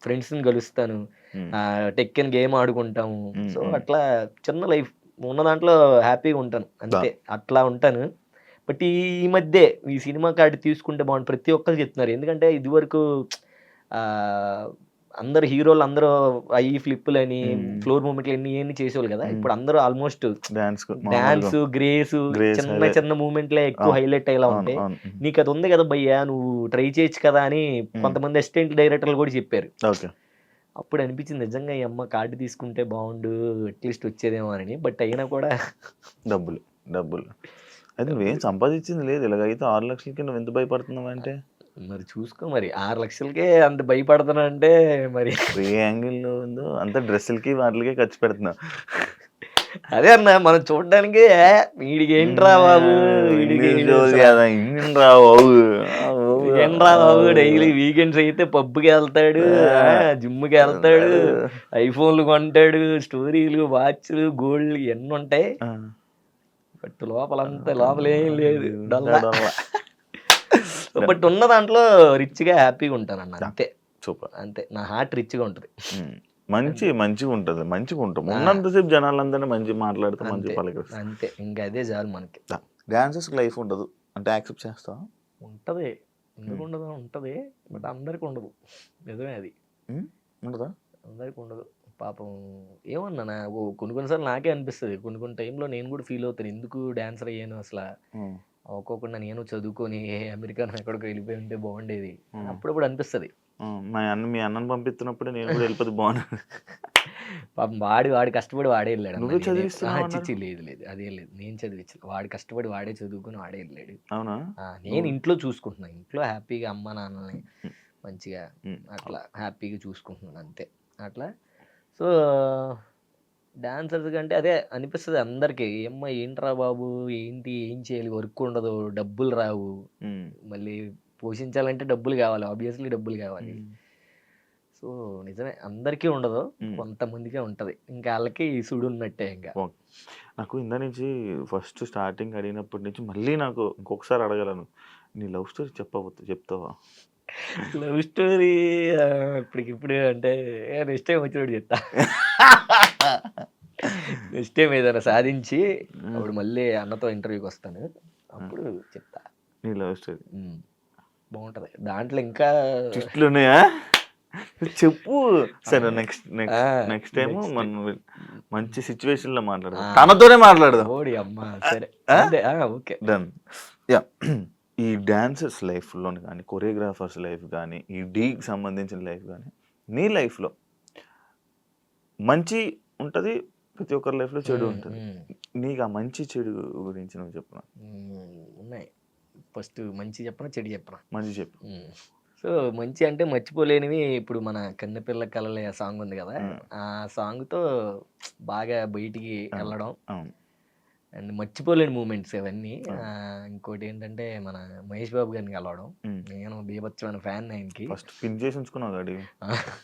[SPEAKER 3] ఫ్రెండ్స్ని కలుస్తాను, టెక్కన్ గేమ్ ఆడుకుంటాము. సో అట్లా చిన్న లైఫ్ ఉన్న దాంట్లో హ్యాపీగా ఉంటాను అంతే, అట్లా ఉంటాను. బట్ ఈ మధ్య ఈ సినిమా కార్డు తీసుకుంటే బాగుంటుంది ప్రతి ఒక్కరు చెప్తున్నారు. ఎందుకంటే ఇదివరకు అందరు హీరోలు అందరూ ఐ ఫ్లిప్పులని ఫ్లోర్ మూమెంట్లు ఎన్ని చేసేవాళ్ళు కదా. ఇప్పుడు అందరూ ఆల్మోస్ట్ డాన్స్ గ్రేస్ చిన్న చిన్న మూమెంట్లే ఎక్కువ హైలైట్ అయ్యేలా ఉంటాయి. నీకు అది ఉంది కదా భయ్యా, నువ్వు ట్రై చేయొచ్చు కదా అని కొంతమంది అసిస్టెంట్ డైరెక్టర్లు కూడా చెప్పారు. అప్పుడు అనిపించింది నిజంగా ఈ అమ్మ కార్డు తీసుకుంటే బాగుండు, అట్లీస్ట్ వచ్చేదేమో అని. బట్ అయినా కూడా
[SPEAKER 2] డబ్బులు అయితే నువ్వేం సంపాదించింది లేదు. ఇలాగైతే 6 లక్షలకి నువ్వు ఎంత భయపడుతున్నావు అంటే
[SPEAKER 3] మరి చూసుకో. మరి 6 లక్షలకే అంత భయపడుతున్నా అంటే మరి
[SPEAKER 2] ఏ యాంగిల్లో ఉందో అంత డ్రెస్సులకి వాటికే ఖర్చు పెడుతున్నావు.
[SPEAKER 3] అదే అన్న, మనం చూడడానికి వీడికి ఏంట్రా బాబు, ఏంట్రా బాబు డైలీ వీకెండ్స్ అయితే పబ్కి వెళ్తాడు, జిమ్కి వెళ్తాడు, ఐఫోన్లు కొంటాడు, స్టోరీలు, వాచ్లు, గోల్డ్ ఎన్ని ఉంటాయి. బట్ లోపల ఏం లేదు, బట్ ఉన్న దాంట్లో రిచ్గా హ్యాపీగా ఉంటాను అన్న. అంతే,
[SPEAKER 2] సూపర్.
[SPEAKER 3] అంతే, నా హార్ట్ రిచ్గా ఉంటుంది.
[SPEAKER 2] మంచిగా ఉంటుంది, మంచిగా ఉంటాం. ఉన్నంతసేపు జనాలందరినీ మంచి మాట్లాడుతూ మంచి పలకరిస్తాం
[SPEAKER 3] అంతే. ఇంకా అదే చాలు మనకి.
[SPEAKER 2] డాన్సర్స్ లైఫ్ ఉండదు అంటే యాక్సెప్ట్ చేస్తావా?
[SPEAKER 3] ఉంటుంది, ఎందుకు ఉండదు, ఉంటుంది. బట్ అందరికి ఉండదు, నిజమే అది.
[SPEAKER 2] ఉండదా?
[SPEAKER 3] అందరికి ఉండదు పాపం. ఏమన్నా కొన్నిసార్లు నాకే అనిపిస్తుంది, కొన్ని టైంలో నేను కూడా ఫీల్ అవుతాను, ఎందుకు డాన్సర్ అయ్యాను అసలు, ఒక్కొక్కటి నేను చదువుకొని అమెరికాను ఎక్కడికి వెళ్ళిపోయి ఉంటే బాగుండేది అప్పుడప్పుడు అనిపిస్తుంది.
[SPEAKER 2] మీ అన్నను పంపిస్తున్నప్పుడు నేను కూడా వెళ్ళిపోతే బాగుంది.
[SPEAKER 3] పాపం వాడి కష్టపడి వాడే వెళ్ళాడు. లేదు అదేం లేదు, నేను చదివించలేదు. వాడి కష్టపడి వాడే చదువుకుని వాడే వెళ్ళాడు.
[SPEAKER 2] అవునా?
[SPEAKER 3] నేను ఇంట్లో చూసుకుంటున్నాను, ఇంట్లో హ్యాపీగా అమ్మ నాన్నని మంచిగా అట్లా హ్యాపీగా చూసుకుంటున్నాను అంతే. అట్లా సో డాన్సర్స్ కంటే అదే అనిపిస్తుంది అందరికి, ఏమ్మా ఏంట్రా బాబు ఏంటి, ఏం చేయాలి, వర్క్ ఉండదు, డబ్బులు రావు, మళ్ళీ పోషించాలంటే డబ్బులు కావాలి, ఆబ్వియస్లీ డబ్బులు కావాలి. సో నిజమే అందరికీ ఉండదు, కొంతమందికే ఉంటుంది. ఇంకా వాళ్ళకి సుడు ఉన్నట్టే. ఇంకా
[SPEAKER 2] నాకు ఇందా నుంచి ఫస్ట్ స్టార్టింగ్ అడిగినప్పటి నుంచి మళ్ళీ నాకు ఇంకొకసారి అడగలను, నీ లవ్ స్టోరీ చెప్తావా?
[SPEAKER 3] లవ్ స్టోరీ ఇప్పటికిప్పుడు అంటే నెక్స్ట్ టైం వచ్చినప్పుడు చెప్తా. నెక్స్ట్ టైం ఏదైనా సాధించి అప్పుడు మళ్ళీ అన్నతో ఇంటర్వ్యూకి వస్తాను, అప్పుడు చెప్తా.
[SPEAKER 2] నీ లవ్ స్టోరీ
[SPEAKER 3] బాగుంటుంది. దాంట్లో ఇంకా
[SPEAKER 2] ట్విస్టులు ఉన్నాయా? చెప్పు సరే. నెక్స్ట్ నెక్స్ట్
[SPEAKER 3] ఆ,
[SPEAKER 2] నెక్స్ట్ టైం
[SPEAKER 3] next.
[SPEAKER 2] మనం మంచి సిచ్యువేషన్ లో మాట్లాడదాం, తనతోనే మాట్లాడదాం.
[SPEAKER 3] ఓడి అమ్మా సరే అదే ఓకే.
[SPEAKER 2] డన్. యా. ఈ డాన్సర్స్ లైఫ్లో కానీ, కొరియోగ్రాఫర్స్ లైఫ్ కానీ, ఈ డీకి సంబంధించిన లైఫ్ కానీ, నీ లైఫ్లో మంచి ఉంటుంది, ప్రతి ఒక్కరి లైఫ్లో చెడు ఉంటుంది. నీకు ఆ మంచి చెడు గురించి నువ్వు చెప్పు.
[SPEAKER 3] ఉన్నాయి. ఫస్ట్ మంచి చెప్పనా చెడు చెప్పనా?
[SPEAKER 2] మంచి చెప్పు.
[SPEAKER 3] సో మంచి అంటే మర్చిపోలేనివి ఇప్పుడు మన కన్నెపిల్ల కలలే సాంగ్ ఉంది కదా, ఆ సాంగ్తో బాగా బయటికి వెళ్ళడం
[SPEAKER 2] అవును.
[SPEAKER 3] అండ్ మర్చిపోలేని మూమెంట్స్ అవన్నీ. ఇంకోటి ఏంటంటే మన మహేష్ బాబు గారిని కలవడం. నేను బీభత్సమైన ఫ్యాన్ ఆయనకి.
[SPEAKER 2] ఫస్ట్ పిన్ చేసి ఉంచుకున్నావు గాడి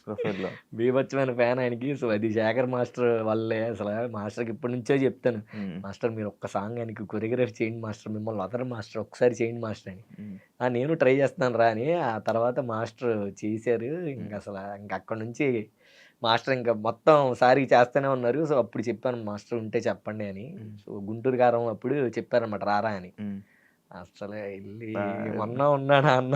[SPEAKER 2] ప్రొఫైల్లో.
[SPEAKER 3] బీభత్సమైన ఫ్యాన్ ఆయనకి. సో అది శేఖర్ మాస్టర్ వల్లే. అసలు మాస్టర్కి ఇప్పటి నుంచో చెప్తాను, మాస్టర్ మీరు ఒక్క సాంగ్ ఆయనకి కొరియోగ్రఫీ చేయండి మాస్టర్, మిమ్మల్ని వదరు మాస్టర్, ఒకసారి చేయండి మాస్టర్ అని. నేను ట్రై చేస్తున్నాను రా అని. ఆ తర్వాత మాస్టర్ చేశారు. ఇంక అసలు ఇంక అక్కడ నుంచి మాస్టర్ ఇంకా మొత్తం సారి చేస్తూనే ఉన్నారు. సో అప్పుడు చెప్పాను మాస్టర్ ఉంటే చెప్పండి అని. సో గుంటూరు గారం అప్పుడు చెప్పారనమాట రారా అని. అసలు వెళ్ళి మొన్న ఉన్నాడా అన్న,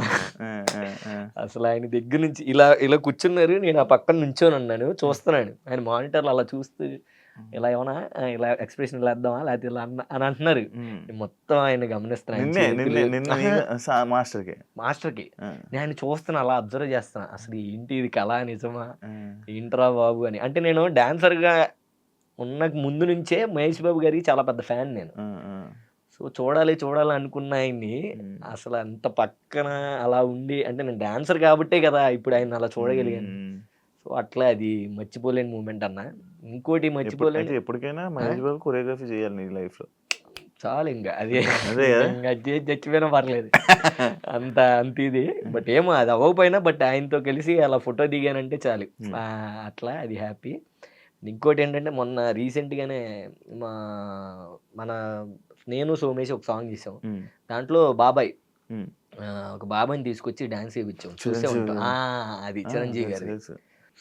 [SPEAKER 3] అసలు ఆయన దగ్గర నుంచి ఇలా ఇలా కూర్చున్నారు, నేను ఆ పక్కన నుంచొని ఉన్నాను చూస్తున్నాను. ఆయన మానిటర్లు అలా చూస్తూ ఇలా ఏమన్నా ఇలా ఎక్స్ప్రెషన్ ఇలా వేద్దామా లేకపోతే ఇలా అని అంటున్నారు. మొత్తం ఆయన గమనిస్తున్నాను మాస్టర్కి. నేను చూస్తున్నా అలా అబ్జర్వ్ చేస్తున్నా, అసలు ఏంటి ఇది కళ నిజమా ఏంట్రా బాబు అని. అంటే నేను డాన్సర్గా ఉన్న ముందు నుంచే మహేష్ బాబు గారికి చాలా పెద్ద ఫ్యాన్ నేను. సో చూడాలి అనుకున్న ఆయన్ని అసలు అంత పక్కన అలా ఉండి, అంటే నేను డాన్సర్ కాబట్టే కదా ఇప్పుడు ఆయన అలా చూడగలిగాను. సో అట్లా అది మర్చిపోలేని మూమెంట్ అన్న. ఇంకోటి మర్చిపోలేని,
[SPEAKER 2] ఎప్పటికైనా మహేష్ బాబు కొరియోగ్రఫీ చేయాలి నీ లైఫ్ లో.
[SPEAKER 3] చాలు ఇంకా అదే ఇంకా చచ్చిపోయినా పర్లేదు అంత ఇది. బట్ ఏమో అది అవ్వకపోయినా బట్ ఆయనతో కలిసి అలా ఫోటో దిగానంటే చాలు. అట్లా అది హ్యాపీ. ఇంకోటి ఏంటంటే మొన్న రీసెంట్గానే మన నేను సోమేష్ ఒక సాంగ్ చేసాం. దాంట్లో బాబాయ్ ఒక బాబాయ్ని తీసుకొచ్చి డాన్స్ వేయించాం, చూసే ఉంటాం. అది చిరంజీవి గారి.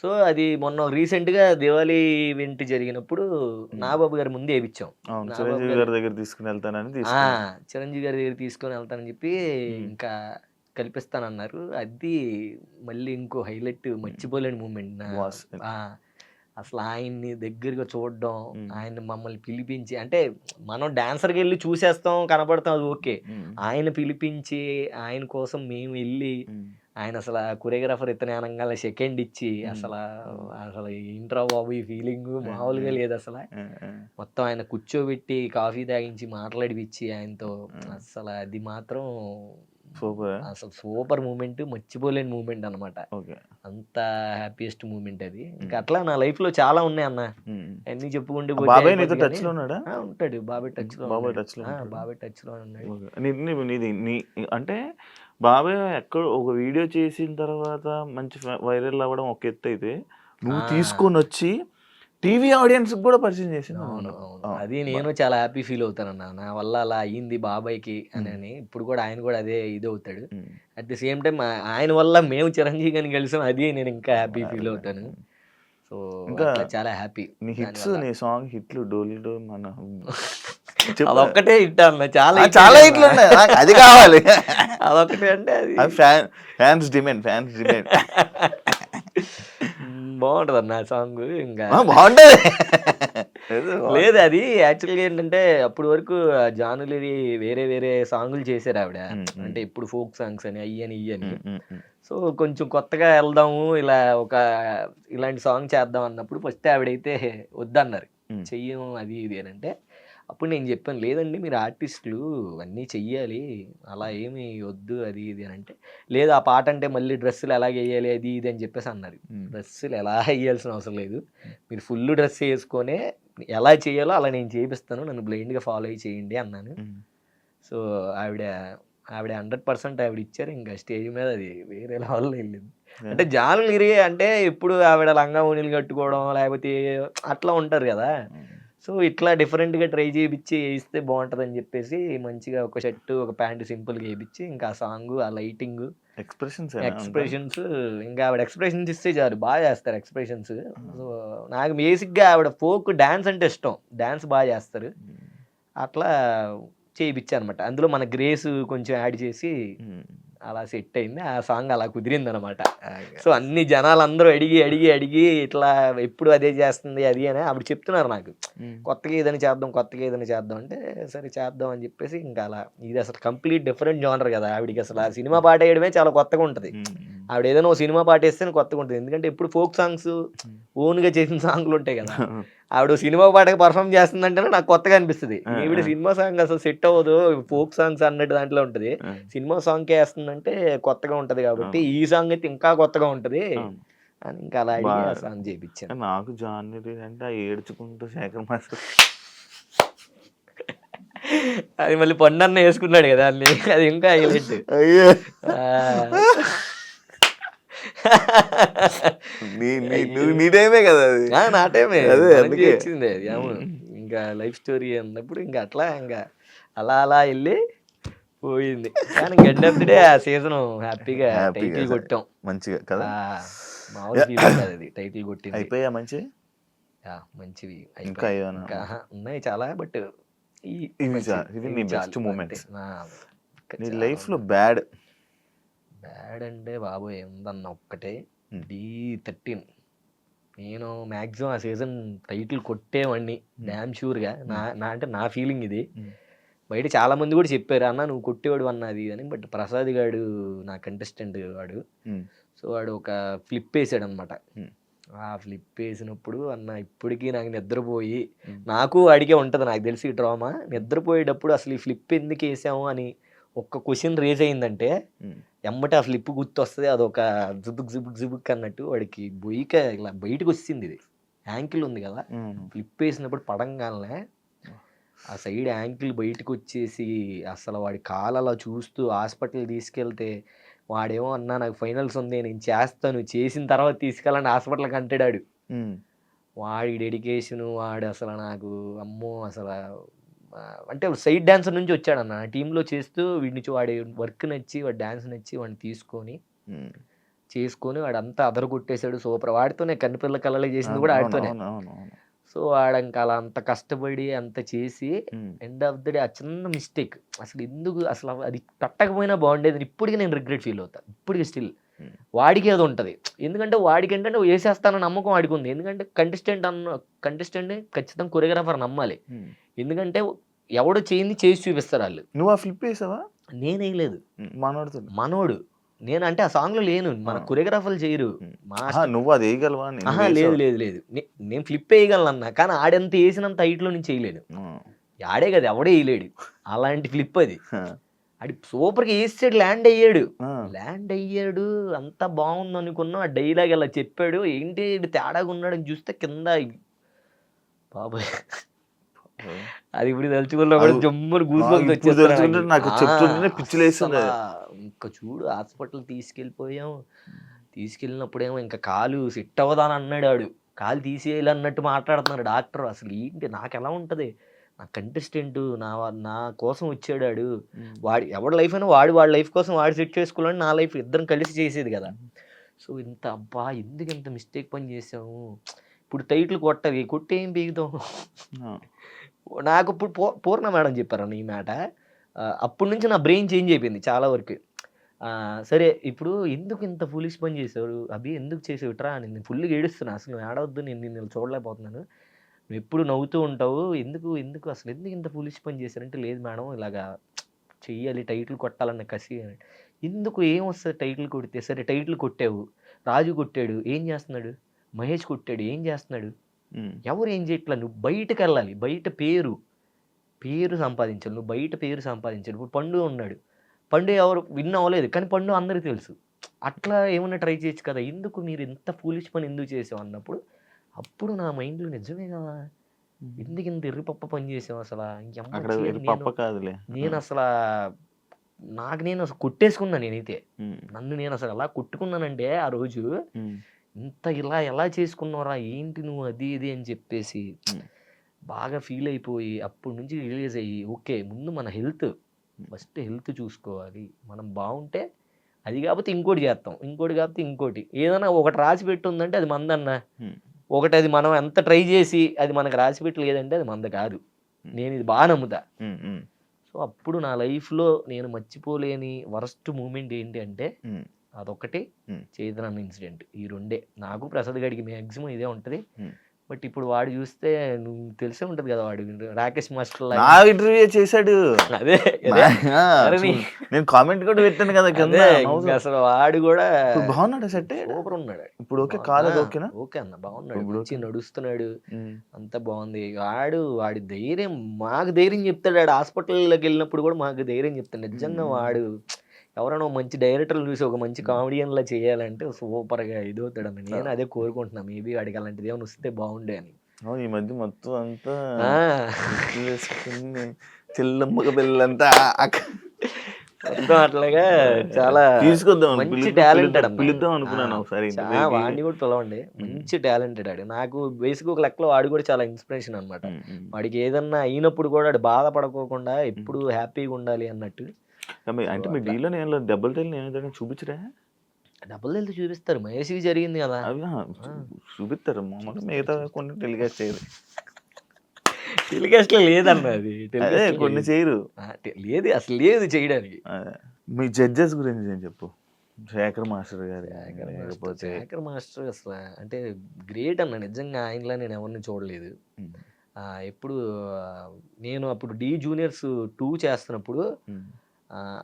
[SPEAKER 3] సో అది మొన్న రీసెంట్గా దివాళీ ఈవెంట్ జరిగినప్పుడు నాగబాబు గారి ముందు వేయించాం.
[SPEAKER 2] చిరంజీవి గారి దగ్గర తీసుకుని వెళ్తానని
[SPEAKER 3] చిరంజీవి గారి దగ్గర తీసుకొని వెళ్తానని చెప్పి ఇంకా కల్పిస్తానన్నారు. అది మళ్ళీ ఇంకో హైలైట్ మర్చిపోలేని మూమెంట్. అసలు ఆయన్ని దగ్గరగా చూడడం, ఆయన మమ్మల్ని పిలిపించి, అంటే మనం డాన్సర్కి వెళ్ళి చూసేస్తాం కనపడతాం అది ఓకే, ఆయన పిలిపించి ఆయన కోసం మేము వెళ్ళి ఆయన అసలు కొరియోగ్రాఫర్ ఇతనే అనగానే సెకండ్ ఇచ్చి అసలు ఏంట్రా బాబు ఈ ఫీలింగ్ మామూలుగా లేదు. అసలు మొత్తం ఆయన కూర్చోబెట్టి కాఫీ తాగించి మాట్లాడిపించి ఆయనతో, అసలు అది మాత్రం అసలు సూపర్ మూమెంట్, మర్చిపోలేని మూమెంట్ అనమాట. అంత హ్యాపీయెస్ట్ మూమెంట్ అది. ఇంకా అట్లా నా లైఫ్ లో చాలా ఉన్నాయి అన్న, అన్ని చెప్పుకుంటూ ఉంటాడు. బాబాయ్ టచ్ లో
[SPEAKER 2] ఉన్నాడు. అంటే బాబాయ్ ఎక్కడ ఒక వీడియో చేసిన తర్వాత మంచి వైరల్ అవ్వడం ఒక ఎత్తు అయితే, నువ్వు తీసుకొని వచ్చి టీవీ ఆడియన్స్ కూడా పరిచయం చేసింది.
[SPEAKER 3] అవును, అది నేను చాలా హ్యాపీ ఫీల్ అవుతానన్న, నా వల్ల అలా అయ్యింది బాబాయ్కి అని. ఇప్పుడు కూడా ఆయన కూడా అదే ఇది అవుతాడు. అట్ ది సేమ్ టైం ఆయన వల్ల మేము చిరంజీవి గారిని కలిసాం, అది నేను ఇంకా హ్యాపీ ఫీల్ అవుతాను. సో ఇంకా చాలా హ్యాపీ.
[SPEAKER 2] నీ హిట్స్, నీ సాంగ్ హిట్లు డోలు మన
[SPEAKER 3] అదొక్కటే హిట్ అన్న, చాలా
[SPEAKER 2] హిట్లు ఉన్నాయి, అది కావాలి.
[SPEAKER 3] అదొక్కటే అంటే అది
[SPEAKER 2] ఫ్యాన్స్ డిమాండ్
[SPEAKER 3] బాగుంటది అన్న సాంగ్. ఇంకా
[SPEAKER 2] బాగుంటది.
[SPEAKER 3] లేదు అది యాక్చువల్గా ఏంటంటే అప్పటి వరకు జానులరి వేరే వేరే సాంగులు చేశారు ఆవిడ. అంటే ఇప్పుడు ఫోక్ సాంగ్స్ అని అయ్యని ఇయ్యని. సో కొంచెం కొత్తగా వెళ్దాము, ఇలా ఇలాంటి సాంగ్ చేద్దాం అన్నప్పుడు ఫస్ట్ ఆవిడైతే వద్దన్నారు, చెయ్యం అది ఇది అని. అంటే అప్పుడు నేను చెప్పాను, లేదండి మీరు ఆర్టిస్టులు అన్నీ చెయ్యాలి, అలా ఏమి వద్దు అది ఇది అని. అంటే లేదు, ఆ పాట అంటే మళ్ళీ డ్రెస్సులు ఎలాగ వేయాలి అది ఇది అని చెప్పేసి అన్నారు. డ్రెస్సులు ఎలా వేయాల్సిన అవసరం లేదు, మీరు ఫుల్ డ్రెస్ వేసుకొనే ఎలా చేయాలో అలా నేను చేపిస్తాను, నన్ను బ్లైండ్గా ఫాలో అయ్యి చేయండి అన్నాను. సో ఆవిడ 100% ఆవిడ ఇచ్చారు. ఇంకా స్టేజ్ మీద అది వేరే లెవెల్లో వెళ్ళింది. అంటే జానులరి అంటే ఇప్పుడు ఆవిడ లంగా ఓణీలు కట్టుకోవడం లేకపోతే అట్లా ఉంటారు కదా. సో ఇట్లా డిఫరెంట్గా ట్రై చేయించి వేయిస్తే బాగుంటుందని చెప్పేసి మంచిగా ఒక షర్టు ఒక ప్యాంటు సింపుల్గా వేయించి, ఇంకా ఆ సాంగ్ ఆ లైటింగ్ ఎక్స్ప్రెషన్స్, ఇంకా ఆవిడ ఎక్స్ప్రెషన్స్ ఇస్తే చాలు, బాగా చేస్తారు ఎక్స్ప్రెషన్స్. సో నాకు బేసిక్గా ఆవిడ ఫోక్ డ్యాన్స్ అంటే ఇష్టం, డ్యాన్స్ బాగా చేస్తారు. అట్లా చేయించా అనమాట. అందులో మన గ్రేస్ కొంచెం యాడ్ చేసి అలా సెట్ అయింది. ఆ సాంగ్ అలా కుదిరిందనమాట. సో అన్ని జనాలందరూ అడిగి ఇట్లా ఎప్పుడు అదే చేస్తుంది అది అని అప్పుడు చెప్తున్నారు నాకు. కొత్తగా ఏదైనా చేద్దాం అంటే సరే చేద్దాం అని చెప్పేసి ఇంకా అలా ఇది అసలు కంప్లీట్ డిఫరెంట్ జోనర్ కదా ఆవిడకి. అసలు ఆ సినిమా పాట వేయడమే చాలా కొత్తగా ఉంటుంది. ఆవిడ ఏదైనా ఓ సినిమా పాట వేస్తేనే కొత్తగా ఉంటుంది. ఎందుకంటే ఎప్పుడు ఫోక్ సాంగ్స్ ఓన్గా చేసిన సాంగ్లు ఉంటాయి కదా. ఆవిడ సినిమా పాటకి పర్ఫామ్ చేస్తుందంటేనే నాకు కొత్తగా అనిపిస్తుంది. ఈవిడ సినిమా సాంగ్ అసలు సెట్ అవ్వదు, ఫోక్ సాంగ్స్ అన్నట్టు దాంట్లో ఉంటుంది. సినిమా సాంగ్కే వేస్తుందంటే కొత్తగా ఉంటది కాబట్టి ఈ సాంగ్ అయితే ఇంకా కొత్తగా ఉంటది అని ఇంకా అలా అడిగి ఆ సాంగ్ చేయించాను.
[SPEAKER 2] నాకు జాన్వరి అంటే ఏడ్చుకుంటూ శేఖర్ మాస్టర్
[SPEAKER 3] అది మళ్ళీ పండన్న వేసుకున్నాడు కదా అన్ని, అది ఇంకా హైలైట్.
[SPEAKER 2] అయ్యో నీ టైమే కదా అది.
[SPEAKER 3] నా టైమే
[SPEAKER 2] అదే
[SPEAKER 3] వచ్చింది అది. అవును, ఇంకా లైఫ్ స్టోరీ అన్నప్పుడు ఇంకా అట్లా ఇంకా అలా వెళ్ళి పోయింది. కానీ ఎండ్ ఆఫ్ ది డే ఆ సీజన్ హ్యాపీగా టైటిల్ కొట్టాం
[SPEAKER 2] మంచిగా కదా.
[SPEAKER 3] మామూలు ఫీలింగ్ కాదు అది, టైటిల్ కొట్టింది.
[SPEAKER 2] అయిపోయా మంచి
[SPEAKER 3] మంచివి
[SPEAKER 2] ఇంకా
[SPEAKER 3] ఉన్నాయి చాలా. బట్
[SPEAKER 2] ఇది నీ బెస్ట్ మూమెంట్స్ నీ లైఫ్ లో. బ్యాడ్
[SPEAKER 3] అంటే బాబోయ్ ఏందన్న ఒక్కటే D13. నేను మ్యాక్సిమం ఆ సీజన్ టైటిల్ కొట్టేవాడిని డ్యామ్ షూర్గా. అంటే నా ఫీలింగ్ ఇది. బయట చాలా మంది కూడా చెప్పారు అన్న నువ్వు కొట్టేవాడు అన్నది అని. బట్ ప్రసాద్ గాడు నా కంటెస్టెంట్ వాడు. సో వాడు ఒక ఫ్లిప్ వేసాడు అనమాట. ఆ ఫ్లిప్ వేసినప్పుడు అన్న ఇప్పటికీ నాకు నిద్రపోయి, నాకు అడిగే ఉంటుంది నాకు తెలిసి డ్రామా, నిద్రపోయేటప్పుడు అసలు ఈ ఫ్లిప్ ఎందుకు వేసాము అని ఒక్క క్వశ్చన్ రేజ్ అయిందంటే ఎమ్మటే ఆ ఫ్లిప్ గుర్తు వస్తుంది. అదొక జుబుక్ అన్నట్టు వాడికి బొయ్యిక ఇలా బయటకు వచ్చింది. ఇది యాంకిల్ ఉంది కదా, ఫ్లిప్ వేసినప్పుడు పడంగానే ఆ సైడ్ యాంకిల్ బయటకు వచ్చేసి అసలు వాడి కాలు అలా చూస్తూ హాస్పిటల్ తీసుకెళ్తే వాడేమో అన్నా నాకు ఫైనల్స్ ఉంది నేను చేస్తాను, చేసిన తర్వాత తీసుకెళ్ళండి హాస్పిటల్కి అంటాడు. వాడి డెడికేషను వాడు అసలు నాకు అమ్మో అసలు అంటే సైడ్ డాన్సర్ నుంచి వచ్చాడన్న టీంలో చేస్తూ వీడి వాడి వర్క్ నచ్చి వాడి డాన్స్ నచ్చి వాడిని చేసుకొని వాడంతా అదర కొట్టేశాడు. సూపర్. వాడితోనే కన్నుపిల్ల కళ్ళలో చేసింది కూడా వాడితోనే. సో వాడంక అలా అంత కష్టపడి అంత చేసి ఎండ్ ఆఫ్ ది డే ఆ చిన్న మిస్టేక్ అసలు ఎందుకు అసలు అది పెట్టకపోయినా బాగుండేది ఇప్పటికీ నేను రిగ్రెట్ ఫీల్ అవుతాను. ఇప్పటికీ స్టిల్ వాడికి అది ఉంటుంది. ఎందుకంటే వాడికి ఏంటంటే వేసేస్తానని నమ్మకం వాడికి ఉంది. ఎందుకంటే కంటెస్టెంట్ ఖచ్చితంగా కొరియోగ్రాఫర్ నమ్మాలి. ఎందుకంటే ఎవడో చేయింది చేసి చూపిస్తారు వాళ్ళు.
[SPEAKER 2] నువ్వు ఆ ఫ్లిప్ వేసావా?
[SPEAKER 3] నేను వేయలేదు, మనోడు. నేను అంటే ఆ సాంగ్ లో లేను, మన కొరియోగ్రాఫర్లు చేయరు.
[SPEAKER 2] నువ్వు అది వేయగలవా?
[SPEAKER 3] లేదు నేను ఫ్లిప్ వేయగలను అన్నా, కానీ ఆడంత వేసినంత హైట్ లో నేను చేయలేను. ఆడే కదా ఎవడే వేయలేడు అలాంటి ఫ్లిప్ అది. ఆడి సూపర్గా వేసాడు, ల్యాండ్ అయ్యాడు అంతా బాగుంది అనుకున్నాం. ఆ డైలాగ్ అలా చెప్పాడు. ఏంటి తేడాగా ఉన్నాడు అని చూస్తే కింద బాబాయ్ అది ఇప్పుడు తలుచుకున్నా జమ్మును గూసుకొని ఇంకా చూడు హాస్పిటల్ తీసుకెళ్ళినప్పుడేమో ఇంకా కాలు సెట్ అవ్వదా అని అన్నాడు. ఆడు కాలు తీసేయాలన్నట్టు మాట్లాడుతున్నాడు డాక్టర్. అసలు ఏంటి నాకు ఎలా ఉంటుంది, నా కంటెస్టెంట్ నా కోసం వచ్చాడు. వాడి ఎవరి లైఫ్ అయినా వాడి లైఫ్ కోసం వాడు సెట్ చేసుకోవాలని నా లైఫ్ ఇద్దరం కలిసి చేసేది కదా. సో ఇంత అబ్బా ఎందుకు ఇంత మిస్టేక్ పని చేసాము. ఇప్పుడు టైటిల్ కొట్టి ఏం పీకుతాం. నాకు ఇప్పుడు పూర్ణ మేడం చెప్పారన్న ఈ మాట. అప్పటి నుంచి నా బ్రెయిన్ చేంజ్ అయిపోయింది చాలా వరకు. సరే ఇప్పుడు ఎందుకు ఇంత ఫులిష్ పని చేసావు అభి, ఎందుకు చేసావు ఇట్రా అని నేను ఫుల్గా ఏడుస్తున్నా. అసలు నువ్వు ఏడవద్దు, నేను చూడలేకపోతున్నాను, నువ్వు ఎప్పుడు నవ్వుతూ ఉంటావు, ఎందుకు అసలు ఎందుకు ఇంత ఫులిష్ పని చేశారంటే లేదు మేడం ఇలాగా చెయ్యాలి, టైటిల్ కొట్టాలన్న కసి. ఎందుకు ఏం వస్తుంది టైటిల్ కొడితే? సరే టైటిల్ కొట్టావు, రాజు కొట్టాడు ఏం చేస్తున్నాడు, మహేష్ కొట్టాడు ఏం చేస్తున్నాడు, ఎవరు ఏం చేయట్లా. నువ్వు బయటకు వెళ్ళాలి, బయట పేరు సంపాదించాలి, నువ్వు బయట పేరు సంపాదించాలి. ఇప్పుడు పండు ఉన్నాడు, పండు ఎవరు విన్ అవ్వలేదు కానీ పండు అందరికీ తెలుసు. అట్లా ఏమన్నా ట్రై చేయొచ్చు కదా, ఎందుకు మీరు ఇంత ఫూలిష్ పని ఎందుకు చేసావు అన్నప్పుడు అప్పుడు నా మైండ్లో నిజమే కదా, ఎందుకు ఇంత ఎర్రిపప్ప పని చేసావు అసలు. నేను అసలు నేను అసలు కొట్టేసుకున్నా. నేనైతే నేను అసలు ఎలా కొట్టుకున్నానంటే ఆ రోజు ఇంత ఇలా ఎలా చేసుకున్నారా ఏంటి నువ్వు అది ఇది అని చెప్పేసి బాగా ఫీల్ అయిపోయి అప్పటి నుంచి రిలీజ్ అయ్యి ఓకే ముందు మన ఫస్ట్ హెల్త్ చూసుకోవాలి, మనం బాగుంటే అది కాకపోతే ఇంకోటి చేస్తాం, ఇంకోటి కాకపోతే ఇంకోటి. ఏదైనా ఒకటి రాసి పెట్టుందంటే అది మందన్న, ఒకటి అది మనం ఎంత ట్రై చేసి అది మనకు రాసి పెట్టలేదంటే అది మంద కాదు. నేను ఇది బాగా నమ్ముతా. సో అప్పుడు నా లైఫ్లో నేను మర్చిపోలేని వరస్ట్ మూమెంట్ ఏంటి అంటే
[SPEAKER 2] ఉమ్,
[SPEAKER 3] అదొకటి,
[SPEAKER 2] ఉమ్,
[SPEAKER 3] చేతనన్న ఇన్సిడెంట్. ఈ రెండే నాకు ప్రసాద్ గడికి మ్యాక్సిమం ఇదే ఉంటుంది.
[SPEAKER 2] ఉమ్.
[SPEAKER 3] బట్ ఇప్పుడు వాడు చూస్తే నువ్వు తెలిసే ఉంటుంది కదా, వాడు రాకేష్ మాస్టర్
[SPEAKER 2] నా ఇంటర్వ్యూ చేశాడు.
[SPEAKER 3] అదే అదే.
[SPEAKER 2] ఆ,
[SPEAKER 3] అరే
[SPEAKER 2] నేను కామెంట్ కూడా పెట్టాను కదా కింద.
[SPEAKER 3] అదే,
[SPEAKER 2] నవ్వుతూ.
[SPEAKER 3] ఇంకా అసలు వాడు కూడా
[SPEAKER 2] ఇప్పుడు బాగున్నాడు సెట్.
[SPEAKER 3] సూపర్ ఉన్నాడు.
[SPEAKER 2] ఇప్పుడు ఓకే, కాలేదు ఓకేనా?
[SPEAKER 3] ఓకే అన్న, బాగున్నాడు,
[SPEAKER 2] ఇప్పుడు
[SPEAKER 3] మంచి
[SPEAKER 2] ఓకే.
[SPEAKER 3] నడుస్తున్నాడు,
[SPEAKER 2] ఉమ్,
[SPEAKER 3] అంతా బాగుంది. వాడి ధైర్యం, మాకు ధైర్యం చెప్తాడు. వాడు హాస్పిటల్లోకి వెళ్ళినప్పుడు కూడా మాకు ధైర్యం చెప్తాడు. నిజంగా వాడు ఎవరైనా మంచి డైరెక్టర్లు చూసి ఒక మంచి కామెడియన్ లా చేయాలంటే సూపర్ గా ఇదవుతాడు అన్న. నేను అదే కోరుకుంటున్నా, మేబీ వాడికి అలాంటిది ఏమైనా వస్తే బాగుండే అని.
[SPEAKER 2] ఈ మధ్య మొత్తం అంతా
[SPEAKER 3] ఆ,
[SPEAKER 2] గుర్తులు వేసుకుని చెల్లమ్మగ పిల్లంతా
[SPEAKER 3] మొత్తం అట్లాగా చాలా
[SPEAKER 2] తీసుకొద్దాం,
[SPEAKER 3] మంచి టాలెంటెడ్ అన్న.
[SPEAKER 2] పిలుద్దాం అనుకున్నాను ఒకసారి
[SPEAKER 3] వాడిని కూడా పిలవండి, మంచి టాలెంటెడ్ ఆడు. నాకు బేసిక్ ఒక లెక్కలో వాడు కూడా చాలా ఇన్స్పిరేషన్ అనమాట. వాడికి ఏదన్నా అయినప్పుడు కూడా వాడు బాధపడకోకుండా ఎప్పుడు హ్యాపీగా ఉండాలి అన్నట్టు.
[SPEAKER 2] అంటే మీ డీలో నేను డబ్బులు తెలియని నేను చూపించరా?
[SPEAKER 3] డబ్బులు వెళ్తే చూపిస్తారు, మహేష్కి జరిగింది కదా.
[SPEAKER 2] అవి చూపిస్తారు మామూలుగా, మిగతా కొన్ని టెలికాస్ట్ చేయరు.
[SPEAKER 3] టెలికాస్ట్ లో లేదన్న అది.
[SPEAKER 2] అదే కొన్ని చేయరు.
[SPEAKER 3] లేదు, అసలు లేదు చేయడానికి.
[SPEAKER 2] మీ జడ్జెస్ గురించి నేను చెప్పు. శేఖర్ మాస్టర్ గారు లేకపోతే
[SPEAKER 3] శేఖర్ మాస్టర్ అసలు అంటే గ్రేట్ అన్న. నిజంగా ఆయనలా నేను ఎవరిని చూడలేదు. ఎప్పుడు నేను అప్పుడు డి జూనియర్స్ 2 చేస్తున్నప్పుడు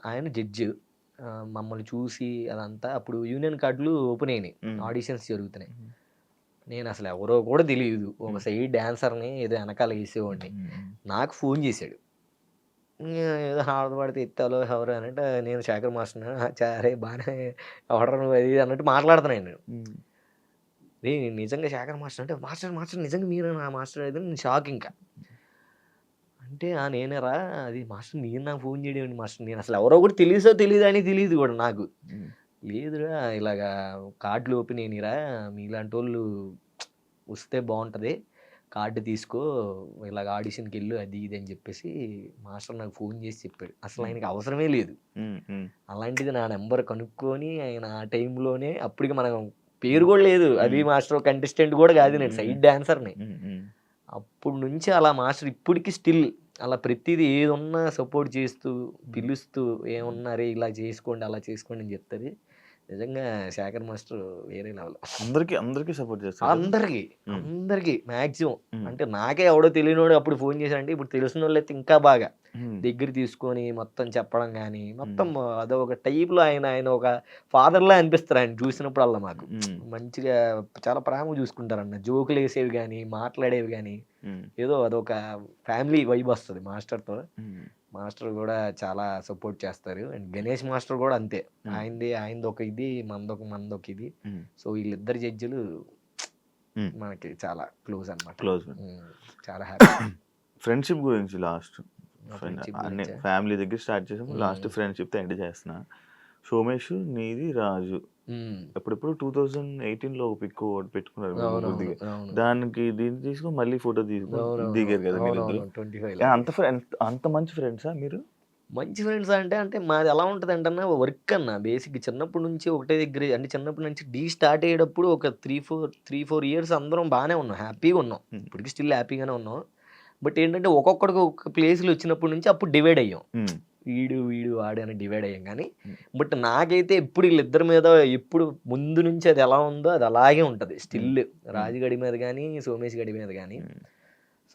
[SPEAKER 3] ఆయన జడ్జి మమ్మల్ని చూసి అదంతా, అప్పుడు యూనియన్ కార్డులు ఓపెన్ అయినాయి, ఆడిషన్స్ జరుగుతున్నాయి. నేను అసలు ఎవరో కూడా తెలియదు, ఒక సైడ్ డాన్సర్ని ఏదో వెనకాల వేసేవాడిని. నాకు ఫోన్ చేశాడు, ఏదో హారత పడితే ఎత్తాలో ఎవరు అని అంటే, నేను శేఖర్ మాస్టర్, సరే బాగానే ఆర్డర్ అది అన్నట్టు మాట్లాడుతున్నాను నేను. నేను నిజంగా శేఖర్ మాస్టర్ అంటే, మాస్టర్ నిజంగా మీరు నా మాస్టర్ అయితే నేను షాక్. ఇంకా అంటే నేనేరా అది మాస్టర్, మీరు నాకు ఫోన్ చేయడం మాస్టర్, నేను అసలు ఎవరో కూడా తెలియదు అని తెలియదు కూడా నాకు. లేదురా ఇలాగా కార్డులు ఓపెన్ అయినరా, మీలాంటి వాళ్ళు వస్తే బాగుంటుంది, కార్డు తీసుకో, ఇలాగ ఆడిషన్కి వెళ్ళు, అది ఇది అని చెప్పేసి మాస్టర్ నాకు ఫోన్ చేసి చెప్పాడు. అసలు ఆయనకి అవసరమే లేదు, అలాంటిది నా నెంబర్ కనుక్కొని ఆయన ఆ టైంలోనే, అప్పటికి మనం పేరు కూడా లేదు, అది మాస్టర్ కంటెస్టెంట్ కూడా కాదు, నేను సైడ్ డాన్సర్ని. అప్పటి నుంచి అలా మాస్టర్ ఇప్పటికి స్టిల్ అలా ప్రతిదీ ఏది ఉన్నా సపోర్ట్ చేస్తూ పిలుస్తూ, ఏమున్నారే ఇలా చేసుకోండి అలా చేసుకోండి అని చెప్తుంది. నిజంగా శేఖర్ మాస్టర్ వేరే లెవెల్.
[SPEAKER 2] అందరికి సపోర్ట్ చేస్తారు,
[SPEAKER 3] అందరికి మ్యాక్సిమం. అంటే నాకే ఎవడో తెలియనోడు అప్పుడు ఫోన్ చేశాడంటే, ఇప్పుడు తెలిసిన వాళ్ళు అయితే ఇంకా బాగా దగ్గర తీసుకొని మొత్తం చెప్పడం కానీ, మొత్తం అదొక టైప్లో ఆయన ఒక ఫాదర్లా అనిపిస్తారు ఆయన చూసినప్పుడల్లా. మాకు మంచిగా చాలా ప్రేమ చూసుకుంటారన్న, జోకులు వేసేవి కానీ, మాట్లాడేవి కానీ, ఏదో అదొక ఫ్యామిలీ వైబ్ వస్తుంది మాస్టర్తో. మాస్టర్ కూడా చాలా సపోర్ట్ చేస్తారు. అండ్ గణేష్ మాస్టర్ కూడా అంతే, ఆయనది ఒక ఇది, మనదొక ఇది. సో వీళ్ళిద్దరు జడ్జిలు మనకి చాలా క్లోజ్ అనమాట. చాలా హ్యాపీ.
[SPEAKER 2] ఫ్రెండ్షిప్ గురించి లాస్ట్, ఫ్యామిలీ దగ్గర స్టార్ట్ చేసాము, లాస్ట్ ఫ్రెండ్షిప్ తో ఎండ్ చేస్తున్నా. సోమేష్, నీది, రాజు ఎప్పుడెప్పుడు 2018లో ఒక పిక్ పెట్టుకున్నారు, దానికి దీన్ని తీసుకుని మళ్ళీ ఫోటో తీసుకుని దిగారు కదా మీరు. అంత మంచి ఫ్రెండ్సా మీరు?
[SPEAKER 3] మంచి ఫ్రెండ్స్ అంటే మాది ఎలా ఉంటుంది అంటే అన్న, వర్క్ అన్న బేసిక్ చిన్నప్పటి నుంచి ఒకటే దగ్గర. అంటే చిన్నప్పటి నుంచి డీ స్టార్ట్ అయ్యేటప్పుడు ఒక 3-4 ఇయర్స్ అందరం బాగానే ఉన్నాం, హ్యాపీగా ఉన్నాం, ఇప్పటికి స్టిల్ హ్యాపీగానే ఉన్నాం. బట్ ఏంటంటే ఒక్కొక్కడికి ఒక ప్లేస్లో వచ్చినప్పటి నుంచి అప్పుడు డివైడ్ అయ్యాం, వీడు వాడు అని డివైడ్ అయ్యాం. కానీ బట్ నాకైతే ఎప్పుడు వీళ్ళిద్దరి మీద ఎప్పుడు ముందు నుంచి అది ఎలా ఉందో అది అలాగే ఉంటుంది స్టిల్, రాజుగడి మీద కానీ సోమేష్ గడి మీద కానీ.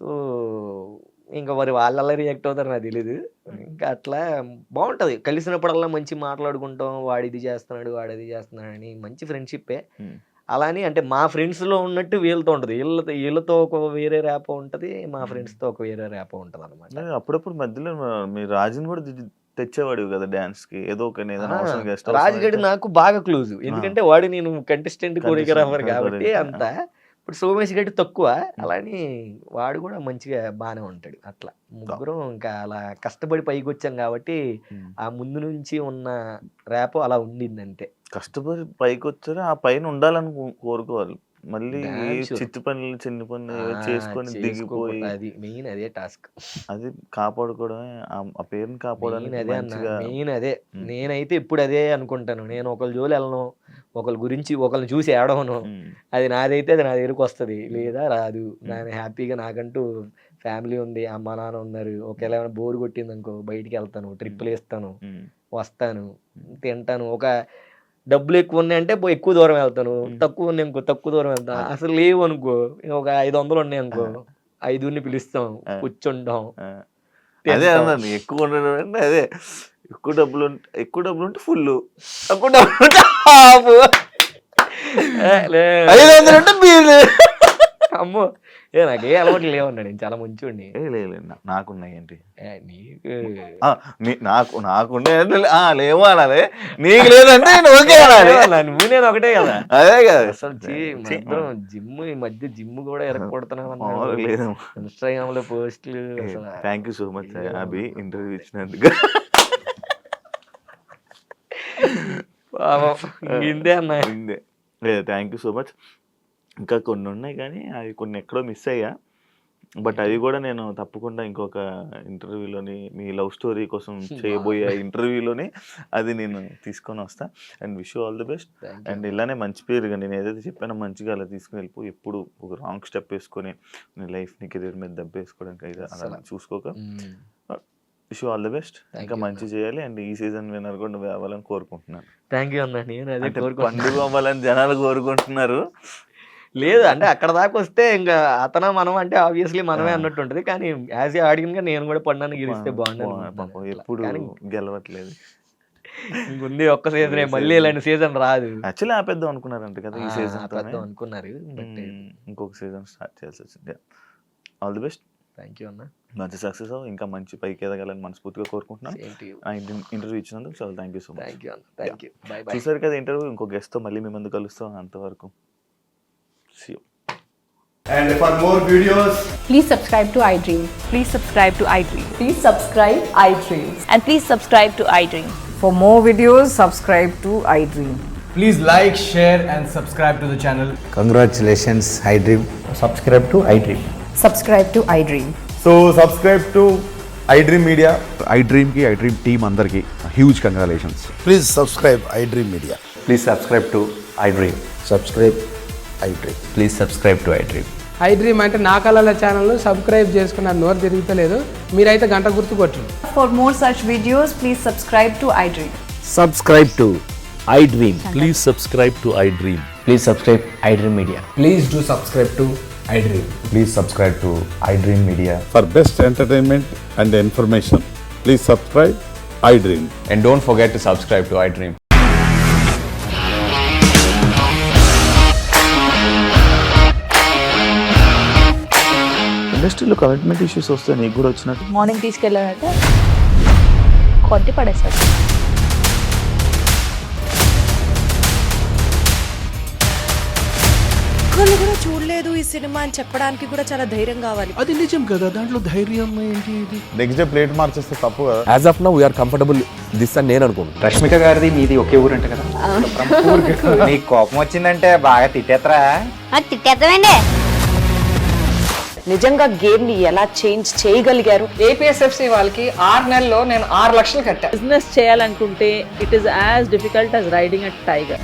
[SPEAKER 3] సో ఇంకా మరి వాళ్ళలా రియాక్ట్ అవుతారు నాకు తెలీదు. ఇంకా అట్లా బాగుంటుంది, కలిసినప్పుడల్లా మంచి మాట్లాడుకుంటాం, వాడు ఇది చేస్తున్నాడు వాడు అది చేస్తున్నాడు అని, మంచి ఫ్రెండ్షిప్పే. అలాని అంటే మా ఫ్రెండ్స్లో ఉన్నట్టు వీళ్ళతో ఉంటుంది, వీళ్ళతో ఒక వేరే ర్యాపో ఉంటుంది, మా ఫ్రెండ్స్తో ఒక వేరే ర్యాపో ఉంటుంది అనమాట.
[SPEAKER 2] అప్పుడప్పుడు మధ్యలో మీరు రాజుని కూడా తెచ్చేవాడు కదా డాన్స్ కి, ఏదో ఒక
[SPEAKER 3] రాజుగడి నాకు బాగా క్లోజ్, ఎందుకంటే వాడు నేను కంటెస్టెంట్ కొరియోగ్రాఫర్ కాబట్టి అంతా. ఇప్పుడు సోమేష్ గడ్డి తక్కువ, అలాని వాడు కూడా మంచిగా బాగానే ఉంటాడు. అట్లా ముగ్గురం ఇంకా అలా కష్టపడి పైకి వచ్చాం కాబట్టి ఆ ముందు నుంచి ఉన్న ర్యాపో అలా ఉండింది అంతే.
[SPEAKER 2] కష్టపడి పైకి వచ్చారు, ఆ పైన ఉండాలని కోరుకోవాలి. మళ్ళీ చిత్తు పనులు చిన్న పనులు చేసుకొని దిగిపోయి,
[SPEAKER 3] అది మెయిన్ అదే టాస్క్,
[SPEAKER 2] అది కాపాడుకోవడమే, ఆ పేరుని కాపాడడానికి
[SPEAKER 3] మెయిన్ అదే. నేనైతే ఇప్పుడు అదే అనుకుంటాను, నేను ఒకళ్ళ జోలి వెళ్ళను, ఒకళ్ళ గురించి ఒకళ్ళని చూసి ఏడవను, అది నాదైతే అది నా దగ్గరకు వస్తుంది, లేదా రాదు. నేను హ్యాపీగా నాకంటూ ఫ్యామిలీ ఉంది, అమ్మ నాన్న ఉన్నారు. ఒకవేళ ఏమైనా బోర్ కొట్టింది అనుకో బయటికి వెళ్తాను, ట్రిప్పులు వేస్తాను, వస్తాను, తింటాను. ఒక డబ్బులు ఎక్కువ ఉన్నాయి అంటే ఎక్కువ దూరం వెళ్తాను, తక్కువ ఉన్నాయి అనుకో తక్కువ దూరం వెళ్తాను. అసలు లేవు అనుకో ఒక 500 ఉన్నాయి అనుకో 5 పిలుస్తాం, కూర్చుంటాం.
[SPEAKER 2] అదే అన్నాను ఎక్కువ ఉండడం అంటే అదే ఎక్కువ డబ్బులు ఉంటే ఫుల్, తక్కువ డబ్బులు ఉంటే హాఫ్, 500 అంటే బీలు.
[SPEAKER 3] అమ్మో నాకే అలవాటు లేవన్నా, నేను చాలా మంచివాడిని.
[SPEAKER 2] నాకున్నాయి ఏంటి
[SPEAKER 3] నీకు
[SPEAKER 2] నాకున్నాయి లేవు అనాలి, నీకు లేదంటే నేను ఓకే అనాలి.
[SPEAKER 3] నువ్వు నేను ఒకటే కదా.
[SPEAKER 2] అదే కదా
[SPEAKER 3] అసలు జిమ్ ఈ మధ్య జిమ్ కూడా ఎరగొడుతున్నావు,
[SPEAKER 2] లేదు
[SPEAKER 3] ఇన్స్టాగ్రామ్ లో పోస్టులు.
[SPEAKER 2] Thank you so much Abhi interview ఇచ్చినందుకు.
[SPEAKER 3] ఇందే అన్నా,
[SPEAKER 2] ఇందే లేదు థ్యాంక్ యూ సో మచ్. ఇంకా కొన్ని ఉన్నాయి కానీ అవి కొన్ని ఎక్కడో మిస్ అయ్యా, బట్ అవి కూడా నేను తప్పకుండా ఇంకొక ఇంటర్వ్యూలోని మీ లవ్ స్టోరీ కోసం చేయబోయే ఇంటర్వ్యూలోని అది నేను తీసుకొని వస్తా. And wish you all the best. And ఇలానే మంచి పేరుగా నేను ఏదైతే చెప్పానో మంచిగా అలా తీసుకుని వెళ్ళిపో, ఎప్పుడు ఒక రాంగ్ స్టెప్ వేసుకొని నీ లైఫ్ని కెరీర్ మీద దెబ్బేసుకోవడానికి అయితే అలా చూసుకోక. Wish you all the best. ఇంకా మంచి చేయాలి. అండ్ ఈ సీజన్ విన్నర్ కూడా నువ్వు అవ్వాలని కోరుకుంటున్నాను.
[SPEAKER 3] థ్యాంక్ యూ అన్నా. నేను అదే
[SPEAKER 2] పండుగ అవ్వాలని జనాలు కోరుకుంటున్నారు.
[SPEAKER 3] లేదు అంటే అక్కడ దాకా వస్తే ఇంకా అతను మనం అంటే ఆబ్వియస్లీ మనమే అన్నట్టు ఉంటుంది. కానీ యాజ్ ఏ ఆడియన్ గా నేను కూడా పడినాను గెలిస్తే బాగుంటుంది.
[SPEAKER 2] ఎప్పుడు గెలవట్లేదు.
[SPEAKER 3] ఇంకొంది ఒక్క సీజన్, మళ్ళీ ఇలాంటి సీజన్ రాదు.
[SPEAKER 2] యాక్చువల్లీ ఆపేద్దాం అనుకున్నారంట కదా ఈ సీజన్,
[SPEAKER 3] అనుకున్నారు.
[SPEAKER 2] ఇంకొక సీజన్ స్టార్ట్ చేయాల్సి వచ్చింది. All the best.
[SPEAKER 3] Thank you అన్న.
[SPEAKER 2] మంచి సక్సెస్, ఇంకా మంచి పైకి ఎదగాలని మనస్ఫూర్తిగా కోరుకుంటున్నాను. ఇంటర్వ్యూ ఇచ్చినందుకు చాలా thank you so much.
[SPEAKER 3] Thank you.
[SPEAKER 2] చూసారు కదా ఇంటర్వ్యూ. ఇంకో గెస్ట్ తో మళ్ళీ మీ ముందు కలుస్తాం. అంతవరకు see you.
[SPEAKER 4] And for more videos,
[SPEAKER 5] please subscribe to iDream.
[SPEAKER 6] Please subscribe to iDream.
[SPEAKER 5] Please subscribe iDream.
[SPEAKER 6] And please subscribe to iDream.
[SPEAKER 5] For more videos, subscribe to iDream.
[SPEAKER 4] please like, share and subscribe to the channel.
[SPEAKER 7] Congratulations, iDream.
[SPEAKER 8] Subscribe to iDream.
[SPEAKER 5] Subscribe to iDream.
[SPEAKER 4] So subscribe to iDream Media.
[SPEAKER 9] iDream ki iDream team andarki huge congratulations.
[SPEAKER 7] Please subscribe iDream Media.
[SPEAKER 8] Please subscribe to iDream.
[SPEAKER 7] Subscribe iDream.
[SPEAKER 8] Please subscribe to iDream.
[SPEAKER 10] iDream అంటే నా కళల ఛానల్ను subscribe చేసుకున్న నోరు తిరుగుతలేదు, మీరైతే గంట గుర్తు కొట్టండి.
[SPEAKER 5] For more such videos, please subscribe to iDream.
[SPEAKER 8] Subscribe to iDream.
[SPEAKER 11] Please subscribe to iDream.
[SPEAKER 8] Please subscribe iDream Media.
[SPEAKER 4] Please do subscribe to iDream.
[SPEAKER 8] Please subscribe to iDream Media.
[SPEAKER 9] For best entertainment and information, please subscribe iDream.
[SPEAKER 8] And don't forget to subscribe to iDream.
[SPEAKER 2] ఇండస్ట్రీలో commitment issues వస్తే నీకు కూడా వచ్చినట్టు
[SPEAKER 6] morning తీసుకెళ్ళారంటే కొట్టి పడేస్తారు.
[SPEAKER 12] ఒక్కళ్ళు కూడా చూడలేదు ఈ సినిమా అని చెప్పడానికి కూడా చాలా ధైర్యం కావాలి.
[SPEAKER 10] అది నిజం కదా, దాంట్లో ధైర్యం ఏంటి? ఇది
[SPEAKER 9] నెక్స్ట్ డే ప్లేట్ మార్చేస్తే తప్పు కదా.
[SPEAKER 8] As of now we are comfortable this అని నేను అనుకుంటున్నాను.
[SPEAKER 11] రష్మిక గారిది మీది ఒకే ఊరు అంట కదా.
[SPEAKER 8] నీకు కోపం వచ్చిందంటే బాగా తిట్టేత్తరా?
[SPEAKER 1] తిట్టేద్దామండి.
[SPEAKER 12] నిజంగా గేమ్ ని ఎలా చేంజ్ చేయగలిగారు?
[SPEAKER 10] ఏపీఎస్ఎఫ్సి వాళ్ళకి 6 నెలల్లో నేను 6 లక్షలు కట్టా.
[SPEAKER 6] బిజినెస్ చేయాలనుకుంటే it is as difficult as riding a tiger.